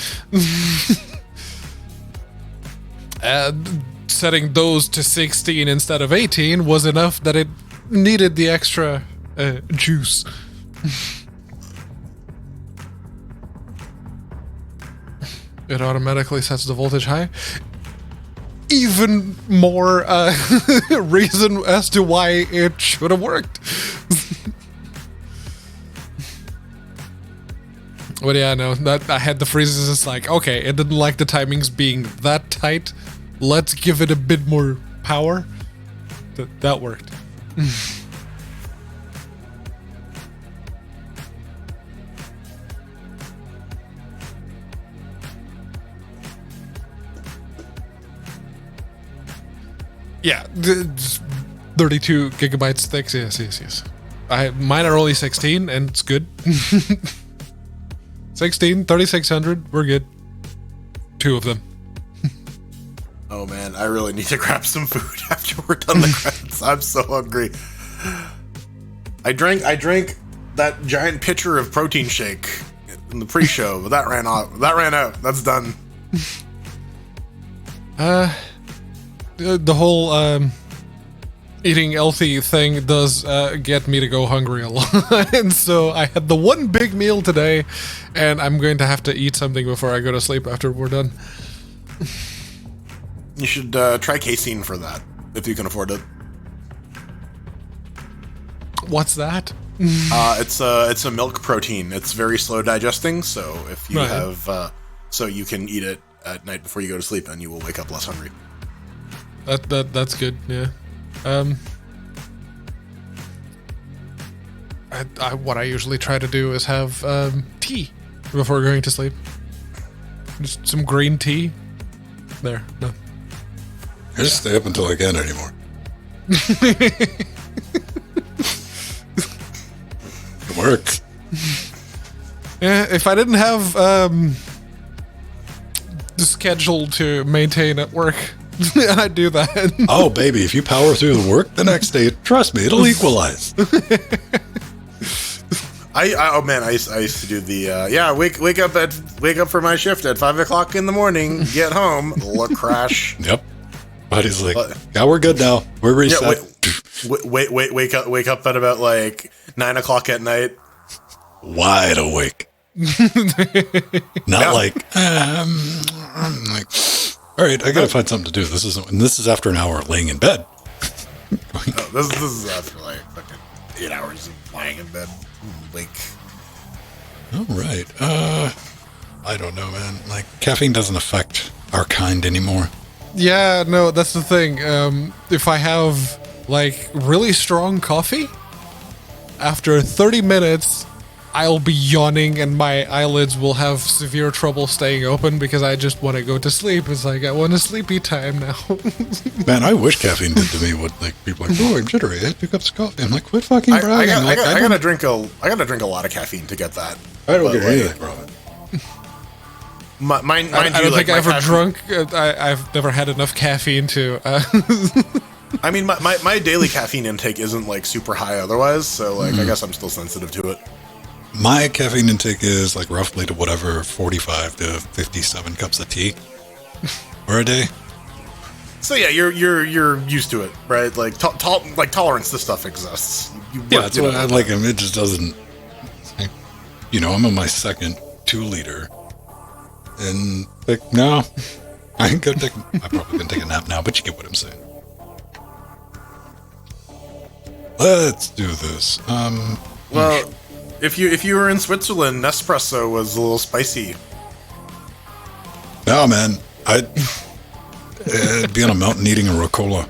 Setting those to 16 instead of 18 was enough that it needed the extra juice. It automatically sets the voltage high. Even more reason as to why it should have worked. But yeah, no, that I had the freezes. It's like, okay, it didn't like the timings being that tight. Let's give it a bit more power. That worked. Yeah, 32 gigabytes thick. Yes. Mine are only 16, and it's good. 16, 3600, we're good. 2 of them. Oh man, I really need to grab some food after we're done the credits. I'm so hungry. I drank that giant pitcher of protein shake in the pre-show, but that ran out. That's done. The whole eating healthy thing does get me to go hungry a lot. And so I had the one big meal today, and I'm going to have to eat something before I go to sleep after we're done. You should try casein for that, if you can afford it. What's that? It's a milk protein. It's very slow digesting, so if you have, so you can eat it at night before you go to sleep, and you will wake up less hungry. That's good. Yeah. What I usually try to do is have tea before going to sleep. Just some green tea. There. No. I just stay up until I can't anymore. It works. Yeah, if I didn't have the schedule to maintain at work, I'd do that. Oh, baby, if you power through the work the next day, trust me, it'll equalize. Oh man, I used to do the wake up for my shift at 5 o'clock in the morning, get home, look crash. Yep. Buddy's like, yeah, we're good now. We're reset. Yeah, wake up at about like 9 o'clock at night. Wide awake. Not like, I'm like, all right, I gotta find something to do. This is after an hour of laying in bed. This is after like fucking 8 hours of lying in bed. Wake. All right. I don't know, man. Like, caffeine doesn't affect our kind anymore. Yeah, no, that's the thing. If I have like really strong coffee, after 30 minutes, I'll be yawning and my eyelids will have severe trouble staying open because I just want to go to sleep. It's like I want a sleepy time now. Man, I wish caffeine did to me what like people are like, oh, I'm jittery. I had 2 cups of coffee. I'm like, quit fucking bragging. I don't- gotta drink a lot of caffeine to get that. I don't But, get like, anything from it. Mind I you, don't like, think I my ever caffeine- drunk. I've never had enough caffeine to. I mean, my daily caffeine intake isn't like super high otherwise, so like I guess I'm still sensitive to it. My caffeine intake is like roughly to whatever 45 to 57 cups of tea for a day. So yeah, you're used to it, right? Like tolerance to stuff exists. Yeah, that's what I like. It just doesn't. You know, I'm on my second 2-liter, and like, no, I ain't gonna take. I probably gonna take a nap now, but you get what I'm saying. Let's do this. Well, if you were in Switzerland, Nespresso was a little spicy. No, man, I'd be on a mountain eating a Ricola.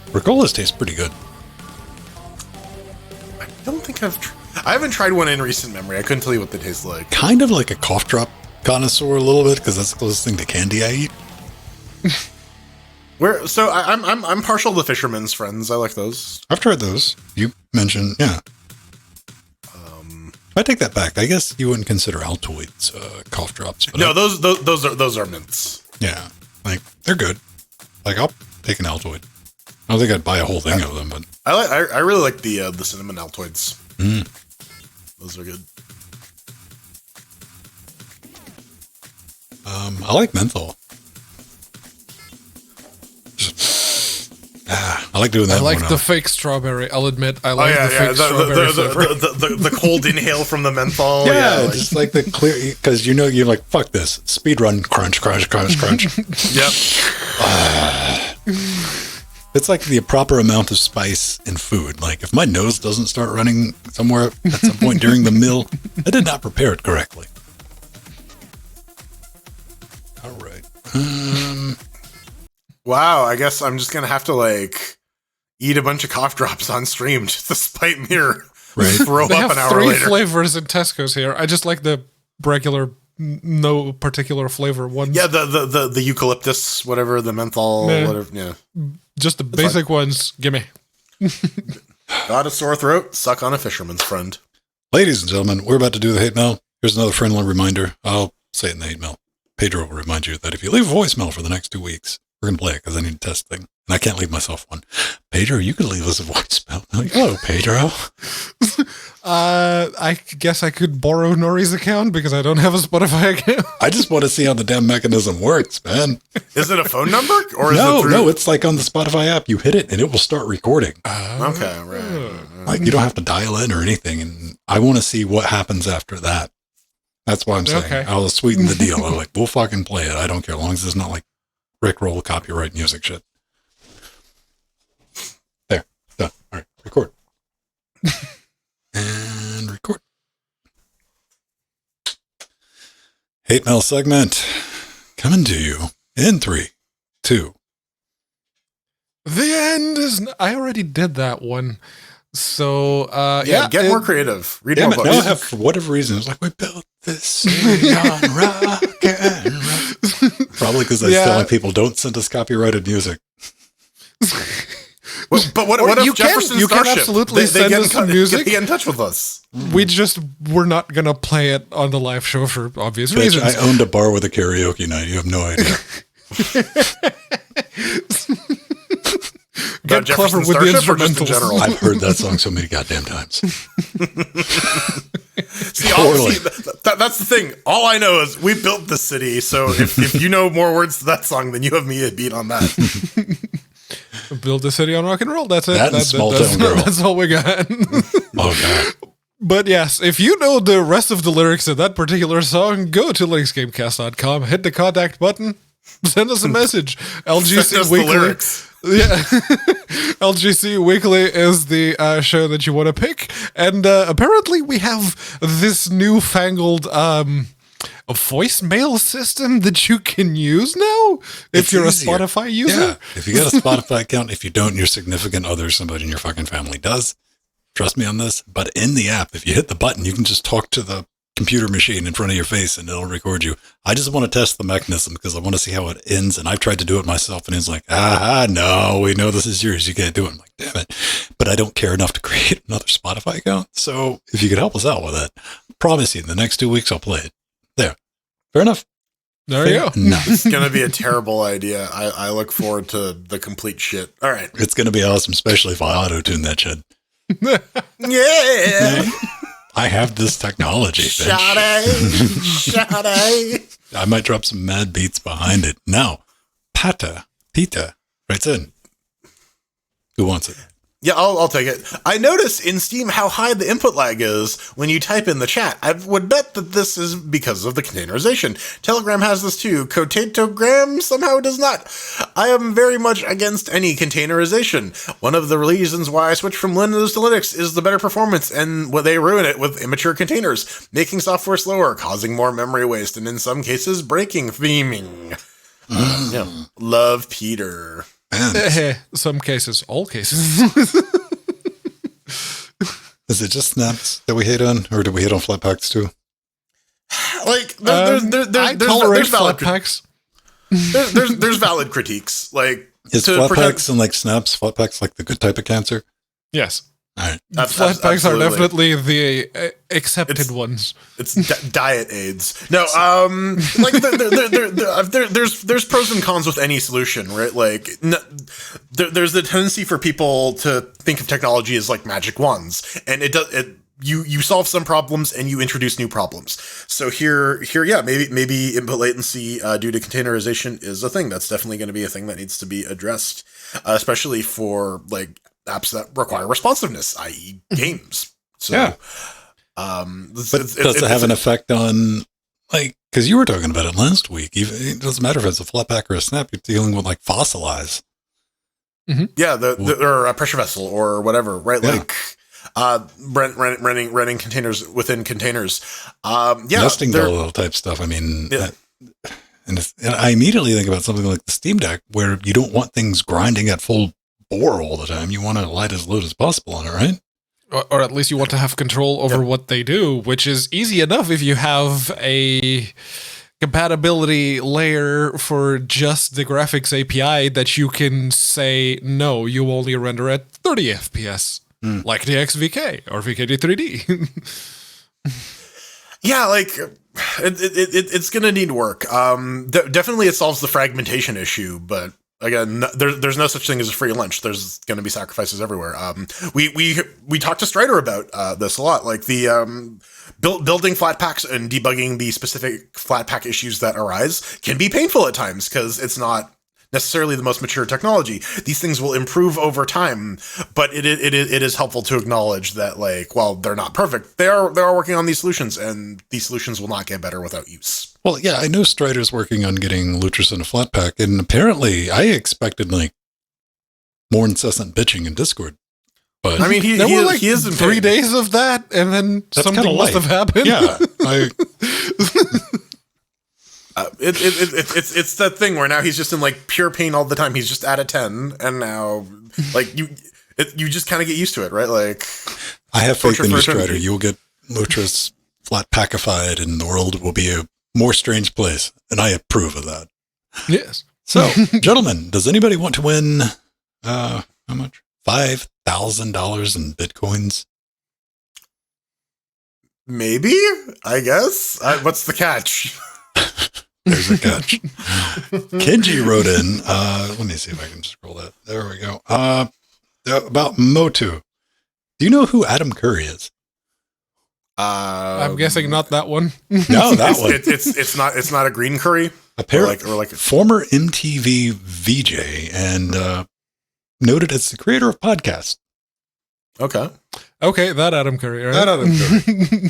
Ricolas taste pretty good. I don't think I haven't tried one in recent memory. I couldn't tell you what they taste like. Kind of like a cough drop connoisseur a little bit, because that's the closest thing to candy I eat. I'm partial to Fisherman's Friends. I like those. I've tried those. You mentioned, yeah. I take that back. I guess you wouldn't consider Altoids cough drops. But No, those are mints. yeah, like they're good. Like I'll take an Altoid. I don't think I'd buy a whole thing of them, but I really like the cinnamon Altoids. Those are good. I like menthol. I like doing that. I like when the fake strawberry. I'll admit, I like the fake the, strawberry flavor. the cold inhale from the menthol. yeah, like- just like the clear, because you know you're like, fuck this, speed run, crunch, crunch, crunch, crunch. Yep. It's like the proper amount of spice in food. Like if my nose doesn't start running somewhere at some point during the meal, I did not prepare it correctly. All right. Wow, I guess I'm just gonna have to like eat a bunch of cough drops on stream just to spite me or Right. throw They up have an hour 3 later. flavors in Tesco's here. I just like the regular, no particular flavor ones. Yeah, the eucalyptus, whatever, the menthol, Yeah. whatever. Yeah. Just the basic ones. Gimme. Got a sore throat? Suck on a fisherman's friend. Ladies and gentlemen, we're about to do the hate mail. Here's another friendly reminder. I'll say it in the hate mail. Pedro will remind you that if you leave a voicemail for the next 2 weeks, we're going to play it because I need to test thing. And I can't leave myself one. Pedro, you could leave us a voicemail. I'm like, hello, Pedro. I guess I could borrow Nori's account because I don't have a Spotify account. I just want to see how the damn mechanism works, man. Is it a phone number or is No, it through? no, it's like on the Spotify app. You hit it and it will start recording. Okay, right. Like you don't have to dial in or anything. And I want to see what happens after that. That's why I'm saying Okay. I'll sweeten the deal. I'm like, we'll fucking play it. I don't care. As long as it's not like Rickroll copyright music shit. There. Done. All right. Record. And record. Hate mail segment coming to you in 3, 2. The end is. I already did that one. So, yeah. Get more creative. Read Damn more it. Now I books. have, for whatever reason, it's like, we built this city on rock and roll. Probably because I Yeah. still like people don't send us copyrighted music. But what Or if you can- Jefferson you can Starship? absolutely they send get us some music. Get in touch with us. We just we're not gonna play it on the live show for obvious Bitch, reasons. I owned a bar with a karaoke night. You have no idea. About Get clever Jefferson with the Starship or just in instrumentals. general? I've heard that song so many goddamn times. See, Poorly. that's the thing. All I know is we built the city. So if you know more words to that song, then you have me a beat on that. Build a city on rock and roll. That's it. That and Small Town Girl. That's all we got. Oh, God. But yes, if you know the rest of the lyrics of that particular song, go to linksgamecast.com, hit the contact button, send us a message. Send LGC us the Weekly. lyrics. Yeah, LGC Weekly is the show that you want to pick, and apparently we have this newfangled voicemail system that you can use now if It's you're easier. a Spotify user. Yeah, if you got a Spotify account, if you don't, your significant other, somebody in your fucking family does. Trust me on this. But in the app, if you hit the button, you can just talk to the computer machine in front of your face and it'll record you. I just want to test the mechanism because I want to see how it ends. And I've tried to do it myself and it's like, no, we know this is yours. You can't do it. I'm like, damn it. But I don't care enough to create another Spotify account. So if you could help us out with it, I promise you in the next 2 weeks, I'll play it. There. Fair enough. There you go. No, It's gonna be a terrible idea. I look forward to the complete shit. All right. it's going to be awesome, especially if I auto-tune that shit. Yeah. I have this technology. bitch. Shawty. I might drop some mad beats behind it. Now, Pita writes in. Who wants it? Yeah, I'll take it. I notice in Steam how high the input lag is when you type in the chat. I would bet that this is because of the containerization. Telegram has this too. Cotatogram somehow does not. I am very much against any containerization. One of the reasons why I switched from Windows to Linux is the better performance, and they ruin it with immature containers, making software slower, causing more memory waste, and in some cases, breaking theming. Yeah. Love, Peter. Man, Some cases, all cases. is it just snaps that we hate on, or do we hate on Flatpaks too? Like, I tolerate there's valid flat packs. there's valid critiques. Like, Is to Flatpaks and like snaps, Flatpaks like the good type of cancer? Yes. All right. Flat packs are absolutely. definitely the accepted ones. It's diet aids. No, like there's pros and cons with any solution, right? Like, there's the tendency for people to think of technology as like magic wands, and you solve some problems and you introduce new problems. So here, yeah, maybe input latency due to containerization is a thing. That's definitely going to be a thing that needs to be addressed, especially for like apps that require responsiveness, i.e. games. So, Yeah. But does it have an effect on, like, because you were talking about it last week, even, it doesn't matter if it's a Flatpak or a snap, you're dealing with like fossilize. Yeah, or a pressure vessel or whatever, right? Yeah. Like, running containers within containers. Yeah, Nesting doll type stuff. I mean, Yeah. and I immediately think about something like the Steam Deck, where you don't want things grinding at full bore all the time. You want to light as load as possible on it, right? Or at least you want to have control over what they do, which is easy enough if you have a compatibility layer for just the graphics API that you can say, no, you only render at 30 FPS, like the XVK or VKD3D. Yeah, like it's gonna need work. Definitely, it solves the fragmentation issue, but again, there's no such thing as a free lunch. There's going to be sacrifices everywhere. We talked to Strider about this a lot, like the building Flatpaks and debugging the specific Flatpak issues that arise can be painful at times because it's not necessarily the most mature technology. These things will improve over time, but it is helpful to acknowledge that, like, while they're not perfect, they are working on these solutions, and these solutions will not get better without use. Well, yeah, I know Strider's working on getting Lutris in a Flatpak, and apparently I expected like more incessant bitching in Discord. But I mean, he is in 3 pain. days of that, and then That's something kinda must light. have happened. yeah, It's that thing where now he's just in like pure pain all the time. He's just at a 10, and now like you just kind of get used to it, right? Like, I have faith Torture in you, for Strider. eternity. You'll get Lutris Flatpakified, and the world will be a more strange place, and I approve of that. Yes. So, gentlemen, does anybody want to win? How much? $5,000 in bitcoins. maybe, I guess. What's the catch? There's a catch. Kenji wrote in. Let me see if I can scroll that. There we go. About Motu. Do you know who Adam Curry is? I'm guessing not that one. No, that one. It's not a green curry. Apparently, or like former MTV VJ and noted as the creator of podcasts. okay. Okay, that Adam Curry, right? That Adam Curry.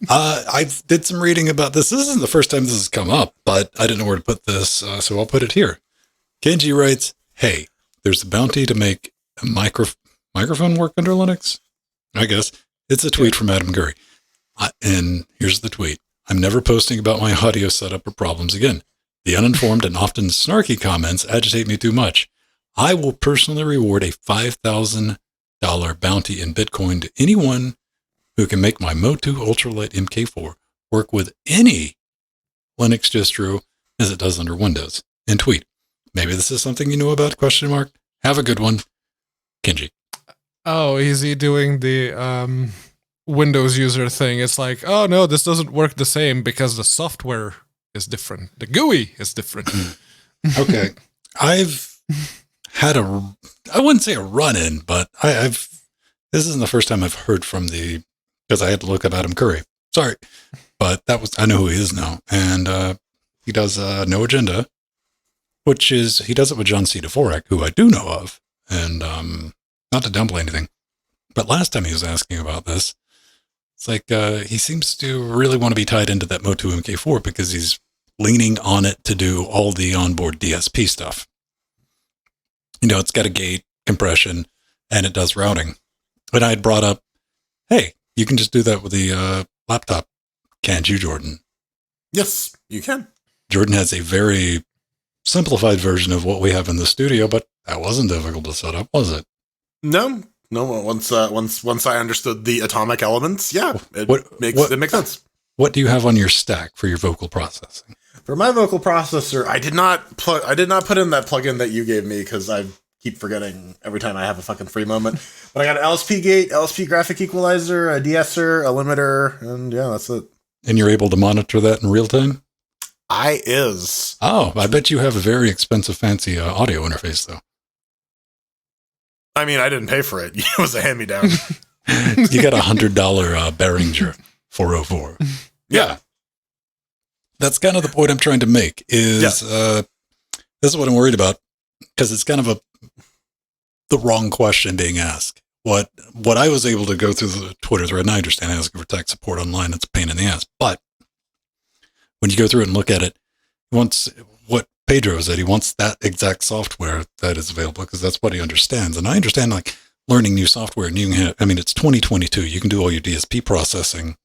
I did some reading about this. This isn't the first time this has come up, but I didn't know where to put this, so I'll put it here. Kenji writes, "Hey, there's a bounty to make a microphone work under Linux. I guess it's a tweet from Adam Curry. And here's the tweet. I'm never posting about my audio setup or problems again. The uninformed and often snarky comments agitate me too much. I will personally reward a $5,000 bounty in Bitcoin to anyone who can make my Motu Ultralight MK4 work with any Linux distro as it does under Windows. And tweet. Maybe this is something you know about? ? Have a good one. Kenji. Oh, is he doing the Windows user thing? It's like, oh no, this doesn't work the same because the software is different. The GUI is different. Okay. I've had I wouldn't say a run-in, but this isn't the first time I've heard from because I had to look up Adam Curry. Sorry. But I know who he is now. And he does No Agenda, which is, he does it with John C. Dvorak, who I do know of. And not to downplay anything, but last time he was asking about this, it's like he seems to really want to be tied into that Motu MK4 because he's leaning on it to do all the onboard DSP stuff. You know, it's got a gate, compression, and it does routing. But I had brought up, hey, you can just do that with the laptop, can't you, Jordan? Yes, you can. Jordan has a very simplified version of what we have in the studio, but that wasn't difficult to set up, was it? No. Once I understood the atomic elements, yeah, it makes sense. What do you have on your stack for your vocal processing? For my vocal processor, I did not put in that plugin that you gave me because I keep forgetting every time I have a fucking free moment. But I got an LSP gate, LSP graphic equalizer, a de-esser, a limiter, and yeah, that's it. And you're able to monitor that in real time? Oh, I bet you have a very expensive, fancy audio interface, though. I mean, I didn't pay for it. It was a hand-me-down. You got $100 Behringer 404. Yeah. That's kind of the point I'm trying to make is this is what I'm worried about because it's kind of the wrong question being asked. What I was able to go through the Twitter thread, and I understand asking for tech support online, it's a pain in the ass. But when you go through it and look at it, he wants what Pedro said. He wants that exact software that is available because that's what he understands. And I understand like learning new software and you can it's 2022. You can do all your DSP processing.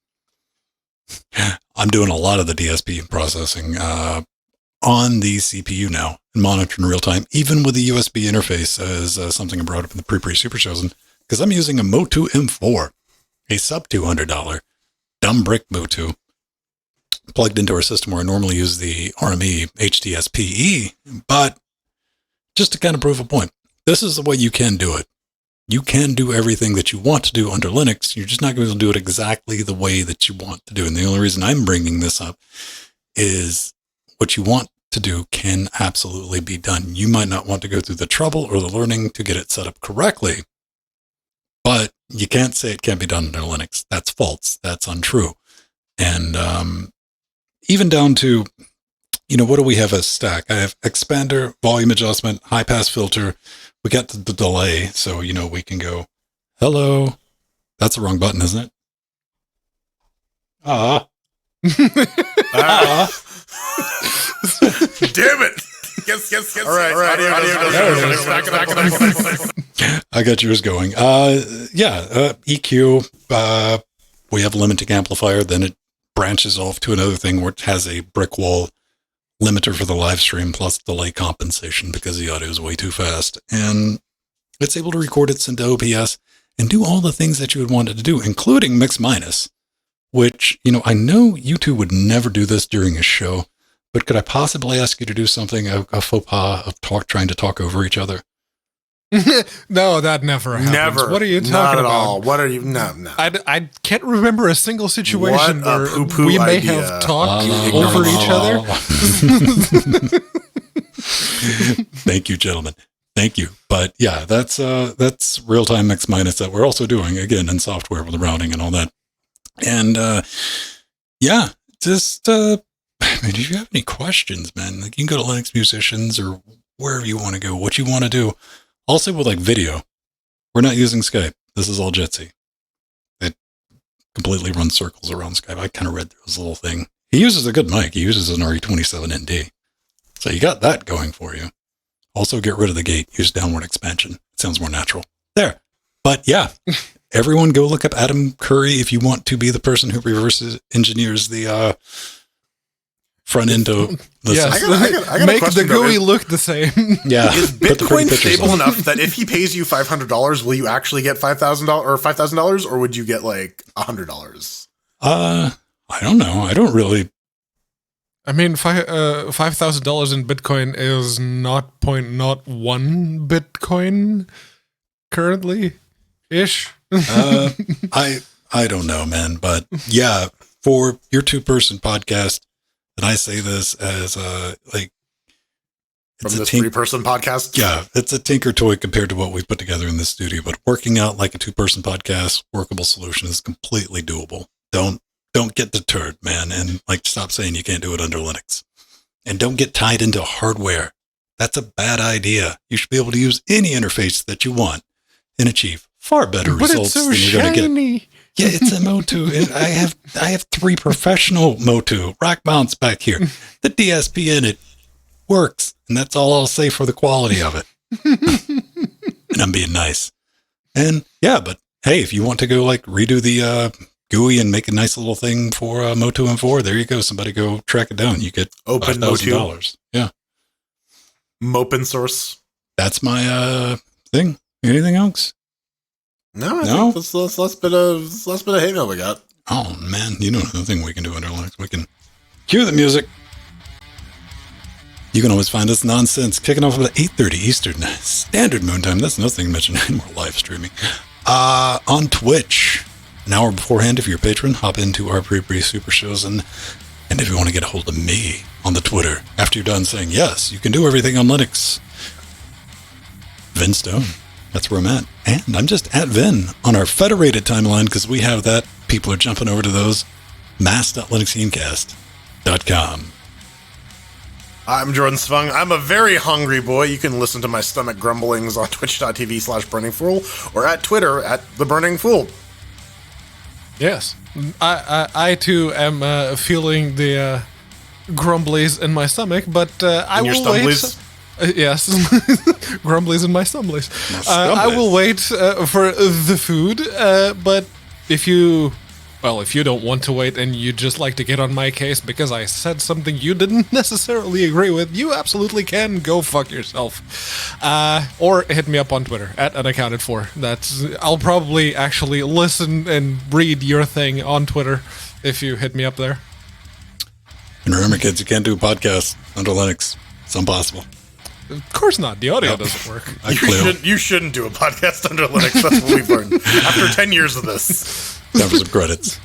I'm doing a lot of the DSP processing on the CPU now and monitoring in real time, even with the USB interface as something I brought up in the pre Super Chosen, because I'm using a Motu M4, a sub $200 dumb brick Motu plugged into our system where I normally use the RME HDSPE, but just to kind of prove a point, this is the way you can do it. You can do everything that you want to do under Linux. You're just not going to do it exactly the way that you want to do. And the only reason I'm bringing this up is what you want to do can absolutely be done. You might not want to go through the trouble or the learning to get it set up correctly, but you can't say it can't be done under Linux. That's false. That's untrue. And even down to, what do we have as stack? I have expander, volume adjustment, high pass filter. We got the delay, so, we can go, hello. That's the wrong button, isn't it? Damn it. Yes. All right. I got yours going. EQ. We have a limiting amplifier. Then it branches off to another thing where it has a brick wall limiter for the live stream plus delay compensation because the audio is way too fast. And it's able to record it into OBS and do all the things that you would want it to do, including mix minus, which, I know you two would never do this during a show, but could I possibly ask you to do something, a faux pas of trying to talk over each other? No, that never happens. Never. What are you talking Not at about? all. What are you? No. I can't remember a single situation What a where poo-poo we may idea. have talked You over each other. Thank you, gentlemen. Thank you. But yeah, that's real-time mix minus that we're also doing again in software with the routing and all that. And just if you have any questions, man, like you can go to Linux Musicians or wherever you want to go, what you want to do. Also with like video, we're not using Skype. This is all Jitsi. It completely runs circles around Skype. I kind of read through his little thing. He uses a good mic. He uses an RE27ND. So you got that going for you. Also, get rid of the gate. Use downward expansion. It sounds more natural. There. But yeah, everyone go look up Adam Curry if you want to be the person who reverses engineers the front end of the Yes. system. I got a Make the question, though. GUI look the same. Yeah. Is put the pretty Bitcoin pictures stable on. enough that if he pays you $500, will you actually get $5,000 or $5,000, or would you get like $100? I don't know. I don't really. I mean, $5,000 in Bitcoin is not 0.01 Bitcoin currently ish. I don't know, man. But yeah, for your 2-person podcast, and I say this as like From this 3-person podcast? Yeah, it's a tinker toy compared to what we've put together in this studio. But working out like a 2-person podcast, workable solution is completely doable. Don't get deterred, man, and like stop saying you can't do it under Linux. And don't get tied into hardware. That's a bad idea. You should be able to use any interface that you want and achieve far better But results it's so than you're going to get. shiny. Yeah, it's a Motu. I have 3 professional Motu rack mounts back here. The DSP in it works, and that's all I'll say for the quality of it. And I'm being nice. And yeah, but hey, if you want to go like redo the GUI and make a nice little thing for Motu M4, there you go. Somebody go track it down. You get Open Motu. $5,000. Yeah, Mopen source. that's my thing. Anything else? No, I No? think that's last bit of hay mail we got. Oh man, you know another thing we can do under Linux. We can cue the music. You can always find us nonsense kicking off at 8:30 Eastern Standard Moon Time. That's nothing to mention anymore live streaming. On Twitch, an hour beforehand. If you're a patron, hop into our pre super shows, and if you want to get a hold of me on the Twitter after you're done saying yes, you can do everything on Linux. Vin Stone. That's where I'm at. And I'm just at Vin on our federated timeline because we have that. People are jumping over to those. mass.linuxgamecast.com. I'm Jordan Svung. I'm a very hungry boy. You can listen to my stomach grumblings on twitch.tv/burningfool or at Twitter at @TheBurningFool. Yes. I too am feeling the grumblies in my stomach, but I In your will wait. stumblies? Yes, grumblies in my stumblies. I will wait for the food, but if you don't want to wait and you just like to get on my case because I said something you didn't necessarily agree with, you absolutely can go fuck yourself. Or hit me up on Twitter at unaccounted4. I'll probably actually listen and read your thing on Twitter if you hit me up there. And remember, kids, you can't do a podcast under Linux. It's impossible. Of course not. The audio doesn't work. You shouldn't do a podcast under Linux. That's what we've learned after 10 years of this. Time for some credits.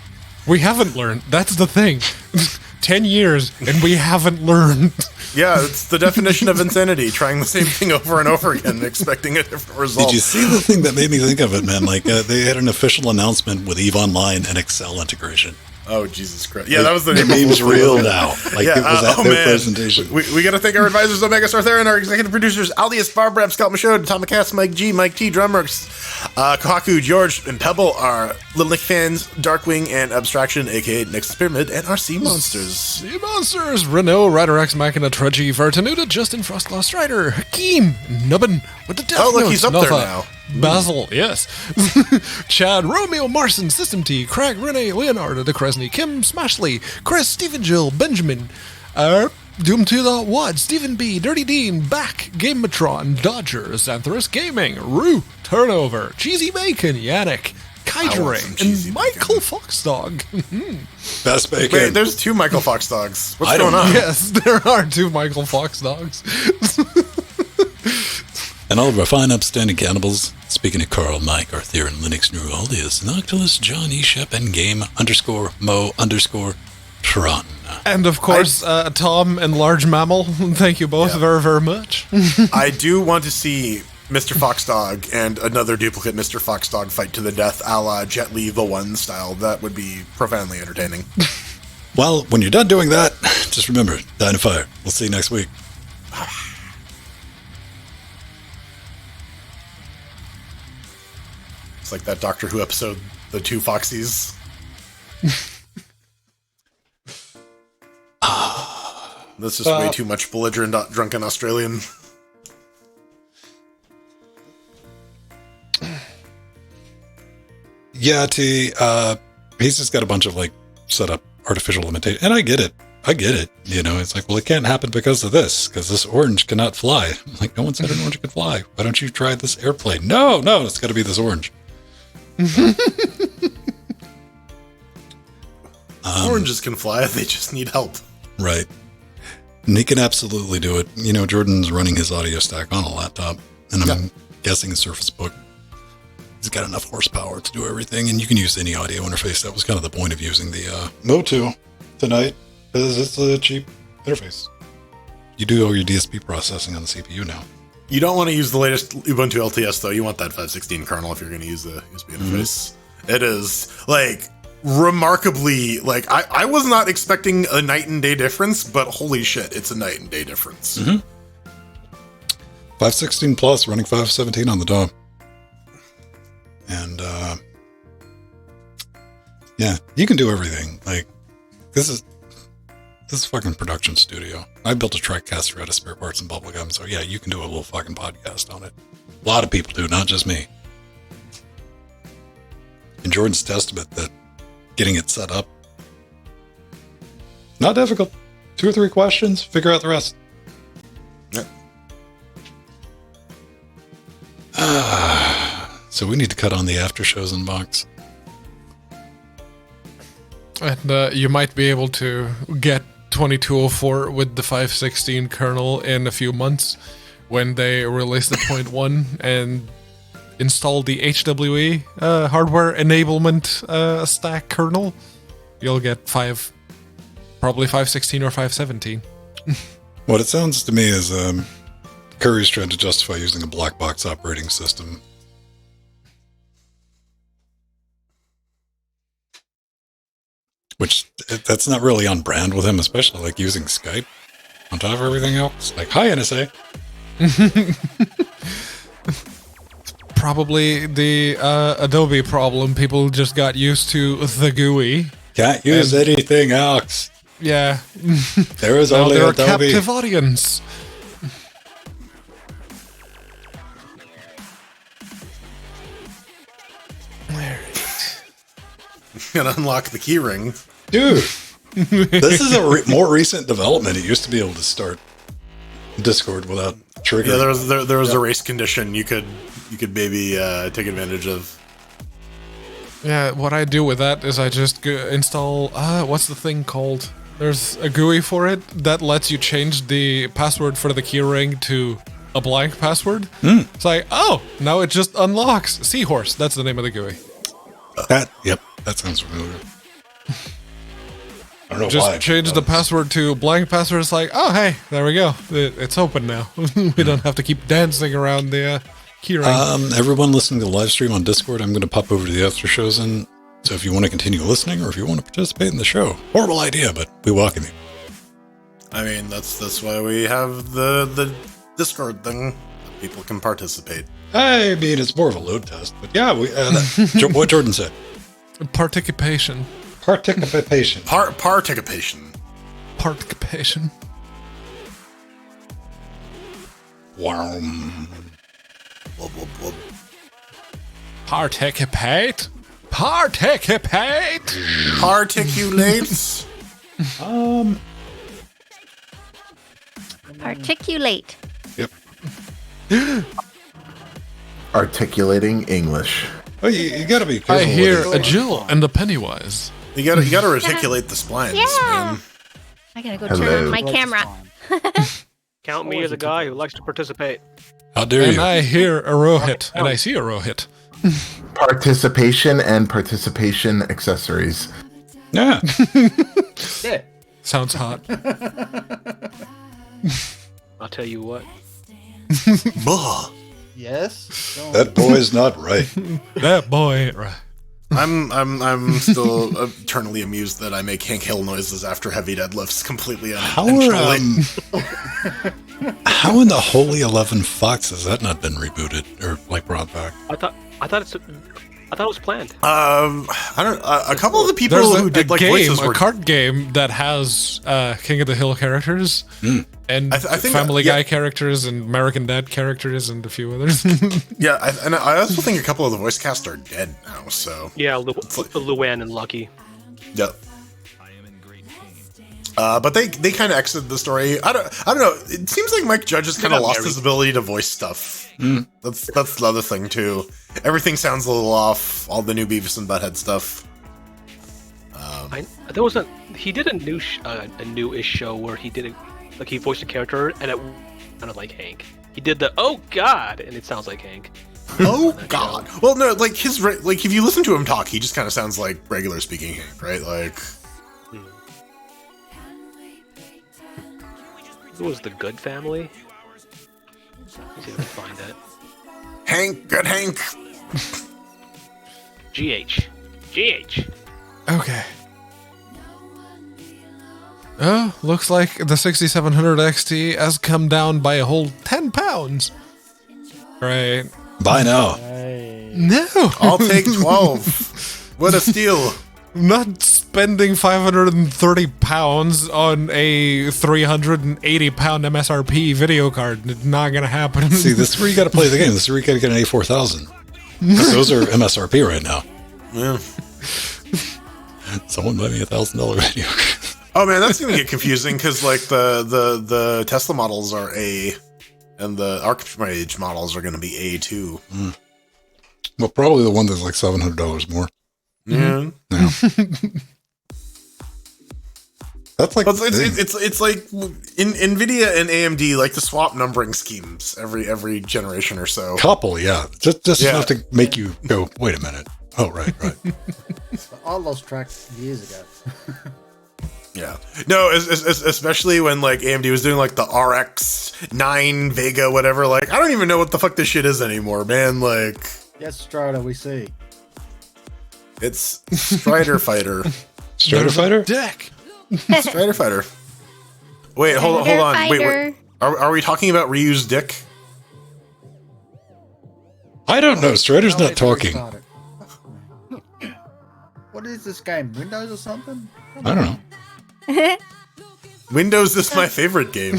We haven't learned. That's the thing. 10 years and we haven't learned. Yeah, it's the definition of insanity, trying the same thing over and over again, expecting a different result. Did you see the thing that made me think of it, man? Like, they had an official announcement with EVE Online and Excel integration. Oh, Jesus Christ. Yeah, that was the The meme's real now. Like, it was at their presentation. We got to thank our advisors, Omega Star Theron, our executive producers, Alias, Barbrab, Scott Michaud, Tom McCass, Mike G, Mike T, Drumworks, Kohaku, George, and Pebble, our Little Nick fans, Darkwing, and Abstraction, aka Nexus Pyramid, and our Sea Monsters. Sea Monsters, Renault, Rider X Machina, Trudgy, Vertanuda, Justin, Frostclaw, Strider, Hakeem, Nubbin, with the Death Oh, look, Notes, he's up there Notha, now. Basil, yes. Chad, Romeo, Marson, System T, Craig, Renee, Leonardo, DeCresney, Kim, Smashley, Chris, Stephen Jill, Benjamin, Doom2.Wad, Stephen B, Dirty Dean, Back, Gamematron, Dodger, Xanthorus Gaming, Rue, Turnover, Cheesy Bacon, Yannick, Kydring, cheesy and Michael Foxdog. Best bacon. Wait, there's 2 Michael Fox dogs. What's I don't going on? Yes, there are 2 Michael Foxdogs. And all of our fine, upstanding cannibals. Speaking of Carl, Mike, Arthur, and Linux Neuraldius, Noctilus, John, Eshep, and Game _Mo_Tron. And of course, Tom and Large Mammal. Thank you both very, very much. I do want to see Mr. Foxdog and another duplicate Mr. Foxdog fight to the death, a la Jet Li the One style. That would be profoundly entertaining. Well, when you're done doing that, just remember, die in a fire. We'll see you next week. It's like that Doctor Who episode, The Two Foxies. That's just way too much belligerent, drunken Australian. Yeah, T. He's just got a bunch of like set up artificial limitation, and I get it. You know, it's like, well, it can't happen because of this, because this orange cannot fly. I'm like, no one said an orange could fly. Why don't you try this airplane? No, it's got to be this orange. Oranges can fly. They just need help. Right. And he can absolutely do it. You know, Jordan's running his audio stack on a laptop, and I'm guessing a Surface Book. He's got enough horsepower to do everything, and you can use any audio interface. That was kind of the point of using the Motu tonight, because it's a cheap interface. You do all your DSP processing on the CPU now. You don't want to use the latest Ubuntu LTS, though. You want that 5.16 kernel if you're going to use the USB interface. It is, like, remarkably, like, I was not expecting a night and day difference, but holy shit, it's a night and day difference. 5.16 plus, running 5.17 on the DOM. And, yeah, you can do everything. Like, this is fucking production studio. I built a TriCaster out of spare parts and bubblegum, so yeah, you can do a little fucking podcast on it. A lot of people do, not just me. And Jordan's testament that getting it set up, not difficult. 2 or 3 questions, figure out the rest. Yep. So we need to cut on the after shows inbox. And you might be able to get 2204 with the 5.16 kernel in a few months when they release the 0.1 and install the HWE hardware enablement stack kernel. You'll get probably 5.16 or 5.17. What it sounds to me is Curry's trying to justify using a black box operating system. Which, that's not really on brand with him, especially like using Skype on top of everything else. Like, hi, NSA. Probably the Adobe problem. People just got used to the GUI. Can't use anything else. Yeah. There is Now only they're a Adobe. captive audience. Gonna unlock the keyring. Dude, this is a more recent development. It used to be able to start Discord without triggering. Yeah, there was a race condition you could maybe take advantage of. Yeah, what I do with that is I just install, what's the thing called? There's a GUI for it that lets you change the password for the keyring to a blank password. It's like, oh, now it just unlocks. Seahorse, that's the name of the GUI. Yep, that sounds familiar. I don't know Just why. change the password to blank password. It's like, oh, hey, there we go. It's open now. We don't have to keep dancing around the keyring. Everyone listening to the live stream on Discord, I'm going to pop over to the after shows, and so if you want to continue listening or if you want to participate in the show, horrible idea, but we welcome you. I mean, that's why we have the Discord thing. People can participate. I mean, it's more of a load test, but yeah, what Jordan said. Participation. Participation. Participation. Participation. Wow. Wub, wub, wub. Participate. Participate. Particulates. Articulate. Yep. Articulating English. Oh, you got to be careful. I hear with a it. Jill and a Pennywise. You gotta reticulate the splines, man. I gotta go Hello. turn on my camera. Count me as a guy who likes to participate. How dare And you? I hear a Rohit, and I see a Rohit. Participation and participation accessories. Yeah. Yeah. Sounds hot. I'll tell you what. Buh. Yes. That boy is not right. That boy. Right. I'm still eternally amused that I make Hank Hill noises after heavy deadlifts completely How unintentionally. how in the Holy 11 Fox has that not been rebooted or like brought back? I thought it's I thought it was planned. I don't. A couple of the people There's who did like game, voices a were. card game that has King of the Hill characters and I think Family yeah. Guy characters and American Dad characters and a few others. Yeah, and I also think a couple of the voice cast are dead now. So Yeah, Luann and Lucky. yeah. But they kind of exited the story. I don't know. It seems like Mike Judge has kind of lost his ability to voice stuff. That's the other thing too. Everything sounds a little off. All the new Beavis and Butthead stuff. There was he did a newish show where he did he voiced a character and it sounded like Hank. He did the oh god and it sounds like Hank. Oh God! Well, no, like if you listen to him talk, he just kind of sounds like regular speaking Hank, right? Like It was the Good Family. Let's see if I can find that. Hank, good Hank. GH. Okay. Oh, looks like the 6700 XT has come down by a whole 10 pounds. Right. Buy now. No. I'll take 12. What a steal! Not spending 530 pounds on a 380 pound MSRP video card. It's not gonna happen. See, this is where you got to play the game. This is where you got to get an A4000. Those are MSRP right now. Yeah. Someone buy me $1,000 video. Oh man, that's gonna get confusing because like the Tesla models are A, and the Arcade models are gonna be A too. Well, probably the one that's like $700 more. Yeah. Yeah. That's like But it's like in Nvidia and AMD like to swap numbering schemes every generation or so. couple, yeah. Just Yeah. enough to make you go, wait a minute. Oh, right. I lost track years ago. Yeah. No, especially when like AMD was doing like the RX 9 Vega whatever. Like I don't even know what the fuck this shit is anymore, man. Like Yes, Strider, we see. it's Strider Fighter. Strider Fighter? Deck. Strider Fighter. Wait, hold on. Wait. Are we talking about reused dick? I don't know. Strider's I'll not wait till we talking. start it. What is this game? Windows or something? I don't know. Windows is my favorite game.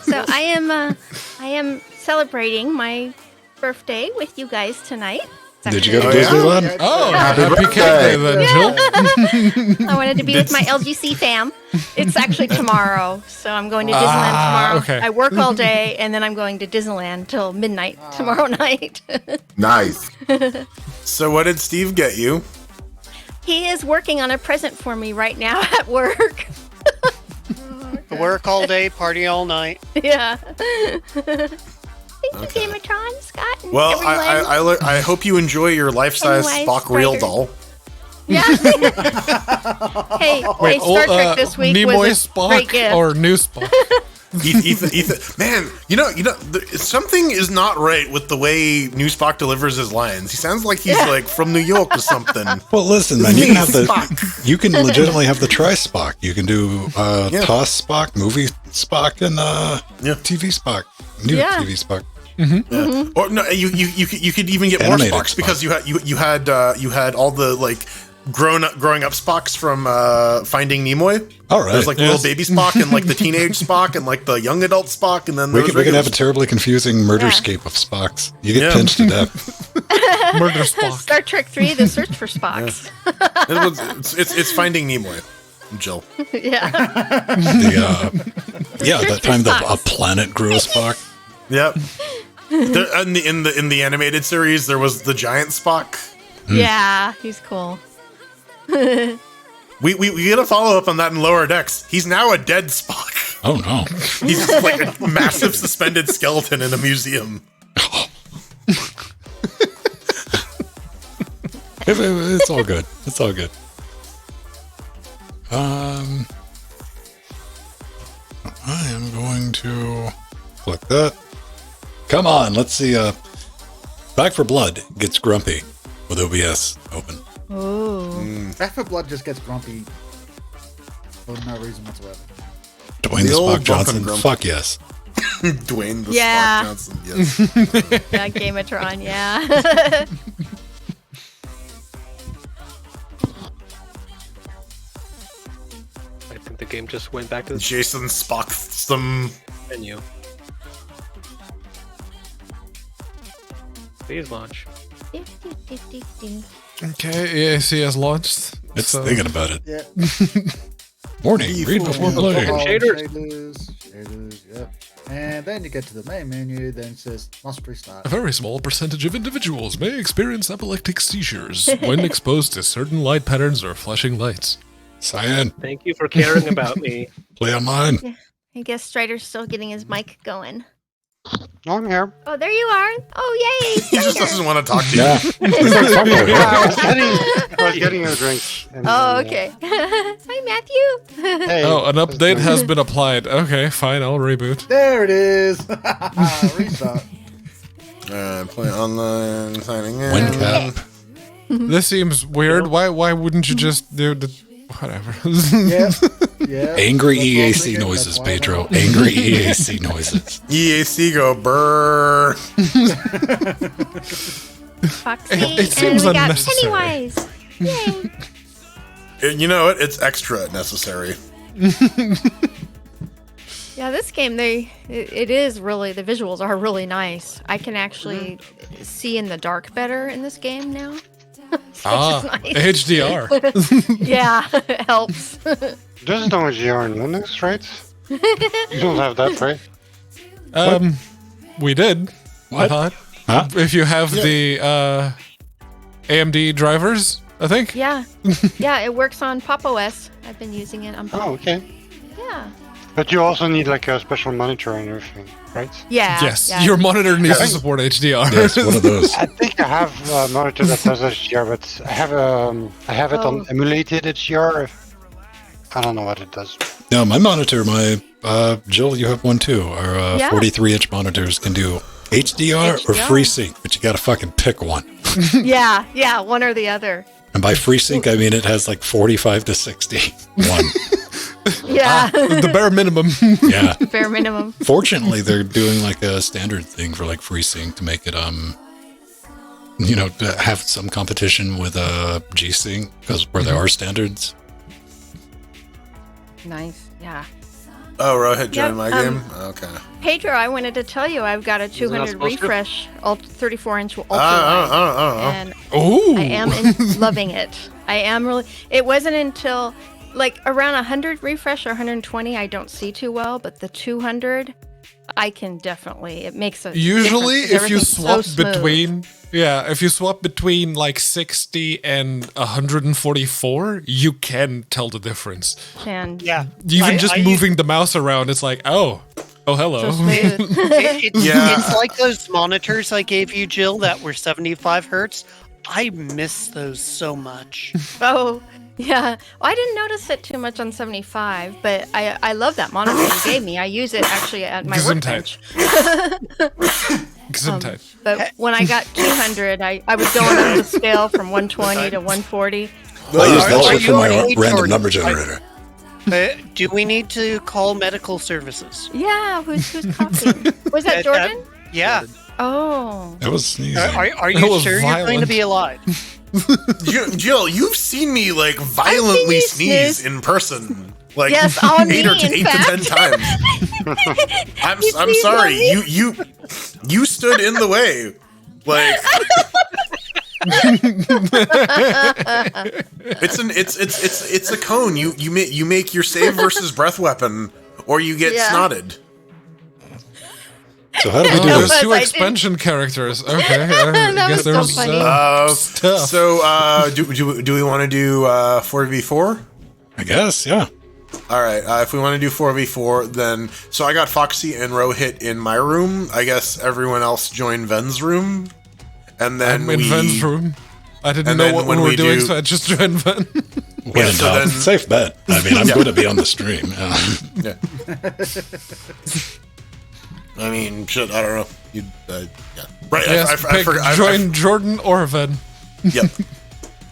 So I am celebrating my birthday with you guys tonight. It's Did you go to actually- Disneyland? Oh, Happy happy birthday. cake day then, Jill. I wanted to be with my LGC fam. It's actually tomorrow, so I'm going to Disneyland tomorrow. okay. I work all day, and then I'm going to Disneyland till midnight tomorrow night. Nice. So what did Steve get you? He is working on a present for me right now at work. Work all day, party all night. Yeah. Thank you, Gamatron, Scott, and Well, everyone. I hope you enjoy your life-size Anyway, Spock real Strider. doll. Yeah. Hey, Star Trek this week Nimoy was a Spock great gift. or new Spock? Ethan, man, you know, something is not right with the way New Spock delivers his lines. He sounds like he's like from New York or something. Well, listen, man. You can have the. Spock. You can legitimately have the tri-Spock. You can do Yeah. TOS Spock, movie Spock, and Yeah. TV Spock. New Yeah. TV Spock. Or no, you could even get more Animated Spocks because Spock. you had all the like growing up Spocks from Finding Nimoy. All right. There's like the little baby Spock and like the teenage Spock and like the young adult Spock and then we there's could have a regular terribly confusing murderscape of Spocks. You get pinched to death. Murder Spock. Star Trek 3: The Search for Spocks. it's Finding Nimoy, Jill. Yeah. That time a planet grew a Spock. Yep. In the animated series, there was the giant Spock. Yeah, he's cool. We get a follow up on that in Lower Decks. He's now a dead Spock. Oh no! He's just like a massive suspended skeleton in a museum. It's all good. It's all good. I am going to click that. Come on, let's see. Back for Blood gets grumpy with OBS open. Ooh. Back for Blood just gets grumpy for no reason whatsoever. Dwayne The the old Spock Johnson. Bumpin' Grump. Fuck yes. Dwayne the Yeah. Spock Johnson. Yes. Yeah, Gamatron, yeah. I think the game just went back to the Jason Spock some. menu. Please launch. Okay, EAC has launched. It's so- thinking about it. Yeah. Warning, read before playing. Shaders. Shaders, yeah. And then you get to the main menu, then it says must restart. A very small percentage of individuals may experience epileptic seizures when exposed to certain light patterns or flashing lights. Cyan, Thank you for caring about me. play online. I guess Strider's still getting his mic going. No, I'm here. Oh, there you are. Oh, yay. He just Strider. doesn't want to talk to you. Yeah. I was getting a drink. and Oh, then, okay. Hi, Matthew. Hey. Oh, an update has been applied. Okay, fine, I'll reboot. There it is. Restart. Play online, signing in. Win cap. This seems weird. Why wouldn't you just do the whatever? Yeah. Yeah. Angry That's EAC all I'm noises, thinking, that's why Pedro. Angry EAC noises. EAC go brr. Foxy. It seems and we got unnecessary. Pennywise. Yay. You know what? It's extra necessary. Yeah, this game, it is really, the visuals are really nice. I can actually see in the dark better in this game now. Ah, Nice. HDR. Yeah, it helps. There's no GR in Linux, right? You don't have that, right? We did. I What? thought. Huh? If you have the AMD drivers, I think. Yeah. Yeah, it works on Pop OS. I've been using it on Pop. Oh, okay. Yeah. But you also need like a special monitor and everything, right? Yeah. Yes, yeah. your monitor needs to support HDR. Yes, one of those. I think I have a monitor that does HDR, but I have it Oh. on emulated HDR. I don't know what it does. No, my monitor, Jill, you have one too. Our Yeah. 43-inch monitors can do HDR or HDR. FreeSync, but you gotta fucking pick one. Yeah, one or the other. And by FreeSync, I mean it has like 45 to 60. One. Yeah. The bare minimum. Yeah. Bare minimum. Fortunately, they're doing like a standard thing for like FreeSync to make it, to have some competition with G-Sync because where there are standards. Nice. Yeah. Oh, Rohit joined Yep, my game? Okay. Pedro, I wanted to tell you I've got a 200 supposed to? refresh 34-inch ultra I don't know. and Oh. I am loving it. I am really. It wasn't until like around 100 refresh or 120 I don't see too well, but the 200 I can definitely. It makes a Usually, difference 'cause if you everything's so swap smooth. between like 60 and 144, you can tell the difference. And Yeah. Even I- just I use- moving the mouse around, it's like, oh, hello. so smooth. Yeah. It's like those monitors I gave you, Jill, that were 75 hertz. I miss those so much. Oh, yeah. Well, I didn't notice it too much on 75, but I love that monitor you gave me. I use it actually at my Gesundheit. workbench. Gesundheit. But when I got 200, I was going up the scale from 120 to 140. I use that are shit for you my on age random or- number generator. Do we need to call medical services? Yeah, who's coughing? Was that Jordan? Yeah. Oh. That was sneezing. Are That you was sure you're going to violent. be alive? Jill, you've seen me like violently you sneeze sneeze. in person. Like Yes, on 8 or me, in 8 to 10 fact. times. I'm You sneezed sorry. on me. You stood in the way. Like it's a cone. You make your save versus breath weapon, or you get Yeah. snotted. So how do we do Oh, this? there's two I didn't- expansion characters. Okay, I That guess was so there's funny. stuff. So do we want to do 4v4? I guess, yeah. All right. If we want to do 4v4, then so I got Foxy and Rohit in my room. I guess everyone else join Ven's room, and then I'm in Ven's room. I didn't and know then what when we were we doing, do- so I just joined Ven. When in so doubt, then- safe bet. I mean, I'm going to be on the stream. Yeah. I mean, shit. I don't know. You, yeah. Right. Yes, I pick forgot. join Jordan or Ven. Yep.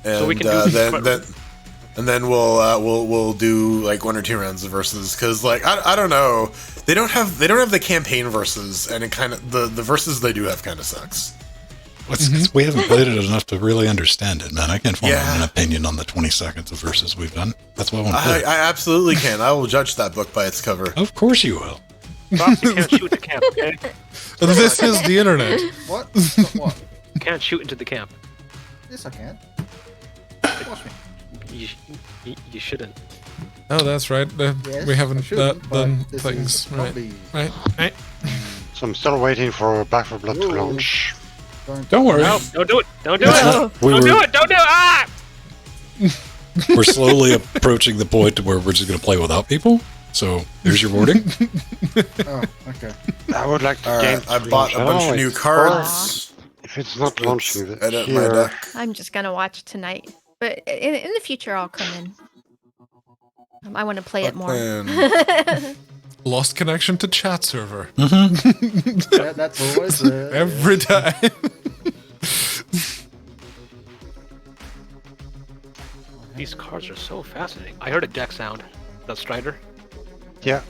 And we can do then and then we'll do like 1 or 2 rounds of verses because like I don't know, they don't have the campaign verses, and it kind of the verses they do have kind of sucks. We haven't played it enough to really understand it, man. I can't form an opinion on the 20 seconds of verses we've done. That's why I want to play. I absolutely can. I will judge that book by its cover. Of course you will. Fox, you can't shoot the camp, okay? This is the internet. What? What? You can't shoot into the camp. Yes, I can. Watch me. You shouldn't. Oh, that's right. Yes, We I haven't shouldn't, but done this things. is Right. probably Right. So I'm still waiting for Back 4 Blood to Whoa. launch. Don't worry. No, don't do it. Don't do it. No. Don't do it. Don't do it. Ah! We're slowly approaching the point where we're just going to play without people. So there's your warning. Oh, okay. I would like the All game right, to I bought a launch bunch now. of new It's- cards. If it's not launching Let's edit my here, deck. I'm just gonna watch tonight, but in the future I'll come in. I want to play it more. Lost connection to chat server. Yeah, that's always Every time. These cards are so fascinating. I heard a deck sound. That Strider. yeah,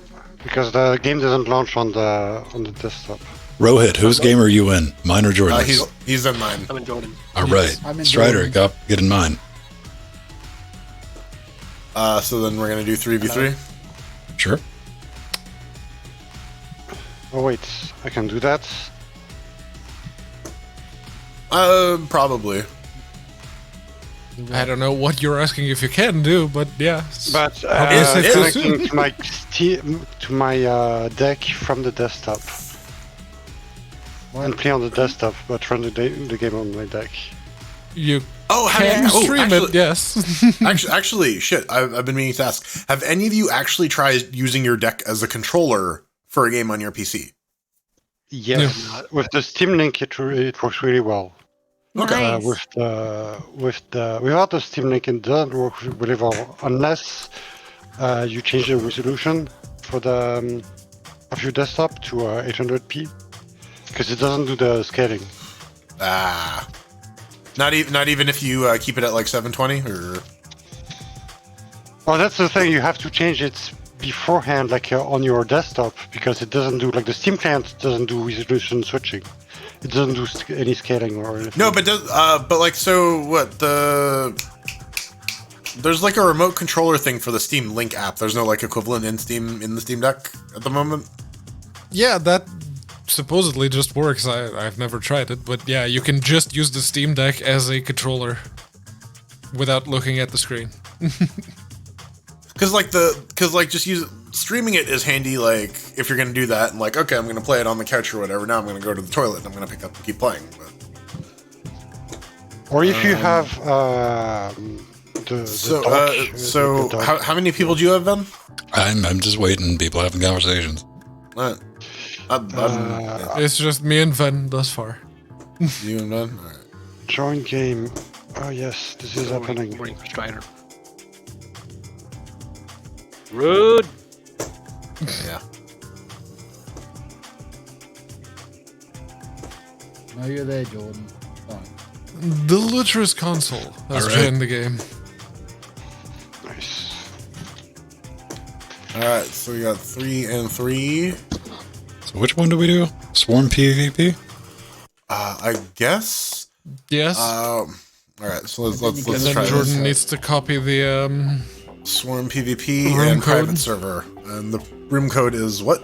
because the game doesn't launch on the desktop. Rohit, whose game are you in? Mine or Jordan's? He's in mine. I'm in Jordan. All right. I'm in Strider, Jordan's. get in mine. So then we're gonna do 3v3. Sure. Oh wait, I can do that. Probably. I don't know what you're asking if you can do, but yeah. But Is it too soon? connecting to my deck from the desktop and play on the desktop, but run the game on my deck. You Oh, can stream it, yes. Actually, shit. I've been meaning to ask. Have any of you actually tried using your deck as a controller for a game on your PC? Yes, with the Steam Link, it works really well. Nice. Without the Steam Link, it doesn't work really well unless you change the resolution for the of your desktop to 800p, because it doesn't do the scaling. Ah, not even if you keep it at like 720 or. Oh, that's the thing. You have to change it beforehand, like on your desktop, because it doesn't do like the Steam client doesn't do resolution switching. It doesn't do any scaling or anything. No, but like so what there's like a remote controller thing for the Steam Link app. There's no like equivalent in the Steam Deck at the moment. Yeah, that supposedly just works. I've never tried it, but yeah, you can just use the Steam Deck as a controller without looking at the screen. Because just streaming it is handy. Like if you're gonna do that and like okay, I'm gonna play it on the couch or whatever. Now I'm gonna go to the toilet and I'm gonna pick up and keep playing. But, Or if you have the dock, how many people do you have, Ben? I'm just waiting. People having conversations. It's just me and Ven thus far. You and Ben. All right. join game. Oh yes, this is happening. Waiting for Strider. Rude. Yeah. No, you're there, Jordan. Fine. The Lutris console has All right. joined the game. Nice. All right. So we got 3 and 3. So which one do we do? Swarm PvP? I guess. Yes. All right. So let's and then try Jordan this. needs to copy the Swarm PvP Room and code. private server. And the room code is what?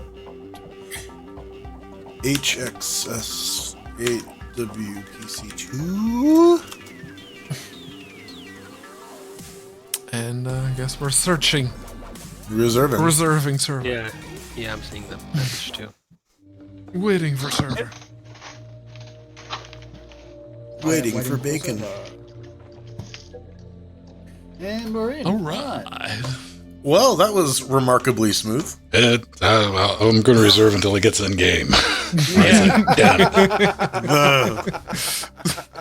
HXS8WPC2. and I guess we're searching, Reserving. reserving server, Yeah, I'm seeing the message too. waiting for server. Waiting for bacon. And we're in. All right. Well, that was remarkably smooth. I'm going to reserve until it gets in game. Damn.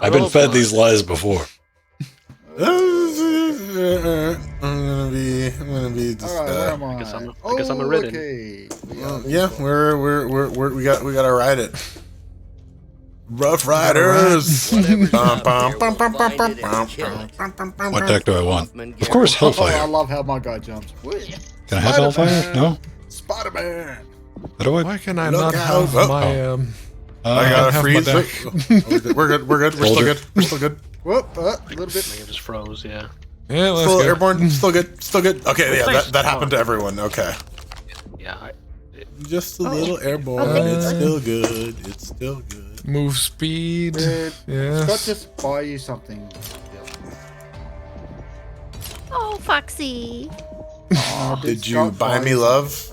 I've been fed these lies before. I'm gonna be just, All right, where am I? I guess I'm a Reddit. Okay. yeah, we gotta ride it. Rough Riders. What deck do I want? Of course, Oh, I Hellfire. love how my guy jumps. Can I have Hellfire? No? Spider-Man. How do I? Why can I Look not out. have my I got have a my freeze. deck. We're good. We're still Hold good. We're still good. Whoop, a little I bit. think it just froze. Yeah. Yeah, let's Still go. airborne. Still good. Still good. Okay, yeah, that happened to everyone. Okay. Yeah. Just a little airborne. Okay. It's still good. It's still good. Move speed. Did Scott Yes. just buy you something? Oh, Foxy. Did you buy me love?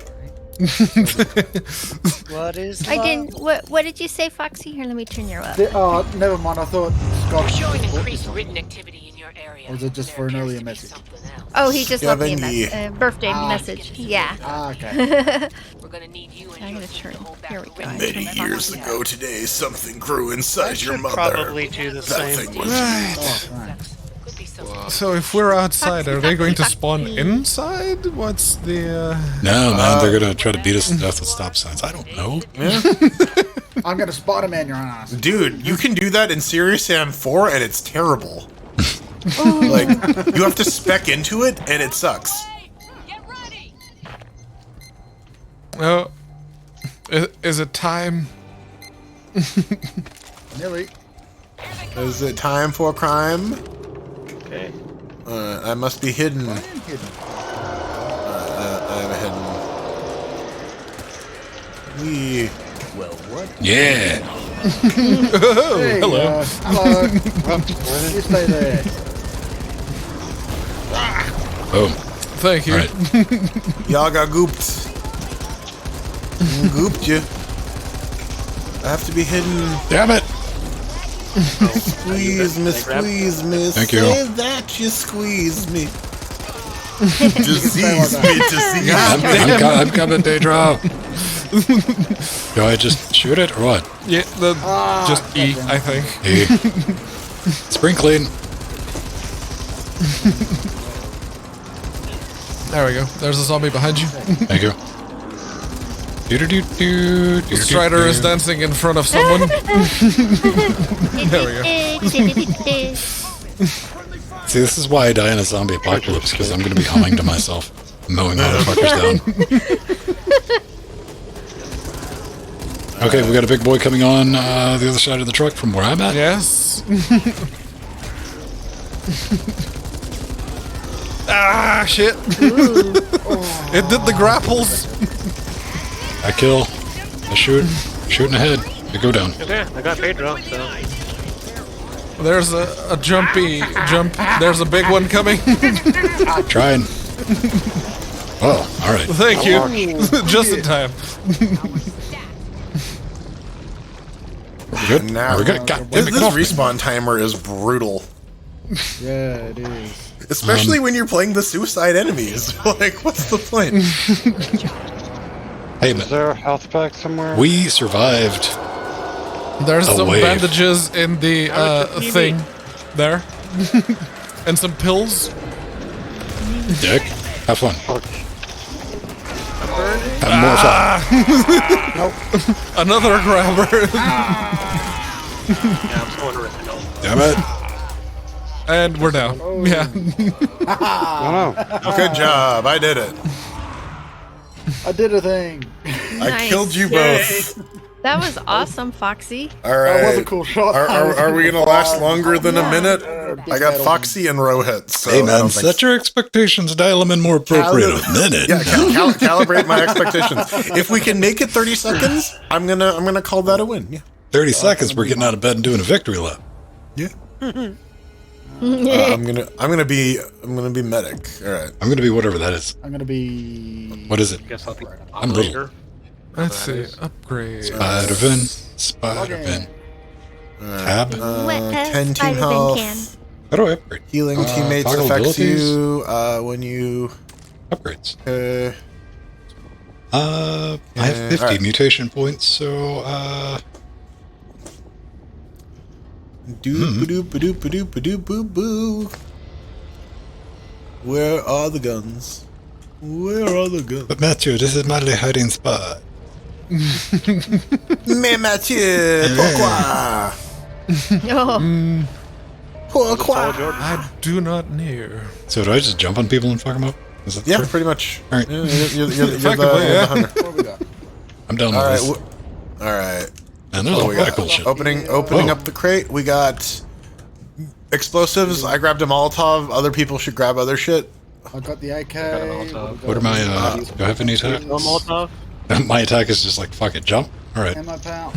What is I love? didn't. What did you say, Foxy? Here, let me turn you up. Oh, never mind. I thought Scott Showing bought you increased something. written activity in your area. Or is it just for an There earlier appears to be message? something else. Oh, he just left me a Kevin, birthday Ah. message. Yeah. Ah, okay. We're gonna need you and I'm your gonna team turn. to hold back Here we the go. rest Many of the years Foxy. ago today, something grew I inside your should mother. probably do the That same. thing was. Oh, thanks. Could be something. So if we're outside, are they going to Foxy, spawn Foxy. inside? What's the? No, man, they're gonna try to beat us to death with stop signs. I don't know. I'm gonna Spider-Man your ass. Dude, you can do that in Serious Sam 4 and it's terrible. Like, you have to spec into it and it sucks. Get ready. Oh, is it time? Nearly. Is it time for crime? Okay. I must be hidden. I am hidden. I'm hidden. We. Yeah. Hey, hello. hello. You stay there. Boom. Thank you. All right. Y'all got gooped. Gooped you. I have to be hidden. Damn it. Squeeze me, squeeze me. Thank you. Say that you squeeze me. Disease me, disease me. I'm coming, Daedra. Do I just shoot it or what? Yeah, just E, I think. Hey. Spring clean. There we go. There's a zombie behind you. Thank you. Strider is dancing in front of someone. There we go. See, this is why I die in a zombie apocalypse, because I'm going to be humming to myself, mowing motherfuckers down. Okay, we got a big boy coming on the other side of the truck from where I'm at. Yes. Ah, shit. It did the grapples. I kill, I shoot, shooting ahead, I go down. Okay. I got Pedro. So. There's a jumpy jump. There's a big one coming. Trying. Oh, all right. Thank you. Just in time. We're good. Now, We're good. God damn this it, get off me. respawn timer is brutal. Yeah, it is. Especially when you're playing the suicide enemies. Like, what's the point? Hey, Is man, there a health pack somewhere? we survived. There's A some wave. bandages in the thing there. And some pills. Dick, have fun. Okay. Have more fun. Another grabber. Yeah, I'm going original. Damn it. And we're down. Yeah. Oh no. Good job. I did it. I did a thing. I Nice. killed you both. That was awesome, Foxy. All That was a right. cool shot. Are we going to last longer than a minute? I got battle. Foxy and Rohit. So Hey, I man, don't think set your expectations, dial them in more appropriate. A minute. Yeah, calibrate my expectations. If we can make it 30 seconds, I'm gonna call that a win. Yeah. 30 seconds, we're getting out of bed and doing a victory lap. Yeah. I'm gonna be medic. All right. I'm going to be whatever that is. I'm gonna be. What is it? I guess I'll be I'm little. operator. Let's see. Upgrade. Spider-Vin. Tab. 10 team Spider-Man health. can. How do I upgrade? Healing teammates toggle affects abilities. you when you. Upgrades. Uh, I have 50 alright. mutation points, so, Doop-a-doop-a-doop-a-doop-a-doop-a-doop-a-doop-boo. Where are the guns? Where are the guns? But Matthew, this is my hiding spot. Mais Mathieu, pourquoi? Oh, Pourquoi? I do not near. So do I just jump on people and fuck them up? Is that Yeah, true? pretty much. All right. You're the Effectively, yeah. hunter. What we got? I'm down All with right. this. All right. And there's a What we lot of got? cool shit. Opening Whoa. up the crate. We got explosives. I grabbed a Molotov. Other people should grab other shit. I got the AK. Molotov. What are my, do I have any attack? No Molotov? My attack is just like, fuck it, jump. All right. Ammo pal.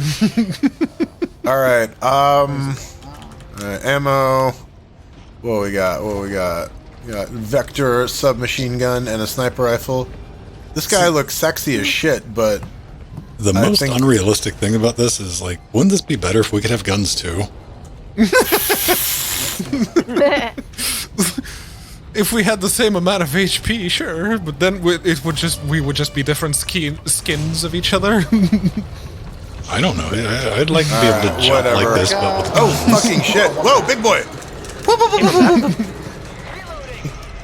All right. All right, ammo. What we got? We got Vector submachine gun and a sniper rifle. This guy looks sexy as shit, but The I most think- unrealistic thing about this is like, wouldn't this be better if we could have guns too? If we had the same amount of HP, sure, but then we would just be different skins of each other. I don't know. I'd like to be able to jump whatever. like this, but with oh fucking shit! Whoa, big boy!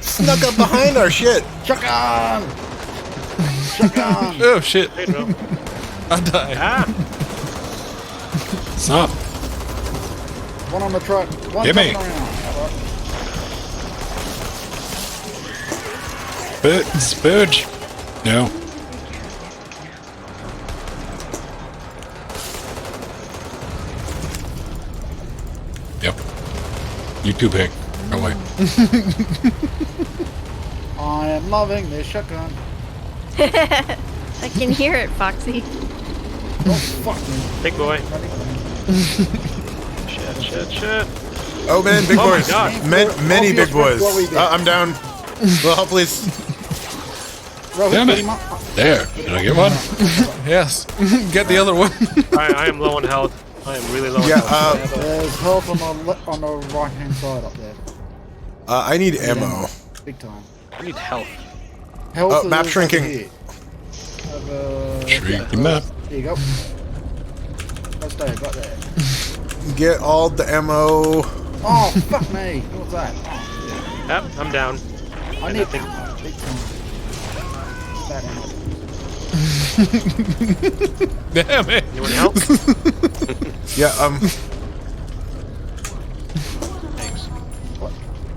Snuck up behind our shit. Shotgun! Shotgun! Oh shit! Hey, bro. I died. Ah! stop. One on the truck. One Get me. coming around. Spurge. No. Yep. You too big. Go away. I am loving this shotgun. I can hear it, Foxy. Oh, fuck me. Big boy. Shit. Oh man, big Oh my boys. God. Many Obvious big boys. what we did. I'm down. Well, help, please. Rohit, Damn put it. him up. There. Did I get one? Yes. Get the other one. I am low on health. I am really low on Yeah, health. There's health on the right hand side up there. I need ammo. Big time. I need health. Health map is shrinking. over here. Shrink the map. There you go. Let's stay right there. Get all the ammo. Oh, fuck me. What's that? Yep, I'm down. I need big time. That ammo. Damn it. Anyone help? Yeah. Thanks.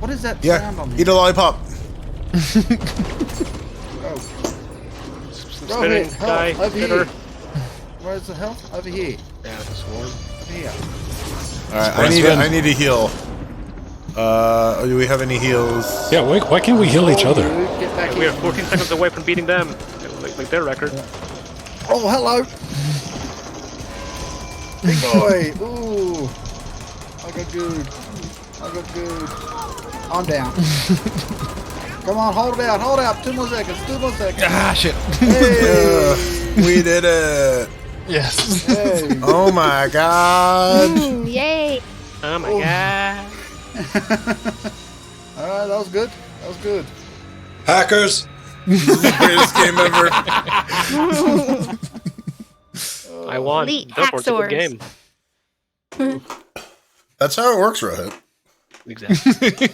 What is that Yeah. sound on Eat a lollipop. Spinning Rohit, guy. help, over Hitter. here. Where's the health? Over here. Yeah, it's a swarm. Over here. All right. Press in. I need a heal. Do we have any heals? Yeah, why can't we heal each Oh, other? dude, get back We here. are 14 seconds away from beating them. Like their record. Oh, hello. Big boy. Ooh. I got good. I'm down. Come on, hold it out. Hold out. 2 more seconds. Ah shit. Hey. We did it. Yes. Hey. Oh my god. Yay! Oh my god. Alright, that was good. Hackers. Greatest game ever. I won. Elite Therefore, it's a good hacksaws. game. That's how it works, Rohit. Exactly.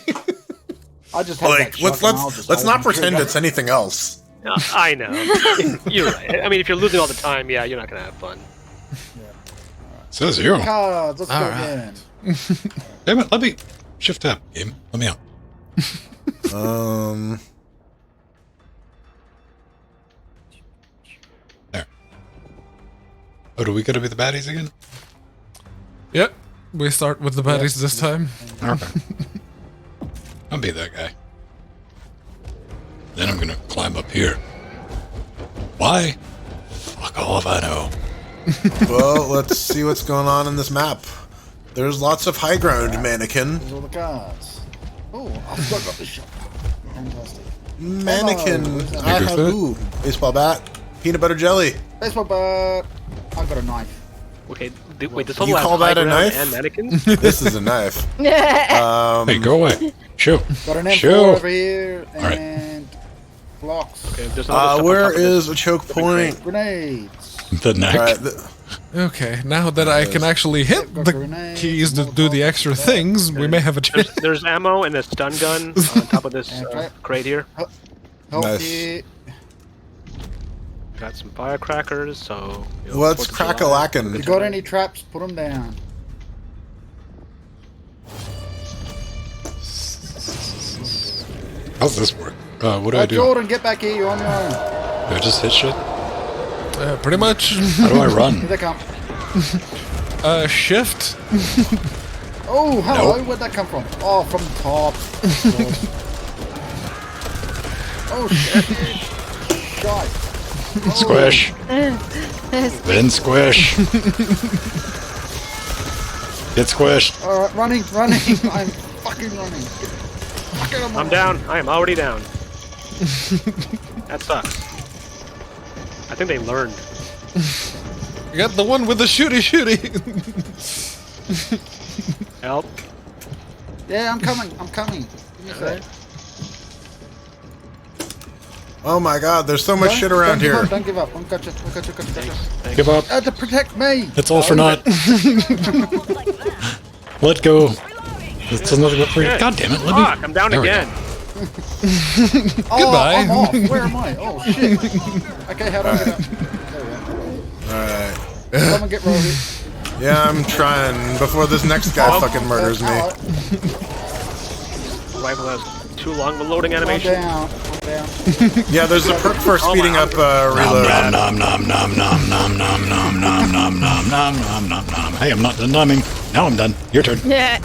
I just had Like, that let's shotgun, I'll just not hold it pretend trigger. it's anything else. I know. You're right. I mean, if you're losing all the time, yeah, you're not gonna have fun. Says 0. Cards, let's go Alright. again. Damn it, let me shift tab. Game, let me out. There. Oh, do we gotta be the baddies again? Yep. We start with the baddies this time. Okay. I'll be that guy. Then I'm gonna climb up here. Why? Fuck all if I know. Well, let's see what's going on in this map. There's lots of high ground, mannequin. Here's all the cards. Oh, I've still got this shot. Fantastic. Mannequin. Hello. I have ooh, baseball bat, peanut butter jelly. Baseball bat. I've got a knife. Okay, wait, this You whole call that a knife? and mannequins? This is a knife. Hey, go away. Shoo. Got an M4 Shoo. over here Alright. and blocks. Okay, there's another stuff Where on top of is this. a choke point? Grenades. The neck. Alright, Okay, now that I can actually hit Got the grenades, keys to do the extra things, we may have a chance. There's ammo and a stun gun on top of this Okay. crate here. Help Nice. here. Got some firecrackers, so. What's 4th of July. crack-a-lackin'? You got any traps? Put them down. How's this work? What do I do? Jordan, get back here. You're on your own. Do I just hit shit? Pretty much. How do I run? Here they come. Shift. Oh, hello. Nope. Where'd that come from? Oh, from the top. Oh, shit. Shite. Squish. Then squish. Get squished. Alright, running. I'm fucking running. Fucking I'm down. I am already down. That sucks. I think they learned. You got the one with the shooty. Help. Yeah, I'm coming. Give me a sec. Oh my god, there's so much shit around here. Don't give up. Gotcha. Give up. To protect me. It's all for naught. Let go. It's another good for you. God damn it, let me. Fuck, I'm down There we again. Oh, Goodbye. I'm off. Where am I? Oh, shit. Okay, how do I get up? There we go. Alright. Someone get Rory. Yeah, I'm trying before this next guy fucking murders me. Alright, Rifle has too long of a loading I'm animation. down. Yeah, there's a perk for speeding up Nom reload. nom nom nom nom nom nom nom nom nom nom nom nom nom nom. Hey, I'm not done numbing. Now I'm done. Your turn. Yeah.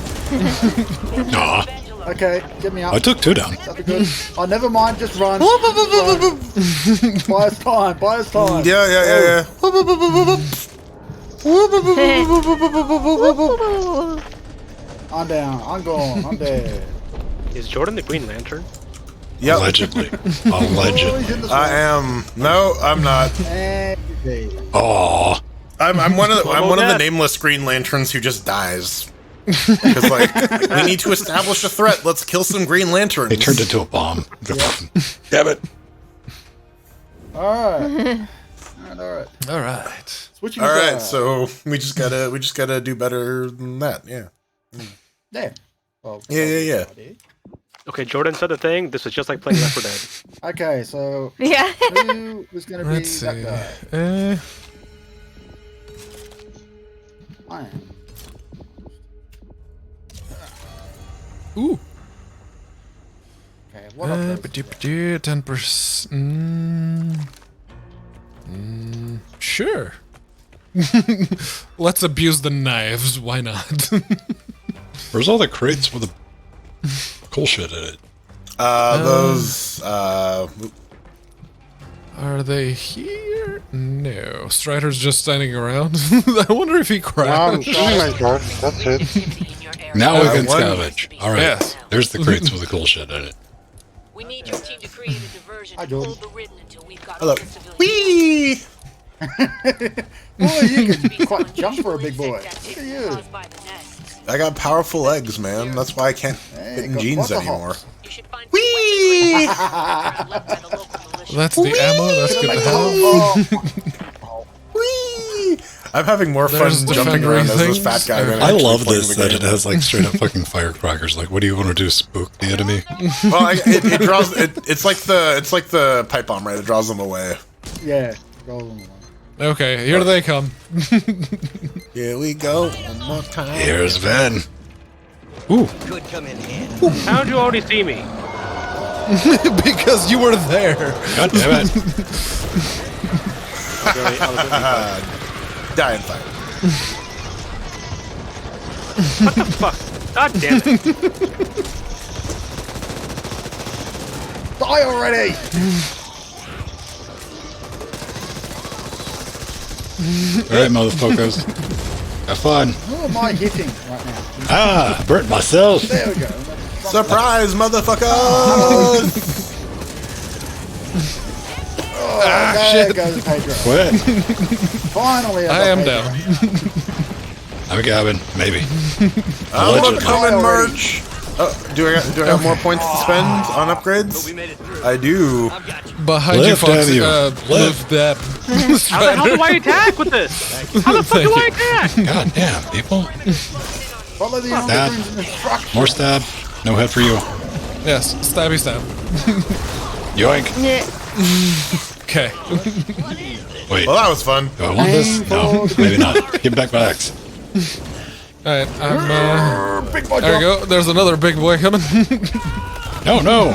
Aw, Okay, get me up. I took 2 down. That'll be good. Oh, never mind. Just run. Buy us time. Yeah. I'm down. I'm gone. I'm dead. Is Jordan the Green Lantern? Yep. Allegedly. Oh, Allegedly. he's in the I am. No, I'm not. And he's dead. Aw. I'm one of the dead. nameless Green Lanterns who just dies. Because like we need to establish a threat. Let's kill some Green Lanterns. It turned into a bomb. Damn it. Alright. All right. Switching All right, sides. so we just gotta do better than that. Yeah. There. Well, Yeah. Okay, Jordan said the thing. This is just like playing Left 4 Dead. Okay, so Yeah. who was going to be Let's see. that guy? I am. Ooh. Okay, what up? 10%. Sure. Let's abuse the knives. Why not? Where's all the crates with the cool shit in it? Those. Are they here? No. Strider's just standing around. I wonder if he I'm crashed. shooting my guard. That's it. In your area. Now we can one- scavenge. All right. Yes. There's the crates with the cool shit in it. We need your team to create a diversion Hi, to Jordan. hold the ridden until we've got Hello. more civilians. Whee! Boy, you can quite jump for a big boy. Insect Look at activity you. caused by the nest. I got powerful legs, man. That's why I can't Hey, fit in got jeans lots of anymore. hops. You should find Whee! left by the local militia. That's the ammo. That's good to have. Oh, Whee! I'm having more fun There's jumping defender around as this things. fat guy than I actually love playing this the that game. it has like straight up fucking firecrackers. Like, what do you want to do? Spook the enemy? Well, it draws. It's like the pipe bomb, right? It draws them away. yeah. Roll them along. Okay, here they come. Here we go. One more time. Here's Ven. Ooh, How'd you already see me? Because you were there. god damn it! Okay, I was looking for- Die in fire. What the fuck? God damn it. Die already! All right, motherfuckers. Have fun. Who am I hitting right now? Ah, burnt myself. There we go. Surprise, motherfucker! Oh, there goes Pedro. Quit. Finally, I am got down. I'm Gavin. Maybe. I'm Allegedly. coming merch. Oh, do I have more points to spend on upgrades? I do. Behind you, Lift, Fox. have you? Lift Lift. that. How the hell do I attack with this? How the fuck do I attack? God damn, people. Follow the Stab. instructions. More stab. No head for you. Yes, stabby stab. Yoink. Yeah. Okay. Wait, Well, that was fun. do I want this? No, maybe not. Give back my axe. Alright, I'm there we go. There's another big boy coming. No.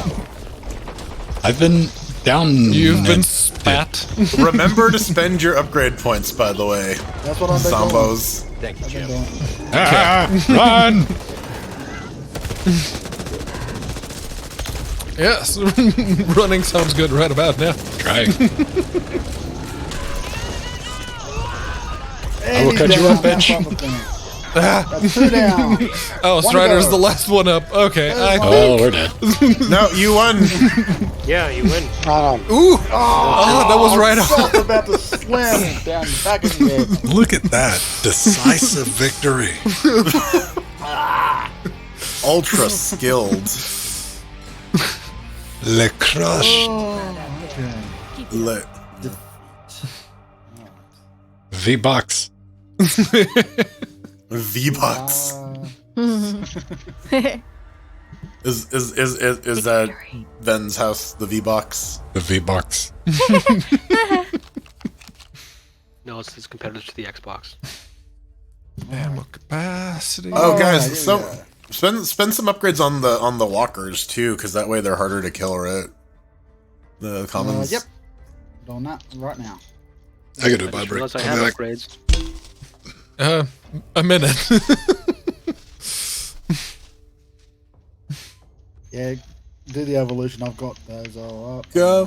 I've been down. You've been spat. Remember to spend your upgrade points, by the way. That's what I'm doing. Zombos. Thank you, Jim. Run! Yes, running sounds good right about now. Try. I will cut you up, bitch. That's 2 down. Oh, One to Strider's go. the last one up. Okay, I Oh, we're dead. No, you won. Yeah, you win. Ooh! Oh, that was right I on. was about to slam down the back of your head. Look at that. Decisive victory. Ultra skilled. Le crush. Le- V-Box. V-Bucks. Is that Ven's house the V-Box? The V-Box. No, it's his competitors to the Xbox. Ammo capacity. Oh, guys, here we so go. spend some upgrades on the walkers too, because that way they're harder to kill, right? The commons. Yep. Doing that right now. I gotta do a I buy just break. realized I I'll have be back. upgrades. A minute. Yeah, do the evolution. I've got those all up. Go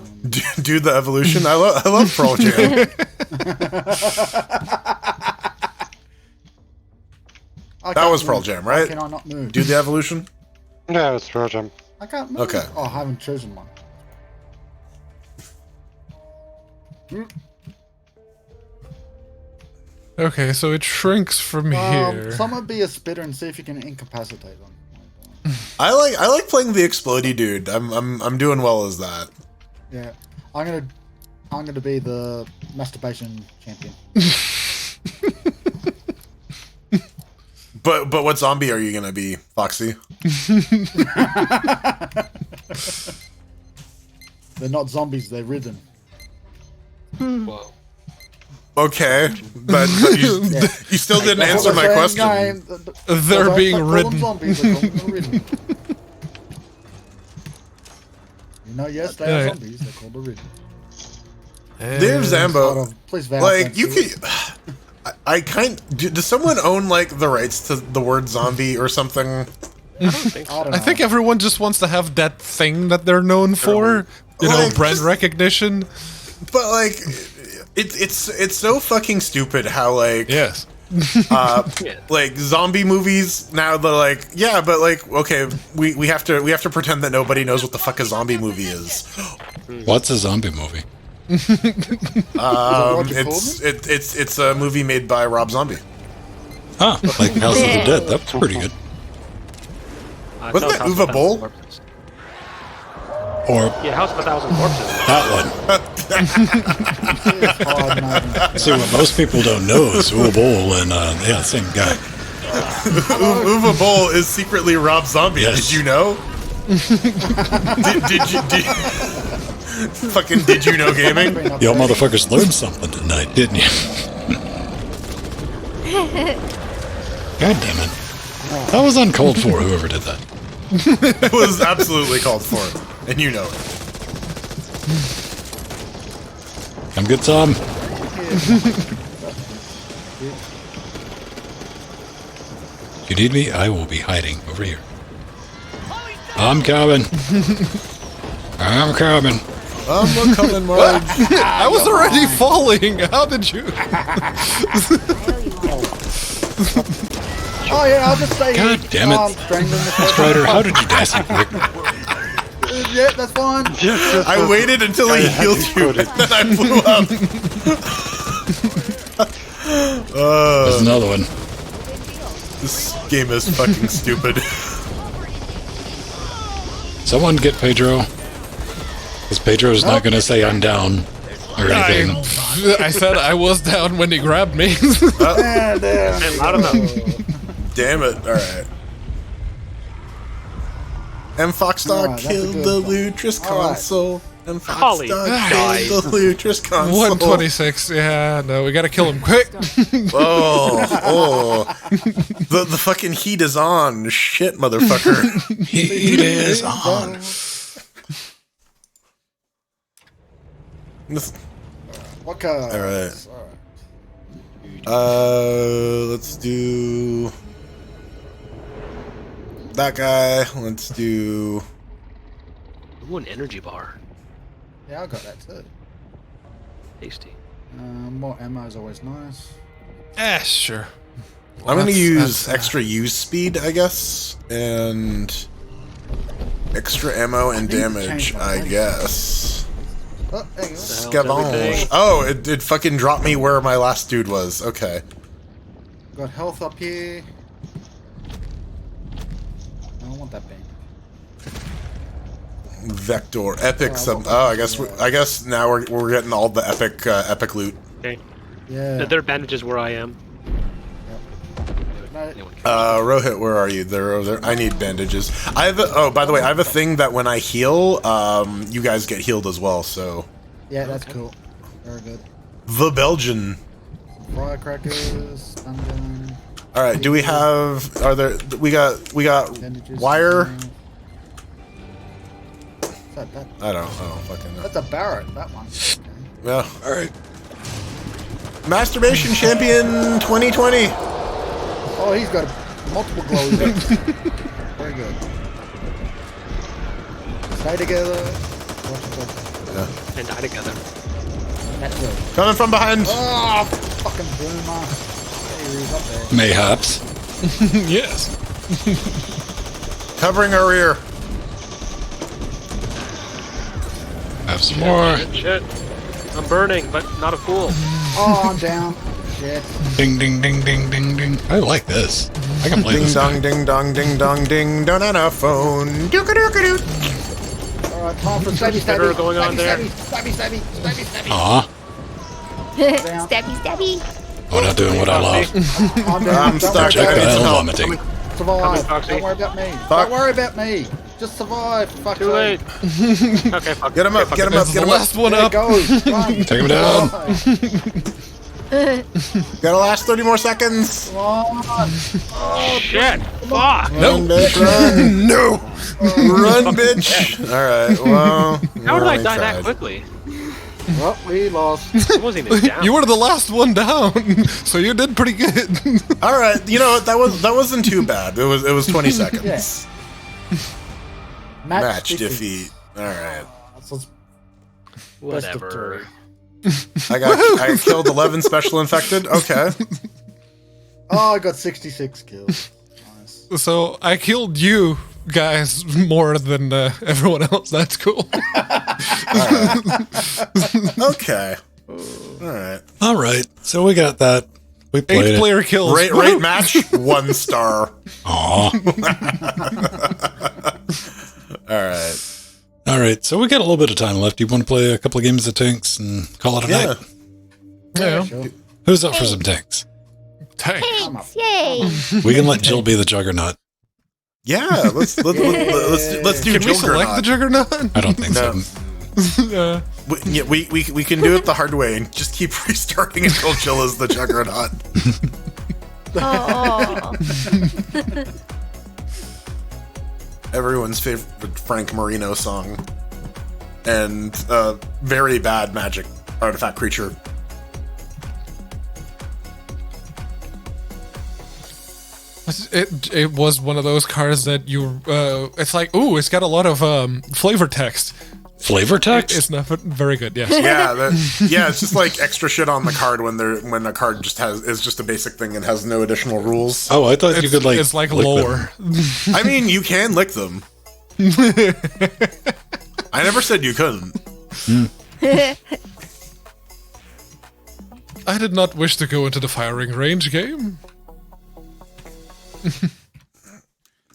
do the evolution. I love Pearl Jam. That was Pearl Jam, right? Can I not move? Do the evolution. Yeah, it's Pearl Jam. I can't move. Okay. Oh, I haven't chosen one. Okay, so it shrinks from here. Someone be a spitter and see if you can incapacitate them. I like playing the explodey dude. I'm doing well as that. Yeah, I'm gonna be the masturbation champion. But what zombie are you gonna be, Foxy? They're not zombies. They're ridden. Whoa. Okay, but you still didn't That's answer what my they're question. saying, They're don't being call them ridden. Zombies, they call them ridden. You know, yes, they are Alright. zombies. They're called the ridden. Dear Zambo, Please vouch like that you to it. can. Does someone own like the rights to the word zombie or something? I don't think so. I don't know. I think everyone just wants to have that thing that they're known for. You know, Like, brand just- recognition. But like, it's so fucking stupid how like Yes. like zombie movies now they're like, yeah, but like, okay, we have to pretend that nobody knows what the fuck a zombie movie is. What's a zombie movie? It's a movie made by Rob Zombie. Ah, like House of the Dead. That's pretty good. Wasn't that Uwe Boll? Or Yeah, House of a Thousand Corpses. that one. See, what most people don't know is Uwe Boll and, yeah, same guy. Uwe Boll is secretly Rob Zombie. Yes. Did you know? Did you know gaming? Y'all motherfuckers learned something tonight, didn't you? God damn it. That was uncalled for, whoever did that. It was absolutely called for, and you know it. I'm good, Tom. If you need me, I will be hiding over here. I'm coming. I'm coming. I'm coming, Marge. I was already falling. How did you? Oh yeah, I'll just say. God damn it. I'm strangling the Strider, how did you die so quick? Yeah, that's fine. I waited until he healed you, and then I blew up. There's another one. This game is fucking stupid. Someone get Pedro. Because Pedro's not going to say I'm down or anything. I said I was down when he grabbed me. And, And loud enough. Damn it! All right. And Foxdog Alright, that's a killed good the one. Lutris Alright. console. And Fox Holly Dog dies. killed the Lutris console. 126. Yeah, no, we gotta kill him quick. Oh. The fucking heat is on. Shit, motherfucker. Heat is on. What kind? All right. Let's do that guy. Let's do. Ooh, an energy bar. Yeah, I got that too. Tasty. More ammo is always nice. Sure. I'm gonna That's- use that's, extra use speed, I guess, and extra ammo and need to damage, change my I base. guess. Oh, there you go. Scavange. everything? Oh, it fucking dropped me where my last dude was. Okay. Got health up here. I don't want that bang. Vector, epic Oh, sub. well, Oh, I guess now we're getting all the epic loot. Okay. Yeah. There are bandages where I am. No, Anyone can- Rohit, where are you? They're over there. I need bandages. I have. By the way, I have a thing that when I heal, you guys get healed as well. So yeah, that's cool. Very good. the Belgian. Firecrackers, stun gun, All right. Do we have? Are there? We got bandages. wire. That, I don't fucking know. that's a Barrett, that one. Okay. Yeah. All right. Masturbation Champion 2020. Oh, he's got multiple glows. Very good. Stay together. Yeah. And die together. That's good. Coming from behind. Oh, fucking boomer. There he is up there. Mayhaps. Yes. Covering our rear. Have some more. Shit. I'm burning, but not a fool. Oh, I'm down. Shit. Ding, ding, ding, ding, ding, ding. I like this. I can play Ding this. dong, Guy. ding dong, ding dong, ding dong on a phone. Doo-ka-doo-ka-doo. Alright, time for stabby Spitter stabby. going on there. Stabby stabby. Stabby stabby. Aw, Stabby, stabby. I'm not doing what I love. I'm down. I'm Don't stuck. worry I about need Hell some help. vomiting. Survive. Coming, Foxy. Don't worry about me. Fuck. Don't worry about me. Just survive. Fuck Too late. Okay, fuck. Get him up, get him up, That's get the him up. last one There it up. goes. Run. Take him down. Gotta last 30 more seconds. Come on. Shit. Fuck. Run, bitch, run. No. Run, bitch. All right, well. How did I we die that tried. quickly? Well, we lost. I wasn't even down. You were the last one down, so you did pretty good. All right, you know what? That wasn't too bad. It was 20 seconds. Match defeat. All right. So it's Whatever. I killed 11 special infected. Okay. Oh, I got 66 kills. Nice. So I killed you guys more than everyone else. That's cool. Okay. All right. All right, so we got that. We played it. 8-player kills. Rate Woo! match 1 star. Aw. All right. All right, so we got a little bit of time left. You want to play a couple of games of tanks and call it a Yeah. night? Yeah. Sure. Who's up for some tanks? Tanks. Thanks. Yay. We can let Jill be the juggernaut. Yeah. Let's do Can we select the Juggernaut. Juggernaut? I don't think No. so. We can do it the hard way and just keep restarting until Jill is the Juggernaut. Oh. Everyone's favorite Frank Marino song. And very bad magic artifact creature. It was one of those cards that you it's like, ooh, it's got a lot of flavor text. Flavor text? It's not very good. Yes. Yeah, it's just like extra shit on the card when a card just is just a basic thing and has no additional rules. Oh, I thought you could like. It's like lick them. lore. I mean, you can lick them. I never said you couldn't. I did not wish to go into the firing range game.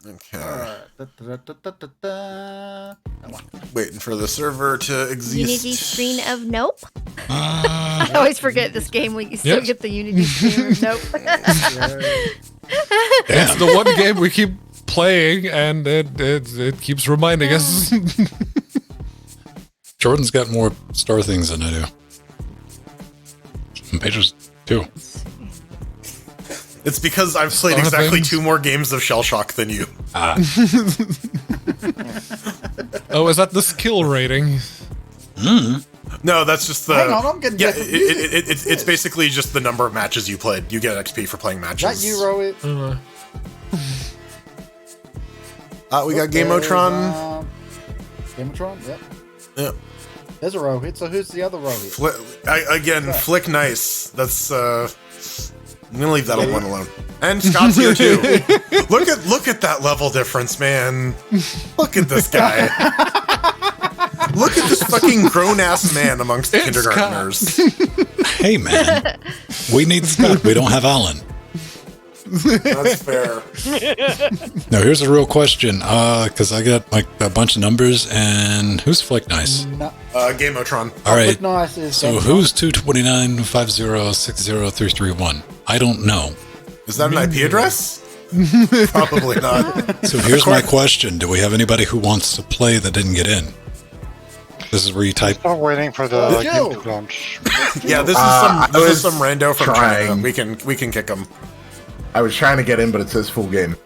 Okay. Da-da-da-da-da-da. Waiting for the server to exist. Unity screen of nope. I always forget this game. We still Yes. get the Unity screen of nope. It's the one game we keep playing, and it keeps reminding us. Jordan's got more star things than I do. And Pedro's too. It's because I've played Star exactly things. 2 more games of Shell Shock than you. Oh, is that the skill rating? No, that's just the. Hang on, I'm getting Yeah, different it's basically just the number of matches you played. You get XP for playing Is matches. that you, Rohit? We got Gamotron. Gamotron, yep. Yeah. There's a Rohit, so who's the other Rohit? Flick Nice. That's I'm gonna leave that one alone. And Scott's here too. Look at that level difference, man. Look at this guy. Look at this fucking grown-ass man amongst the It's kindergartners. Hey, man. We need Scott. We don't have Alan. That's fair. Now, here's a real question. Because I got like a bunch of numbers, and who's Flick Nice? No, Gamotron. All right. Flick Nice is So Gamotron. who's 229-50-60331? I don't know. Is that an IP address? Probably not. So here's my question. Do we have anybody who wants to play that didn't get in? This is where you type. Start waiting for the Joe. game to launch. Yeah, this is some rando from China. We can kick him. I was trying to get in, but it says full game.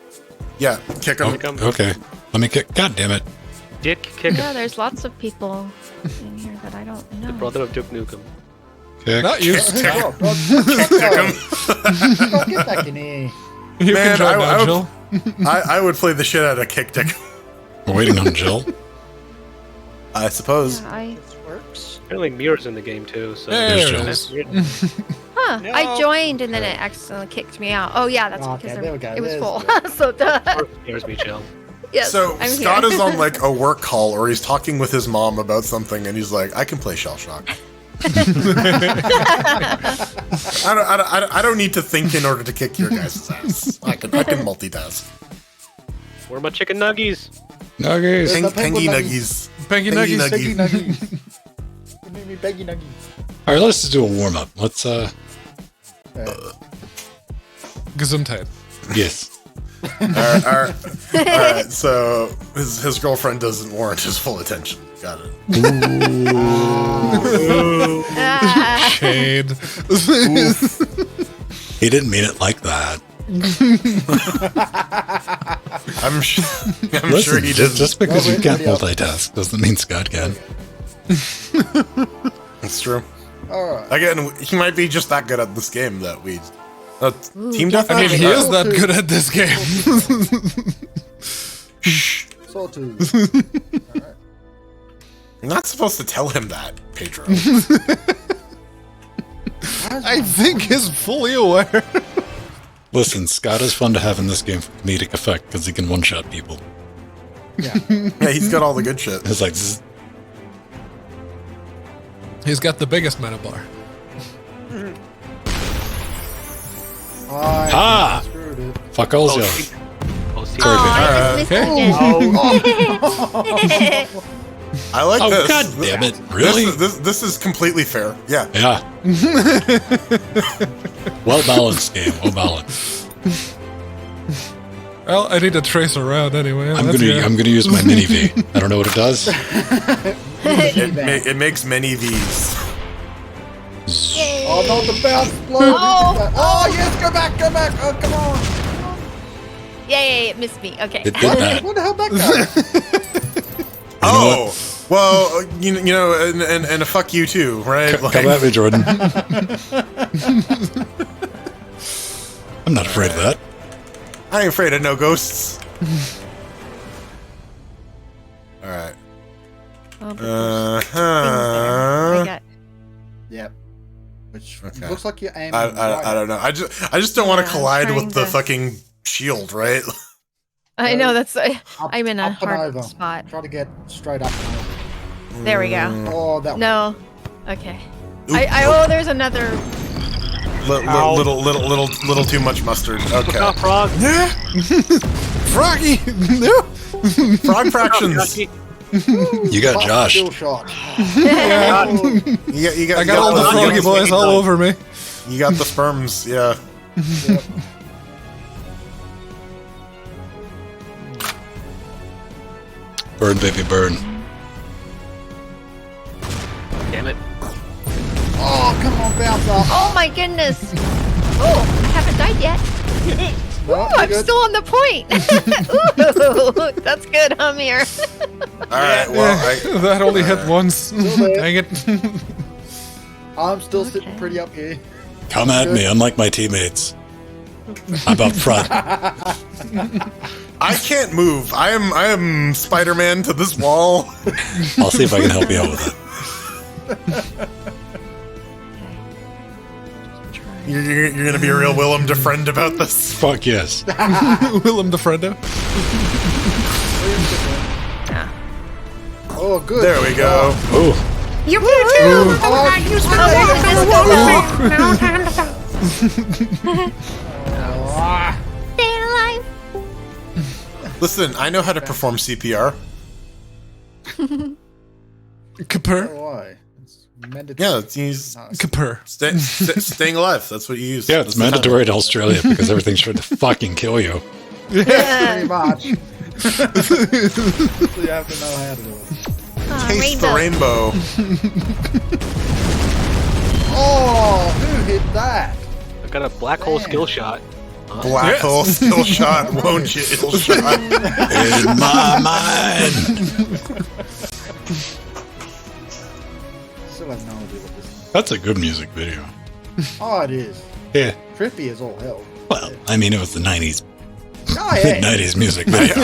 Yeah, kick him. Okay. Let me kick. God damn it. Did kick Yeah, there's lots of people in here that I don't know. the brother of Duke Nukem. Kick. Not you. Kick him. Oh, God, get back in here. You Man, can join I- Nigel. I would play the shit out of Kick Dick. We're waiting on Jill. I suppose. I, Works. Apparently Mirror's in the game too, so There There's it Jill. is. huh, No. I joined and then it accidentally kicked me out. Oh yeah, that's Okay, because there we go. it was There's full. the- So duh. There's me, Jill. Yes, So I'm Scott here. is on like a work call, or he's talking with his mom about something, and he's like, "I can play Shell Shock. I don't need to think in order to kick your guys' ass. I can multitask. Where are my chicken nuggies? Nuggies. The Pengy penguin nuggies. Peggy Pengy Nuggies. Beggy nuggy. Nuggy. You made me Beggy Nuggy. All right, let's just do a warm up. Let's Gesundheit. yes. All right. So his girlfriend doesn't warrant his full attention. Got it. Ah, Shade. He didn't mean it like that. I'm sure Listen, he just, does. because you Well, can't everybody multitask doesn't mean Scott can. It's true. Alright. Again, he might be just that good at this game that we. Team guess deathmatch. I mean, he is that Two. good at this game. Sawtooth. You're not supposed to tell him that, Pedro. I think he's fully aware. Listen, Scott is fun to have in this game for comedic effect because he can one-shot people. Yeah. Yeah, he's got all the good shit. It's like, zzz. He's got the biggest mana bar. I Ah! screwed it. Fuck all Oh, you. see- oh, see- Sorry, oh, baby. I just missed it again. I like Oh, this. god damn it. Really? This is completely fair. Yeah. Yeah. Well balanced game. Well balanced. Well, I need to trace around anyway. I'm That's gonna use my mini V. I don't know what it does. It makes many V's. Oh, not the bounce blow. Oh, yes, go back. Oh, come on. Yay, it missed me. Okay. It did that. What the hell back go? Oh, well, you know, and a fuck you too, right? Come at me, Jordan. I'm not afraid of that. I ain't afraid of no ghosts. All right. Oh, but there's things there. I got Yep. Which Okay. looks like you're aiming. I don't know. I just don't want Yeah, to I'm collide trying with the to- fucking shield, right? I know that's. Up- I'm in a up and hard over. spot. Try to get straight up. And over. There we go. Oh, that No. Okay. Oop, Oh, there's another. little too much mustard. Okay. Stop, frog. Froggy! No! Frog fractions. You got one. Josh. Still shot. You got, I got all the froggy boys all over me. You got the sperms, yeah. Yep. Burn, baby, burn. Damn it. Oh, come on, bounce up. Oh my goodness. Oh, I haven't died yet. No, Ooh, you're I'm good. still on the point. Ooh, that's good, Amir. All right. Well, That only hit once. there. Dang it. I'm still sitting pretty up here. Come at me, unlike my teammates. I'm up front. I can't move. I am Spider-Man to this wall. I'll see if I can help you out with it. You're gonna be a real Willem Defriend about this. Fuck yes. Willem Defrendo. Oh, good. There we go. Oh, You're Stay alive. Listen, I know how to perform CPR. Kapur. Why? It's mandatory. Yeah, it's used. Kapur. Staying alive. That's what you use. yeah, it's That's the mandatory in Australia because everything's trying to fucking kill you. Pretty much. So you have to know how to do it. time. Taste the rainbow. Oh, who hit that? I've got a black hole skill shot. Black hole skill shot, won't you? Ill shot. In my mind. Still have no idea what this is. That's a good music video. Oh, it is. Yeah. Trippy as all hell. Well, I mean, it was the 90s. Oh, yeah. 90s music video.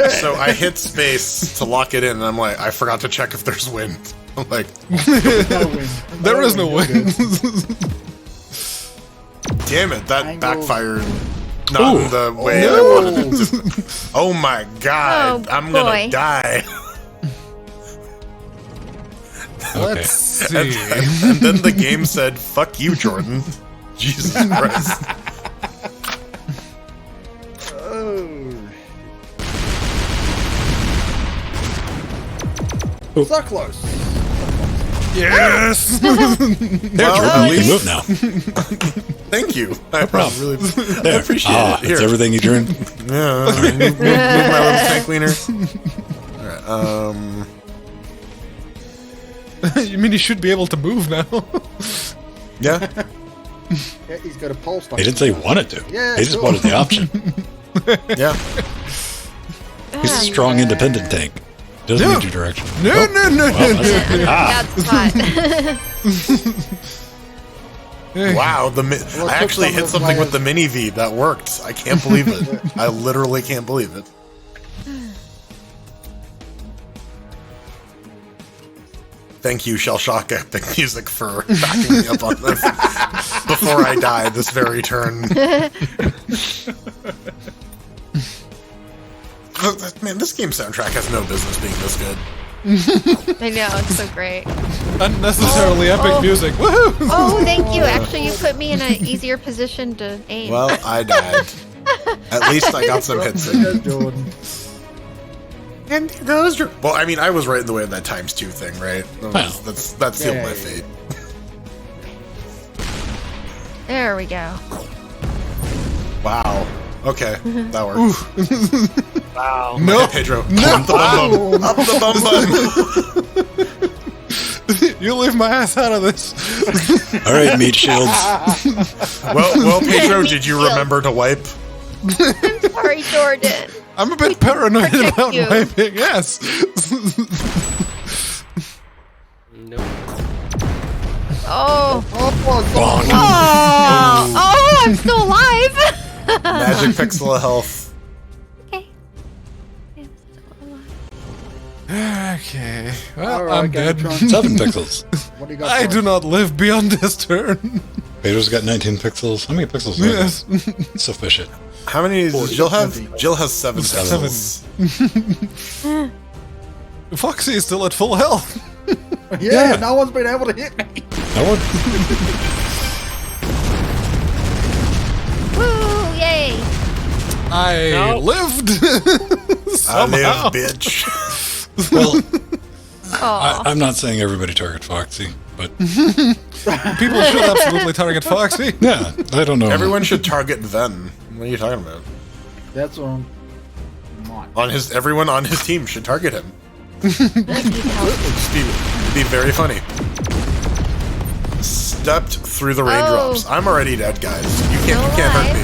So I hit space to lock it in, and I'm like, I forgot to check if there's wind. I'm like, No win. There is no You're wind. good. damn it, that Angle. backfired. Not in the way I wanted it to. Oh my god, Oh, I'm boy. gonna die. Okay. See. And then the game said, fuck you, Jordan. Jesus Christ. Oh. So close. Yes. There, Jordan, you can move now. Thank you. I problem. really There. appreciate Ah, it. Here. it's everything you dreamed. Yeah, move my little tank cleaner. Alright, You mean you should be able to move now? yeah. Yeah, he's got a pulse. He didn't say he wanted to. Yeah, he just sure. wanted the option. Yeah. He's a strong, independent tank. Doesn't need your direction. No, Oh, no, no, well, no, that's- no. Ah, Bad spot. Wow, I took actually some hit of something my- with the mini V. That worked. I can't believe it. I literally can't believe it. Thank you, Shell Shock Epic Music, for backing me up on this before I die this very turn. Man, this game soundtrack has no business being this good. I know, it's so great. Unnecessarily epic music. Woohoo! Oh, thank you. Actually, you put me in an easier position to aim. Well, I died. At least I got some hits in. There's Jordan. And those. Well, I mean, I was right in the way of that ×2 thing, right? That sealed my fate. There we go. Wow. Okay, that works. Wow. No, Okay, Pedro. No. Up the bum bum. Up the bum bum. you leave my ass out of this. all right, meat shields. Well, Pedro, did you remember to wipe? Sorry, Jordan. I'm a bit paranoid protect about you. wiping. Yes. Nope. Oh. Bonk. Oh, I'm still alive. Magic pixel of health. Okay. Okay. Well, All right, I'm dead. Galvatron. 7 pixels. What do you got? I for do us? not live beyond this turn. Pedro's got 19 pixels. How many pixels? do I Yes. have? Sufficient. How many does Jill have? Jill has 7 Seven. pixels. Foxy is still at full health. Yeah, no one's been able to hit me. No one. Woo! Yay! I No. lived. I Somehow. live, bitch. Well, Oh. I'm not saying everybody target Foxy, but People should absolutely target Foxy. yeah, I don't know. Everyone should target Ven. What are you talking about? That's on mine. Everyone on his team should target him. I need help. Speed. be very funny. Stepped through the raindrops. I'm already dead, guys. You can't hurt me.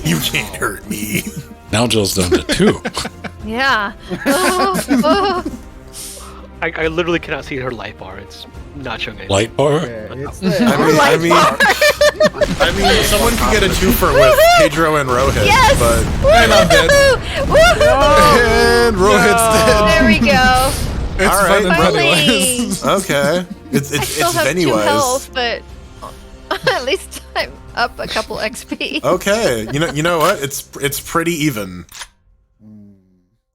You can't hurt me. Now Jill's down to 2. Yeah. I literally cannot see her light bar. It's not showing anything. Light bar? Yeah, it's I mean, someone could get a 2-fer with Pedro and Rohit, Yes! but And I'm dead. Woohoo! And Rohit's dead. There we go. It's All right. fun and Finally. Pennywise. okay. It's I still have 2 Pennywise. health, but at least I'm up a couple XP. Okay, you know what? It's pretty even.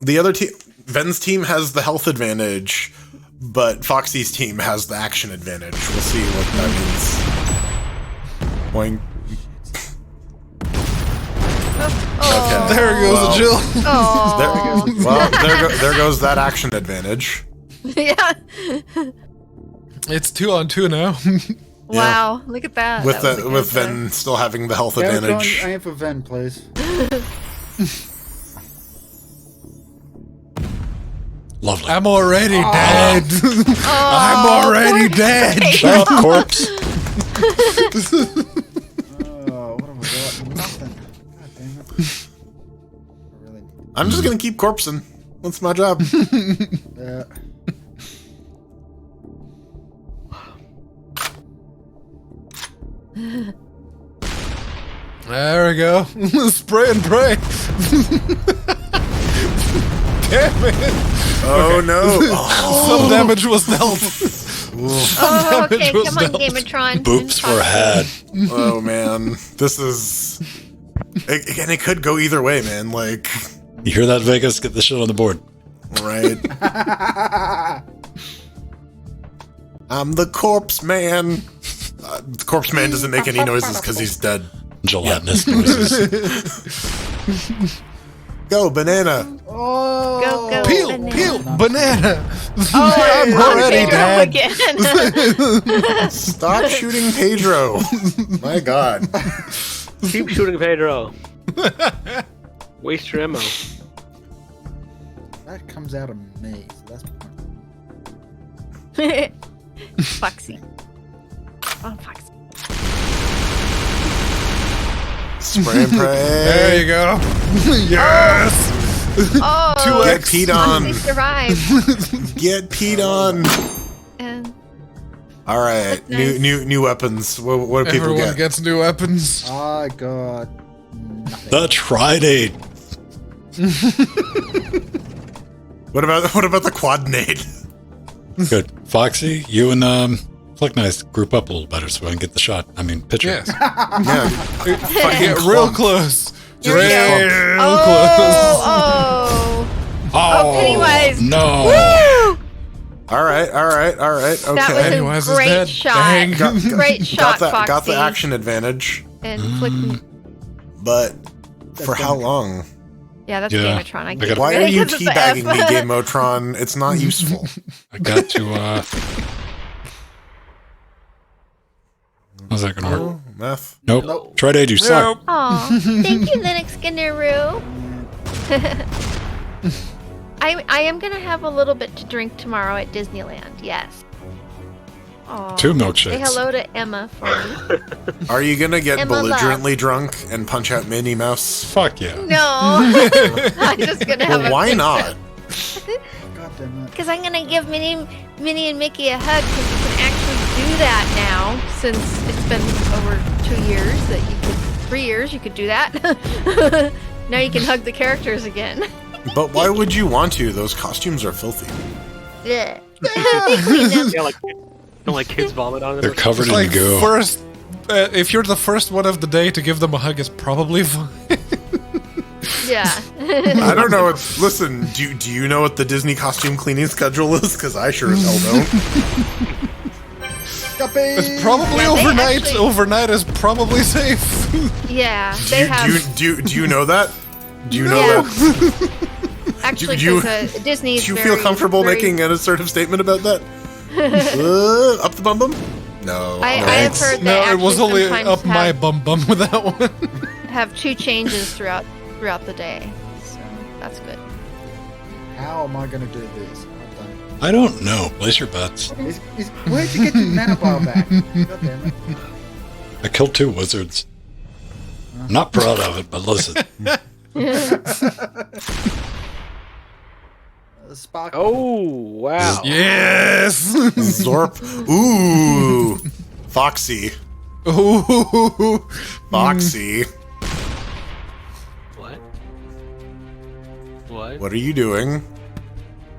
The other team, Ven's team has the health advantage, but Foxy's team has the action advantage. We'll see what that means. Boing. Oh. There goes Well. Jill. Oh. Well, there goes that action advantage. Yeah. It's 2 on 2 now. Wow. Look at that. With That was a with good Ven still having the health Garrett, advantage. I am for Ven, please. Lovely. I'm already dead. I'm already dead. Shut up, corpse. Oh, what have I got? Nothing. God damn it. I really I'm just gonna keep corpsing. That's my job. yeah. There we go. Spray and pray. Damn it. Oh no! Some damage was dealt. Oh, okay. damage was Come on, dealt. Gamatron. Boops were had. Oh man, this is. And it could go either way, man. Like, You hear that, Vegas? Get this shit on the board. right? I'm the corpse man. The corpse man doesn't make any noises because he's dead. Gelatinous noises. Go banana. Oh. Go, go. Peel, banana. peel, banana. Oh, I'm already Pedro dead. again. Stop shooting Pedro. My God. Keep shooting Pedro. Waste your ammo. That comes out of me, so that's Foxy. Oh, Foxy. Spray and pray. There you go. Yes. Oh, 2x. Get peed on. Foxy survived. Get peed on. And All right. That's nice. New weapons. What do people Everyone get? gets new weapons. I got nothing. The Tridate. What about the quadnade? Good. Foxy, you and Flick Nice group up a little better so I can get the shot. I mean, picture. Yes. Yeah. Get real close. Here we Real go. close. Oh, Pennywise. No. Woo! All right. Okay. That was Pennywise a is great dead. shot. Dang. Great shot, Foxy. Got the action advantage, And Flick. but for how long? Yeah, that's Yeah. Gamatron. I gotta- keep Why are you forgetting 'cause of the teabagging me, F. Game Motron? It's not useful. I got to, how's that gonna work? Meth. Nope. Tridate, you suck. Aw, thank you, Linux Skinneroo. I am gonna have a little bit to drink tomorrow at Disneyland. Yes. Aw. 2 Say milkshakes. hello to Emma for me. Are you gonna get Emma belligerently drunk and punch out Minnie Mouse? Fuck yeah. No, I'm just gonna have Well, a why picture. not? God damn it. Because I'm gonna give Minnie and Mickey a hug because you can actually do that now since it's been over 2 years that you could 3 years you could do that. Now you can hug the characters again. But why would you want to? Those costumes are filthy. Yeah. They clean them. Yeah, like don't like kids vomit on them. They're covered in Like goo. first, if you're the first one of the day to give them a hug, is probably fine. Yeah. I don't know. Listen, do you know what the Disney costume cleaning schedule is? Because I sure as hell don't. It's probably Yeah, they overnight. actually- Overnight is probably safe. Yeah. They have. Do you know that? Do you know Yeah. that? Actually, do you- because Disney's Do you feel comfortable making an assertive statement about that? Up the bum bum? No. I no. have heard No, that it was actually only sometimes up my bum bum with that one. have 2 changes throughout the day, so that's good. How am I gonna do this? I don't. I don't know. Place your bets. Where'd you get your nanobar back? God damn it. I killed 2 wizards. I'm not proud of it, but listen. Spark. Oh wow! Yes. Zorp. Ooh. Foxy. Ooh. Foxy. What? What? What are you doing?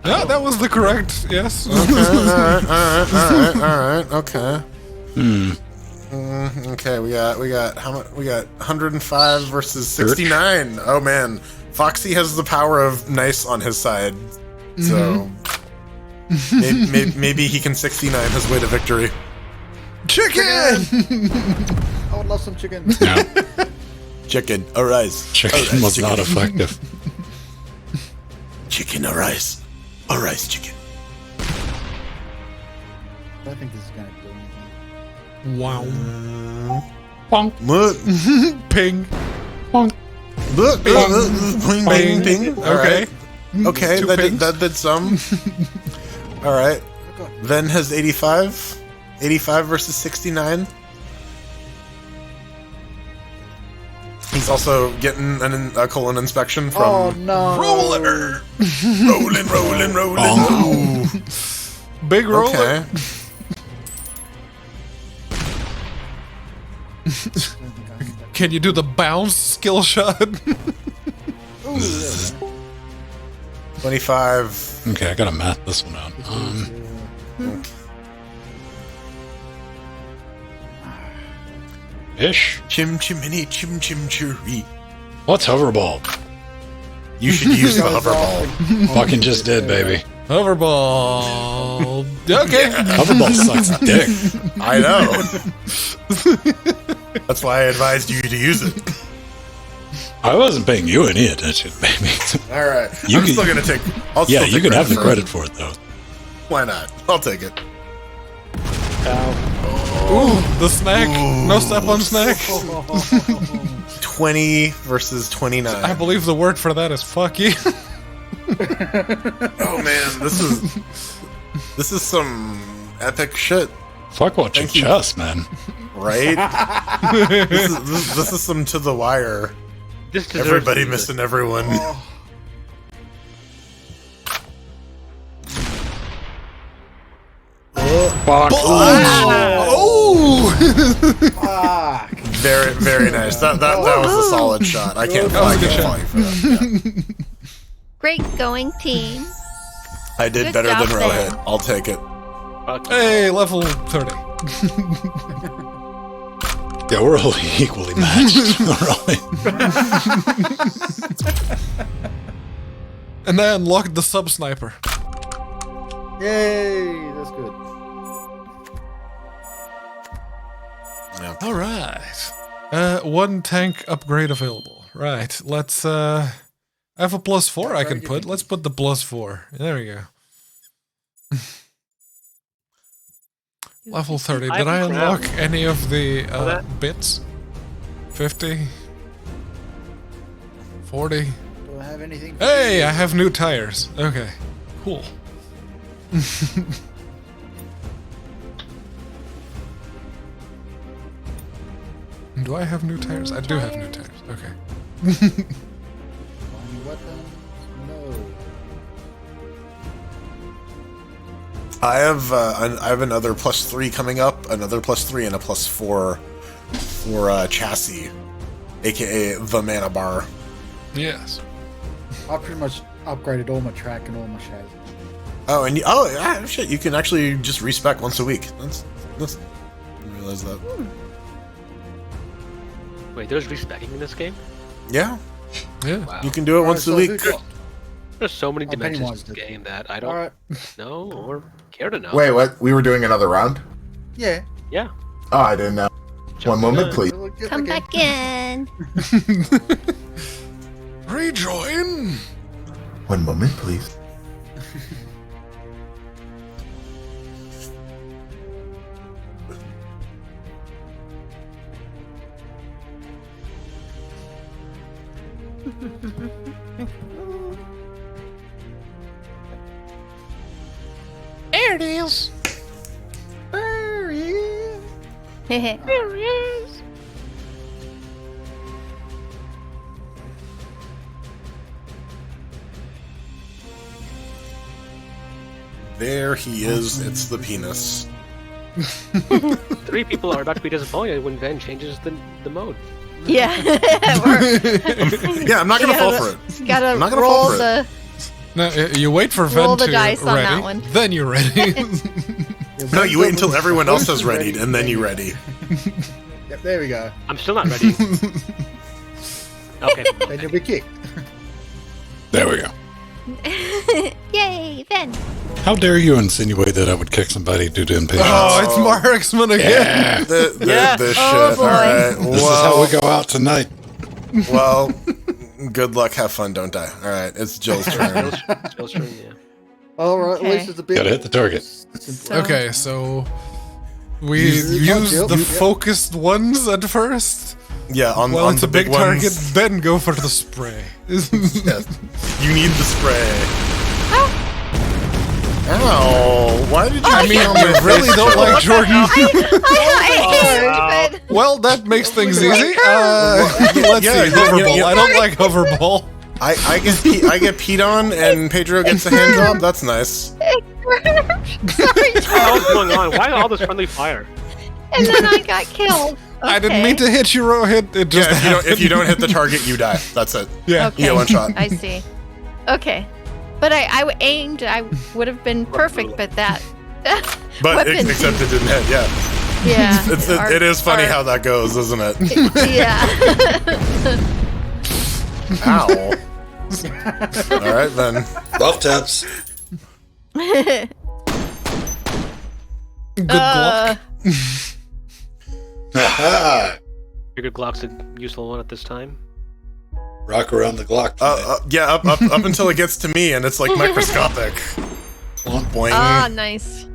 Yeah, that was the correct. Yes. Alright. Okay. Okay, we got how much? We got 105 versus 69. Oh man, Foxy has the power of nice on his side, so maybe he can 69 his way to victory. Chicken. I would love some chicken. No, Chicken, arise. chicken was not effective. Chicken, arise. Arise, chicken. I don't think this is gonna do anything. Wow. Look, Ping. look, ping, ping, ping. Okay. Okay, Two that pings. did some. All right. Ven has 85. 85 versus 69. He's also getting a colon inspection from Oh no! Roller. rolling. Ooh. Big roller. Okay. Can you do the bounce skill shot? 25. Okay, I gotta math this one out. Ish. Chim chimney, chim chim chiree. What's hoverball? You should use the hoverball. Fucking just did, baby. Hoverball. Okay. Hoverball sucks dick. I know. That's why I advised you to use it. I wasn't paying you any attention, baby. All right. You I'm can- still gonna take. I'll Yeah, still you take can have the for credit for it though. Why not? I'll take it. Ooh, the snack. No step on snack. 20 versus I 29. believe the word for that is fuck you. Oh man, this is some epic shit, Fuck watch your Thank you. chest, man. right? this is some to the wire. This deserves Everybody to be missing everyone. Fuck. Oh. Fuck! Very, very nice. That was a solid shot. I can't That was a good flag shot. for that. Yeah. Great going, team. I did Good better job, than Ben. Rohit. I'll take it. Fuck. Hey, level 30. Yeah, we're all equally matched. And I unlocked the sub sniper. Yay! That's good. All right. 1 tank upgrade available. Right. Let's I have a +4 I can put. Let's put the +4. There we go. Level 30. Did I unlock any of the bits? 50? 40? Do I have anything? Hey, I have new tires. Okay. Cool. Do I have new tires? I do have new tires. Okay. Any weapons? No. I have another +3 coming up, another +3 and a +4 for chassis, aka the mana bar. Yes. I pretty much upgraded all my track and all my chassis. Oh, and shit, you can actually just respec once a week. That's I didn't realize that. Wait, there's respecking in this game? Yeah, Yeah. Wow. you can do it once a week. There's so many Oh, dimensions Pennywise to this did. game that I don't Alright. know or care to know. Wait, what? We were doing another round? Yeah. Yeah. Oh, I didn't know. One moment, please. Look at Come the game. back in. Rejoin. One moment, please. There it is. There he is. There he is. There he is. It's the penis. 3 people are about to be disappointed when Ven changes the mode. Yeah. Yeah, I'm not gonna fall for it. Gotta I'm not gonna roll fall for the. No, you wait for Roll Ven the to dice on ready, that one. then you're ready. No, you wait until everyone else has readied, and then you ready. Yep, there we go. I'm still not ready. Okay. Then you'll be kicked. There we go. Yay, Ben. How dare you insinuate that I would kick somebody due to impatience? Oh, it's Marksman again. This Oh, shit. boy. All right. This is how we go out tonight. Well, good luck. Have fun. Don't die. All right. It's Jill's turn. Jill's turn, yeah. All right, Okay. at least it's a bit. Gotta hit the target. So- Okay, so we Use use the Yep. focused ones at first. Yeah, on, Well, on it's the a big ones. target, then go for the spray. Yes. You need the spray. Ow! Why did you? I mean, you really don't like Jordan. I hate it. Well, that makes things easy. Let's see, hoverball. I don't like hoverball. I get peed on, and Pedro gets a hand job. That's nice. Sorry, What's going on? Why all this friendly fire? and then I got killed. I didn't mean to hit you, Rohit. It just Yeah, if you don't hit the target, you die. That's it. Yeah. Okay. You get one shot. I see. Okay. But I aimed, I would have been perfect, but that But weapon. except it didn't hit. Yeah. Yeah. It is funny how that goes, isn't it? Yeah. Ow. All right then. Love taps. Good luck. Aha! Figured Glock's a useful one at this time. Rock around the Glock. Yeah, up until it gets to me, and it's like microscopic. Boing. Ah, nice.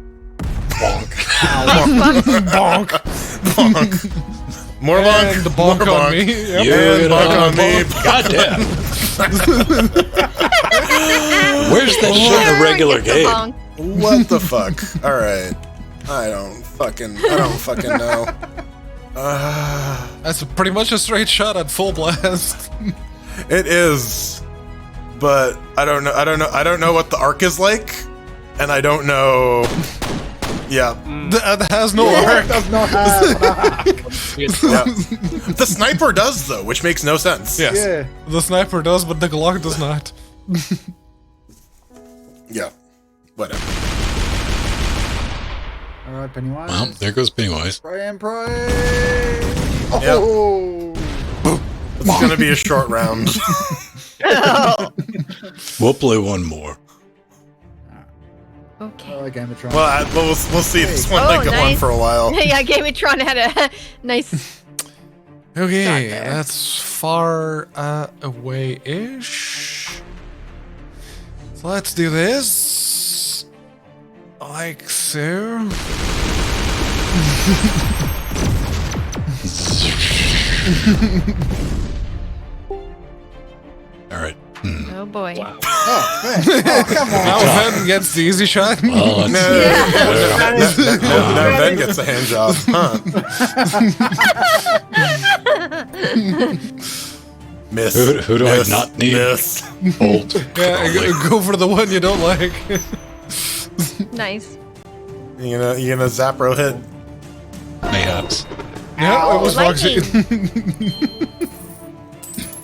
Bonk. Bonk. Bonk. More bonk. And the bonk More on me. Yep. And bonk on me. Goddamn. Where's that shit in a regular Get the game? bonk. What the fuck? All right. I don't fucking know. That's pretty much a straight shot at full blast. It is, but I don't know what the arc is like, and I don't know. Yeah. That has no arc. Does not have. Yeah. The sniper does though, which makes no sense. Yes. Yeah. The sniper does, but the Glock does not. Yeah. Whatever. All right, Pennywise. Well, there goes Pennywise. Pray and pray. Oh. It's gonna be a short round. We'll play one more. Okay. Oh, Game of Thrones. Well, we'll see. This one Oh, might go on nice. for a while. Yeah, Gametron had a nice. Okay, Shot there. that's far away-ish. So let's do this. Like so. All right. Oh boy. Wow. Oh, man. Oh, come on. Now Ven gets the easy shot. Well, No, Ben gets a hand job. Huh. Miss. Who do I Miss, not need? Miss. Old. Yeah, go for the one you don't like. Nice. You gonna Zapro hit? Mayhaps. Yeah, it was Foxy. Lightning.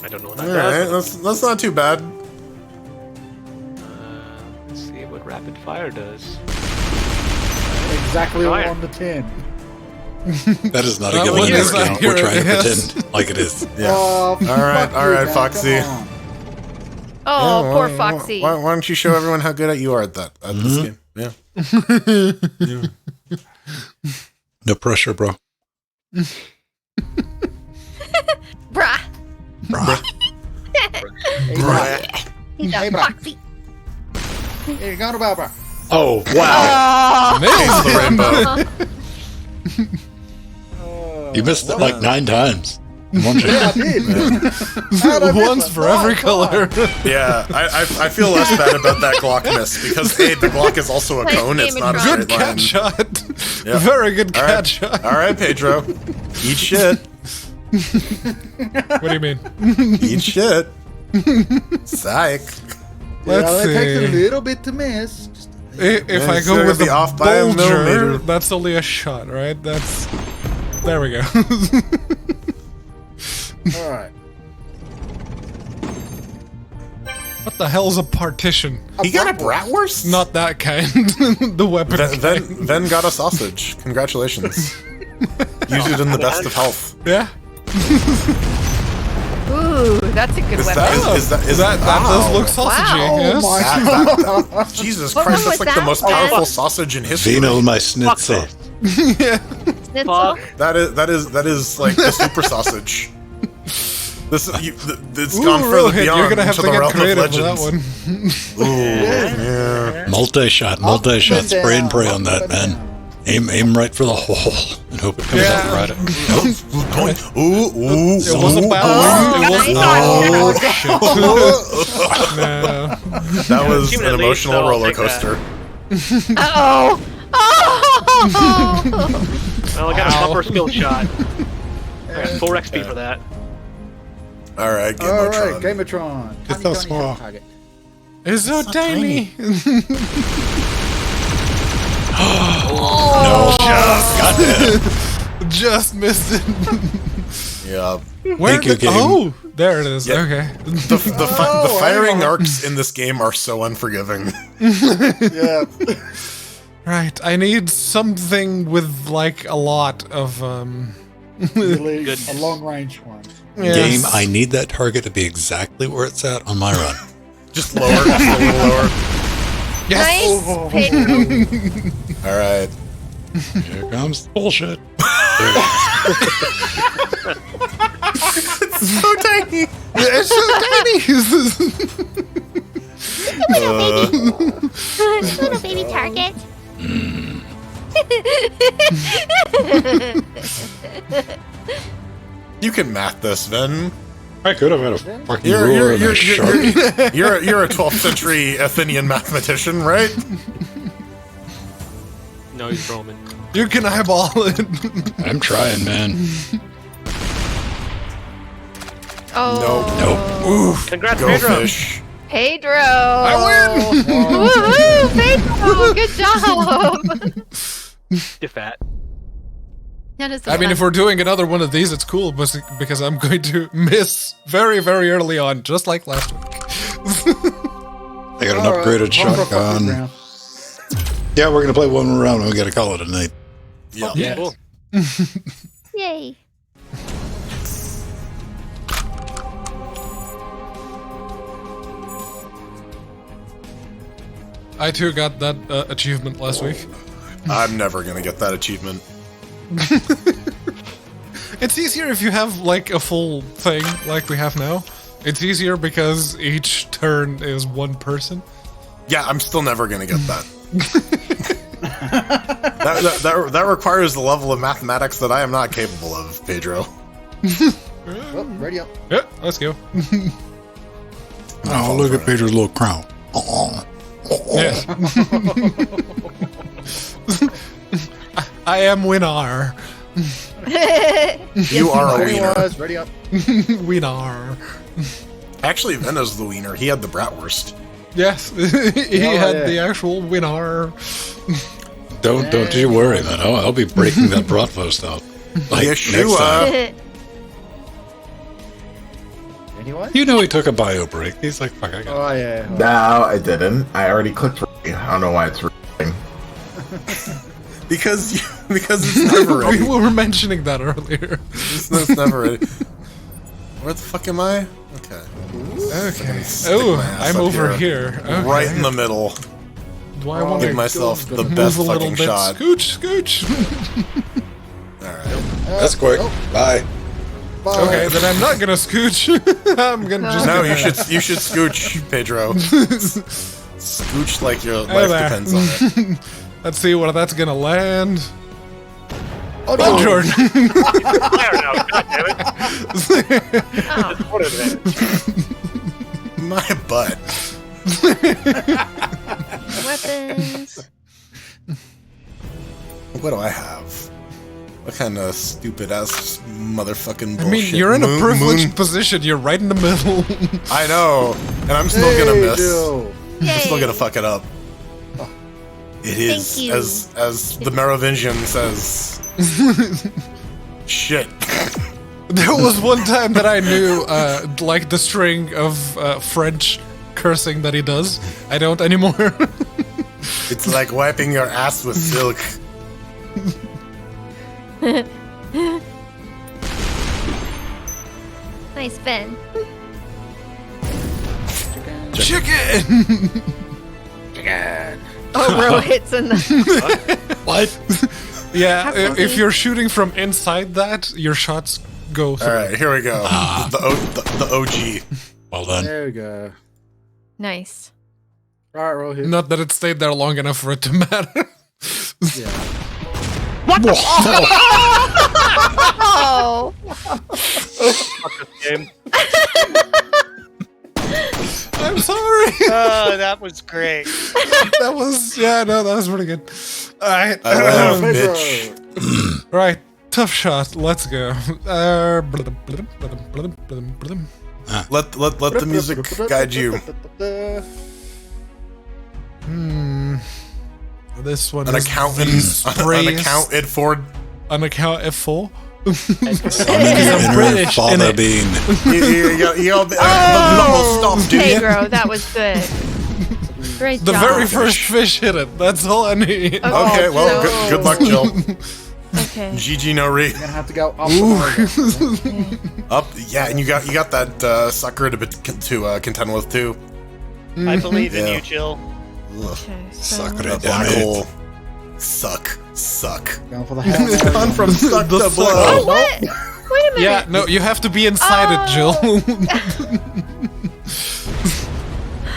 I don't know what All that right, does. that's not too bad. Let's see what rapid fire does. Exactly Fire. on the 10. That is not a That given one in is this game. accurate, We're trying to yes. pretend like it is. Yeah. Oh, All right, fuck you, man. Foxy. Come on. Oh, Yeah, poor why- Foxy. Why don't you show everyone how good you are at that at this game? Yeah. No pressure, bro. Brah. He's a Hey, brah. Foxy. Here you go, Barbara. Oh, wow. Face the rainbow. You missed it like 9 times. One shot. Yeah, I did. How'd I miss Once it? for every My color. God. Yeah, I feel less bad about that Glock miss because A, the Glock is also a Nice cone. It's not a Gamatron. straight Good line. cat shot. Yeah. Very good All cat right. shot. All right, Pedro. Eat shit. What do you mean? Eat shit. Psych. Let's It takes a see. little bit to miss. Just If I It's go gonna with be the off by a Bulger, millimeter. that's only a shot, right? That's... There we go. all right. What the hell's a partition? He got a bratwurst? Not that kind. The weapon kind. Then got a sausage. Congratulations. Use it in the best of health. Yeah. Ooh, that's a good Is weapon. that, is that, is That does look sausagey, Wow. yes. Oh my that- Jesus What Christ, one that's was like the that, most Ben? powerful sausage in history. Vino my Fuck schnitzel. this. Schnitzel? Fuck. That is like the super sausage. This it's Ooh, gone further Rohit, beyond you're gonna have into to the get realm of creative with that legends. one. Ooh, yeah. Multi-shot. Up and Spray and down, pray on up that, and man. down. Aim right for the hole and hope it comes Yeah. out right. Nope. Ooh, ooh, It was a ooh, bad ooh. one. It was... nice Oh, shit. No. That was Human an at least, emotional so I'll roller take that. coaster. Uh-oh. Oh! Well, I got a Ow. bumper skill shot. I got 4 XP for that. All right, All right, Gamatron. Gamatron. It's Tiny, so tiny small. target. It's so tiny. Just missed it. Yeah. Where Thank you, did... game. Oh, there it is. Yeah. Okay. The firing arcs in this game are so unforgiving. Yeah. Right. I need something with like a lot of Really Good. a long range one. yes. Game, I need that target to be exactly where it's at on my run. Just lower, just a little lower. Yes. Oh. Nice, Pedro. All right. Here comes bullshit. So tiny. It's so tiny. Little baby target. You can math this, Ven. I could have had a fucking You're ruler you're and you're, a shark. you're a 12th century Athenian mathematician, right? No, he's Roman. You can eyeball it. I'm trying, man. Oh. Congrats, Go Pedro. fish. Pedro. I win. Woohoo, Pedro. Good job. You're fat. That is I mean, if we're doing another one of these, it's cool because I'm going to miss very, very early on, just like last week. I got an All right, upgraded one for a fucking shotgun. round. Yeah, we're gonna play one more round and we gotta call it a night. Yeah. Yeah. Cool. Yay. I too got that achievement last week. I'm never gonna get that achievement. It's easier if you have like a full thing like we have now. It's easier because each turn is one person. Yeah, I'm still never gonna get that. that requires the level of mathematics that I am not capable of, Pedro. Well, ready up. Yeah, let's go. Oh, look at Pedro's little crown. Oh. Yeah. I am winner. You are a Ready wiener. was, ready up. Winner. Actually, Venna's the wiener. He had the bratwurst. Yes, he Oh, had yeah. the actual winner. Don't you worry, man. I'll be breaking that bratwurst out. Like next time. Anyone? You know he took a bio break. He's like, fuck, I got Oh yeah. No, I didn't. I already clicked. I don't know why it's reading. Because it's never We ready. were mentioning that earlier. It's never ready. Where the fuck am I? Okay. Okay. Stick Oh, my ass I'm up over here. Okay. Right in the middle. Do I want Give to myself the move best a little fucking bit? shot. Scooch, scooch. Alright. That's quick. Bye. Bye. Okay, then I'm not gonna scooch. I'm gonna just. No, gonna- you should scooch, Pedro. Scooch like your Oh, life there. depends on it. Let's see where that's gonna land. Oh Oh, no! Jordan. Fire now, God damn it. Oh, What advantage? My butt. weapons. What do I have? What kind of stupid ass motherfucking I bullshit? mean, you're in a privileged moon? position. You're right in the middle. I know, and I'm still Hey, gonna miss. Jill. I'm still Yay. gonna fuck it up. It is Thank you. as the Merovingian says. Shit. There was one time that I knew, like the string of French cursing that he does. I don't anymore. It's like wiping your ass with silk. Nice, Ben. Chicken. Oh, Ro hits in the. What? Yeah, How if funny. you're shooting from inside that, your shots go through. All right, here we go. The OG. Well done. There we go. Nice. All right, roll here. Not that it stayed there long enough for it to matter. Yeah. Oh. Fuck this game. I'm sorry. Oh, that was great. That was, yeah, no, that was pretty good. All right. I love Pedro. bitch. Right, tough shot. Let's go. Let the music guide you. This one An is accountant. the An sprayiest- accountant for. An account F4. I'm British, Father innit? Bean. You got the level stop, dude. Pedro, that was good. Great The job. very first fish hit it. That's all I need. Oh, Okay, well, no. good luck, Jill. Okay. GG no re. You're gonna have to go up. the Up, yeah, and you got that sucker to contend with too. I believe in Yeah. you, Jill. Ugh. Okay, so Suck The it, black damn it. hole. Suck. Going for the It's Hail gone Mary. from suck The to suck. blow. Oh, what? Wait a minute. Yeah, no, you have to be inside it, Jill.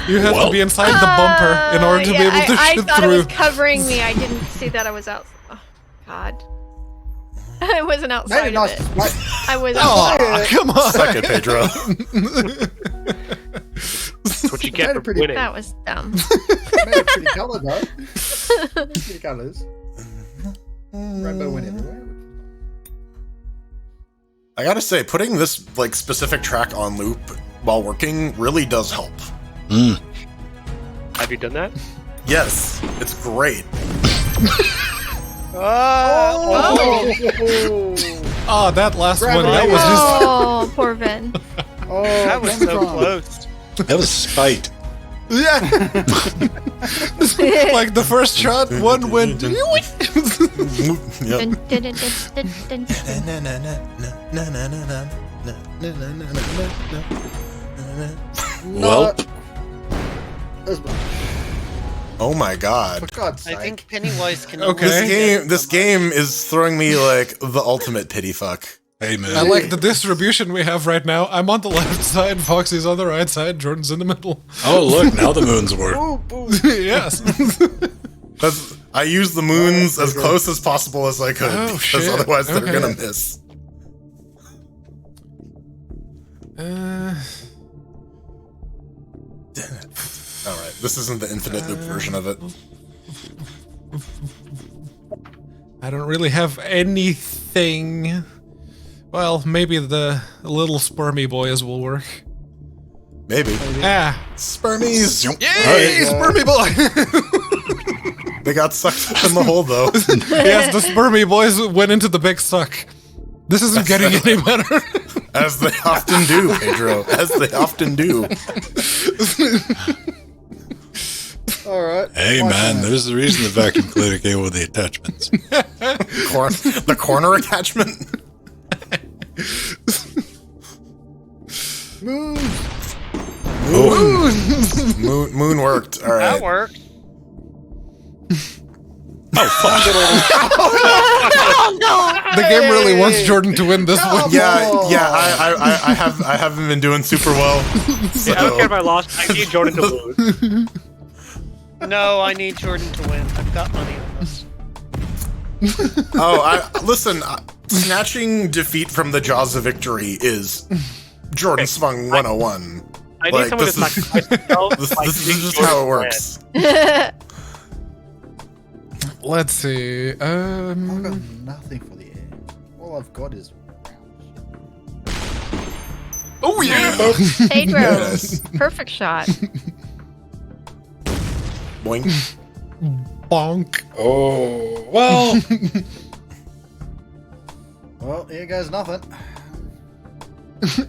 You have to be inside the bumper in order to be Yeah, able to I shoot thought through. it was covering me. I didn't see that I was out. Oh, God. I wasn't outside Made a nice of it. display. I was Aw, outside. come on. Suck it, Pedro. That's what you get Made for a pretty- winning. That was dumb. Made a pretty colour though. Pretty colours. Rainbow went everywhere. I gotta say, putting this like specific track on loop while working really does help. Have you done that? Yes, it's great. Oh, Oh, that last Grab one, it. that was just... Oh, poor Ben. Oh, that was so Demotron. close. That was spite. Yeah. Like the first shot, one went... Yep. Dun, dun, dun, dun, dun, dun. Well, There's one. Oh my god. For God's I sake. think Pennywise can. Okay. only This get game is throwing me like the ultimate pity fuck. hey man. I like the distribution we have right now. I'm on the left side, Foxy's on the right side, Jordan's in the middle. Oh look, now the moons work. Yes. I use the moons as close as possible as I could, Oh, because shit. otherwise they're Okay. gonna miss. Alright, this isn't the infinite loop version of it. I don't really have anything. Well, maybe the little spermy boys will work. Maybe. Ah. Spermies! Yay, spermy boy! They got sucked up in the hole though. Yes, the spermy boys went into the big suck. This isn't getting any better. As they often do, Pedro. As they often do. All right. Hey My man, turn. there's the reason the vacuum cleaner came with the attachments. The corner attachment? Moon. Moon worked. That Alright. worked. The game really wants Jordan to win this one. Yeah, I haven't been doing super well. So. I don't care if I lost. I need Jordan to lose. No, I need Jordan to win. I've got money on this. Listen. Snatching defeat from the jaws of victory is Jordan Swung 101. I need someone to sacrifice themselves. This is just how it works. Let's see. I've got nothing for the air. All I've got is. Oh yeah! Pedro. Yes. Perfect shot. Boing. Bonk. Oh, well. Well, here goes nothing.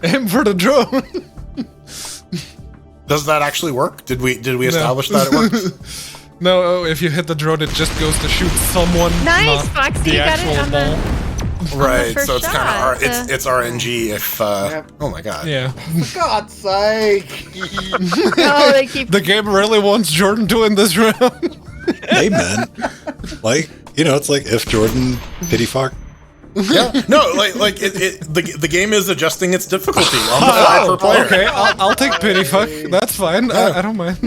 Aim for the drone. Does that actually work? Did we establish that it works? No, if you hit the drone, it just goes to shoot someone. Nice, not Foxy, the you got it actual on ball. Right. first So it's kind shot, of it's RNG if. Yep. Oh my god. Yeah. For God's sake! Oh, they keep. The game really wants Jordan to win this round. Hey, man. Like, it's like if Jordan pity fuck. Yeah. No, the game is adjusting its difficulty on the fly per player. Okay, I'll take pity fuck. That's fine. I don't mind.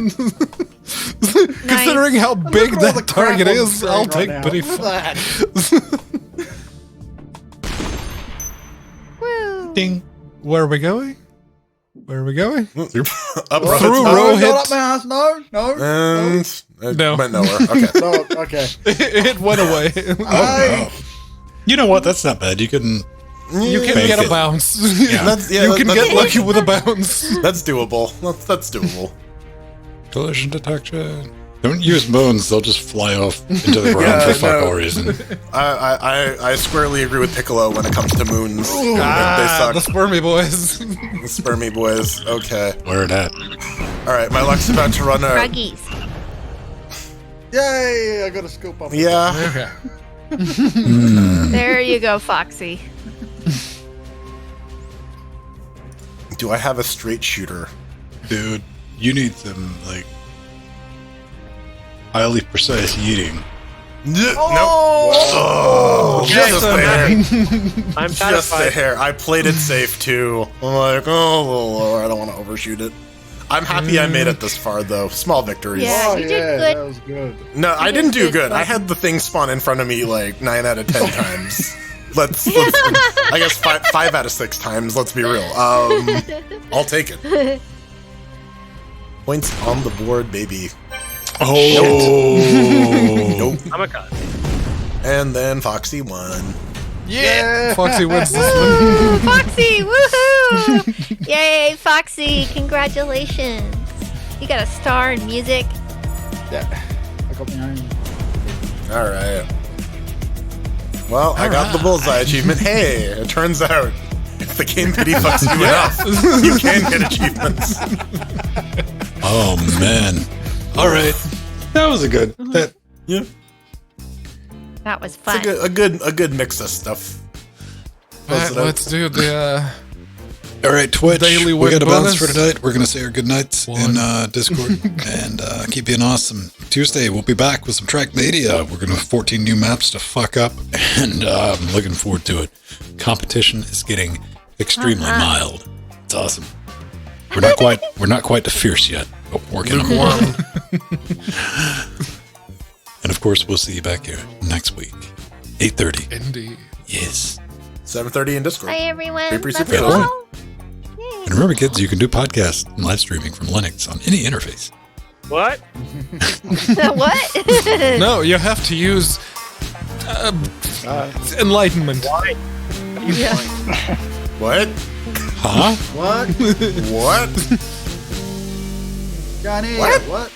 Considering how big Look at all the that crap target on the is, screen I'll right take now. pity Look fuck. at that. Woo. Ding. Where are we going? Where are we going? Up Through row. row No, hit. not up my ass. No. And it No. went nowhere. Okay. No, okay. It went away. Hey, You know what? That's not bad. You can. You can Bank get a it. bounce. That's- yeah, you can that's- get lucky with a bounce. That's doable. That's doable. Collision detection. Don't use moons. They'll just fly off into the ground Yeah, for fuck no. all reason. I squarely agree with Piccolo when it comes to moons. They The suck. spermy boys. The spermy boys. Okay. Where at? All right. My luck's about to run out. Froggies. yay! I got a scoop up. Yeah. Okay. There you go, Foxy. Do I have a straight shooter? Dude, you need some, like, highly precise yeeting. Nope. Oh! Just a hair. I'm Just a satisfied. hair. I played it safe too. I'm like, oh, I don't want to overshoot it. I'm happy I made it this far though. Small victories. Yeah. Oh, you did yeah, good. that was good. No, I did didn't do good. good. I had the thing spawn in front of me like 9 out of 10 times. Let's I guess 5 out of 6 times. Let's be real. I'll take it. Points on the board, baby. Oh! Nope. I'm a cut. And then Foxy won. Yeah. Foxy wins this one. Woo, Foxy! Woohoo! Yay, Foxy! Congratulations! You got a star in music. Yeah. I got my own. All right. Well, I got the bullseye achievement. Hey, it turns out if the game pity fucks you enough, you can get achievements. Oh, man. All right. That was a good. That Yeah, That was it's fun. a good mix of stuff. Alright, let's do the. All right, Twitch. Daily We win got a bounce bonus. for tonight. We're gonna say our good nights in Discord and keep you an awesome Tuesday. We'll be back with some Trackmania. We're gonna have 14 new maps to fuck up, and I'm looking forward to it. Competition is getting extremely mild. It's awesome. We're not quite the fierce yet, but we're working on it. And of course, we'll see you back here next week, 8:30. Indeed. Yes. 7:30 in Discord. Hi, everyone. Free Let's super go. And remember, kids, you can do podcasts and live streaming from Linux on any interface. What? What? No, you have to use enlightenment. Why? Yeah. What? Huh? What? What? Johnny, What? what?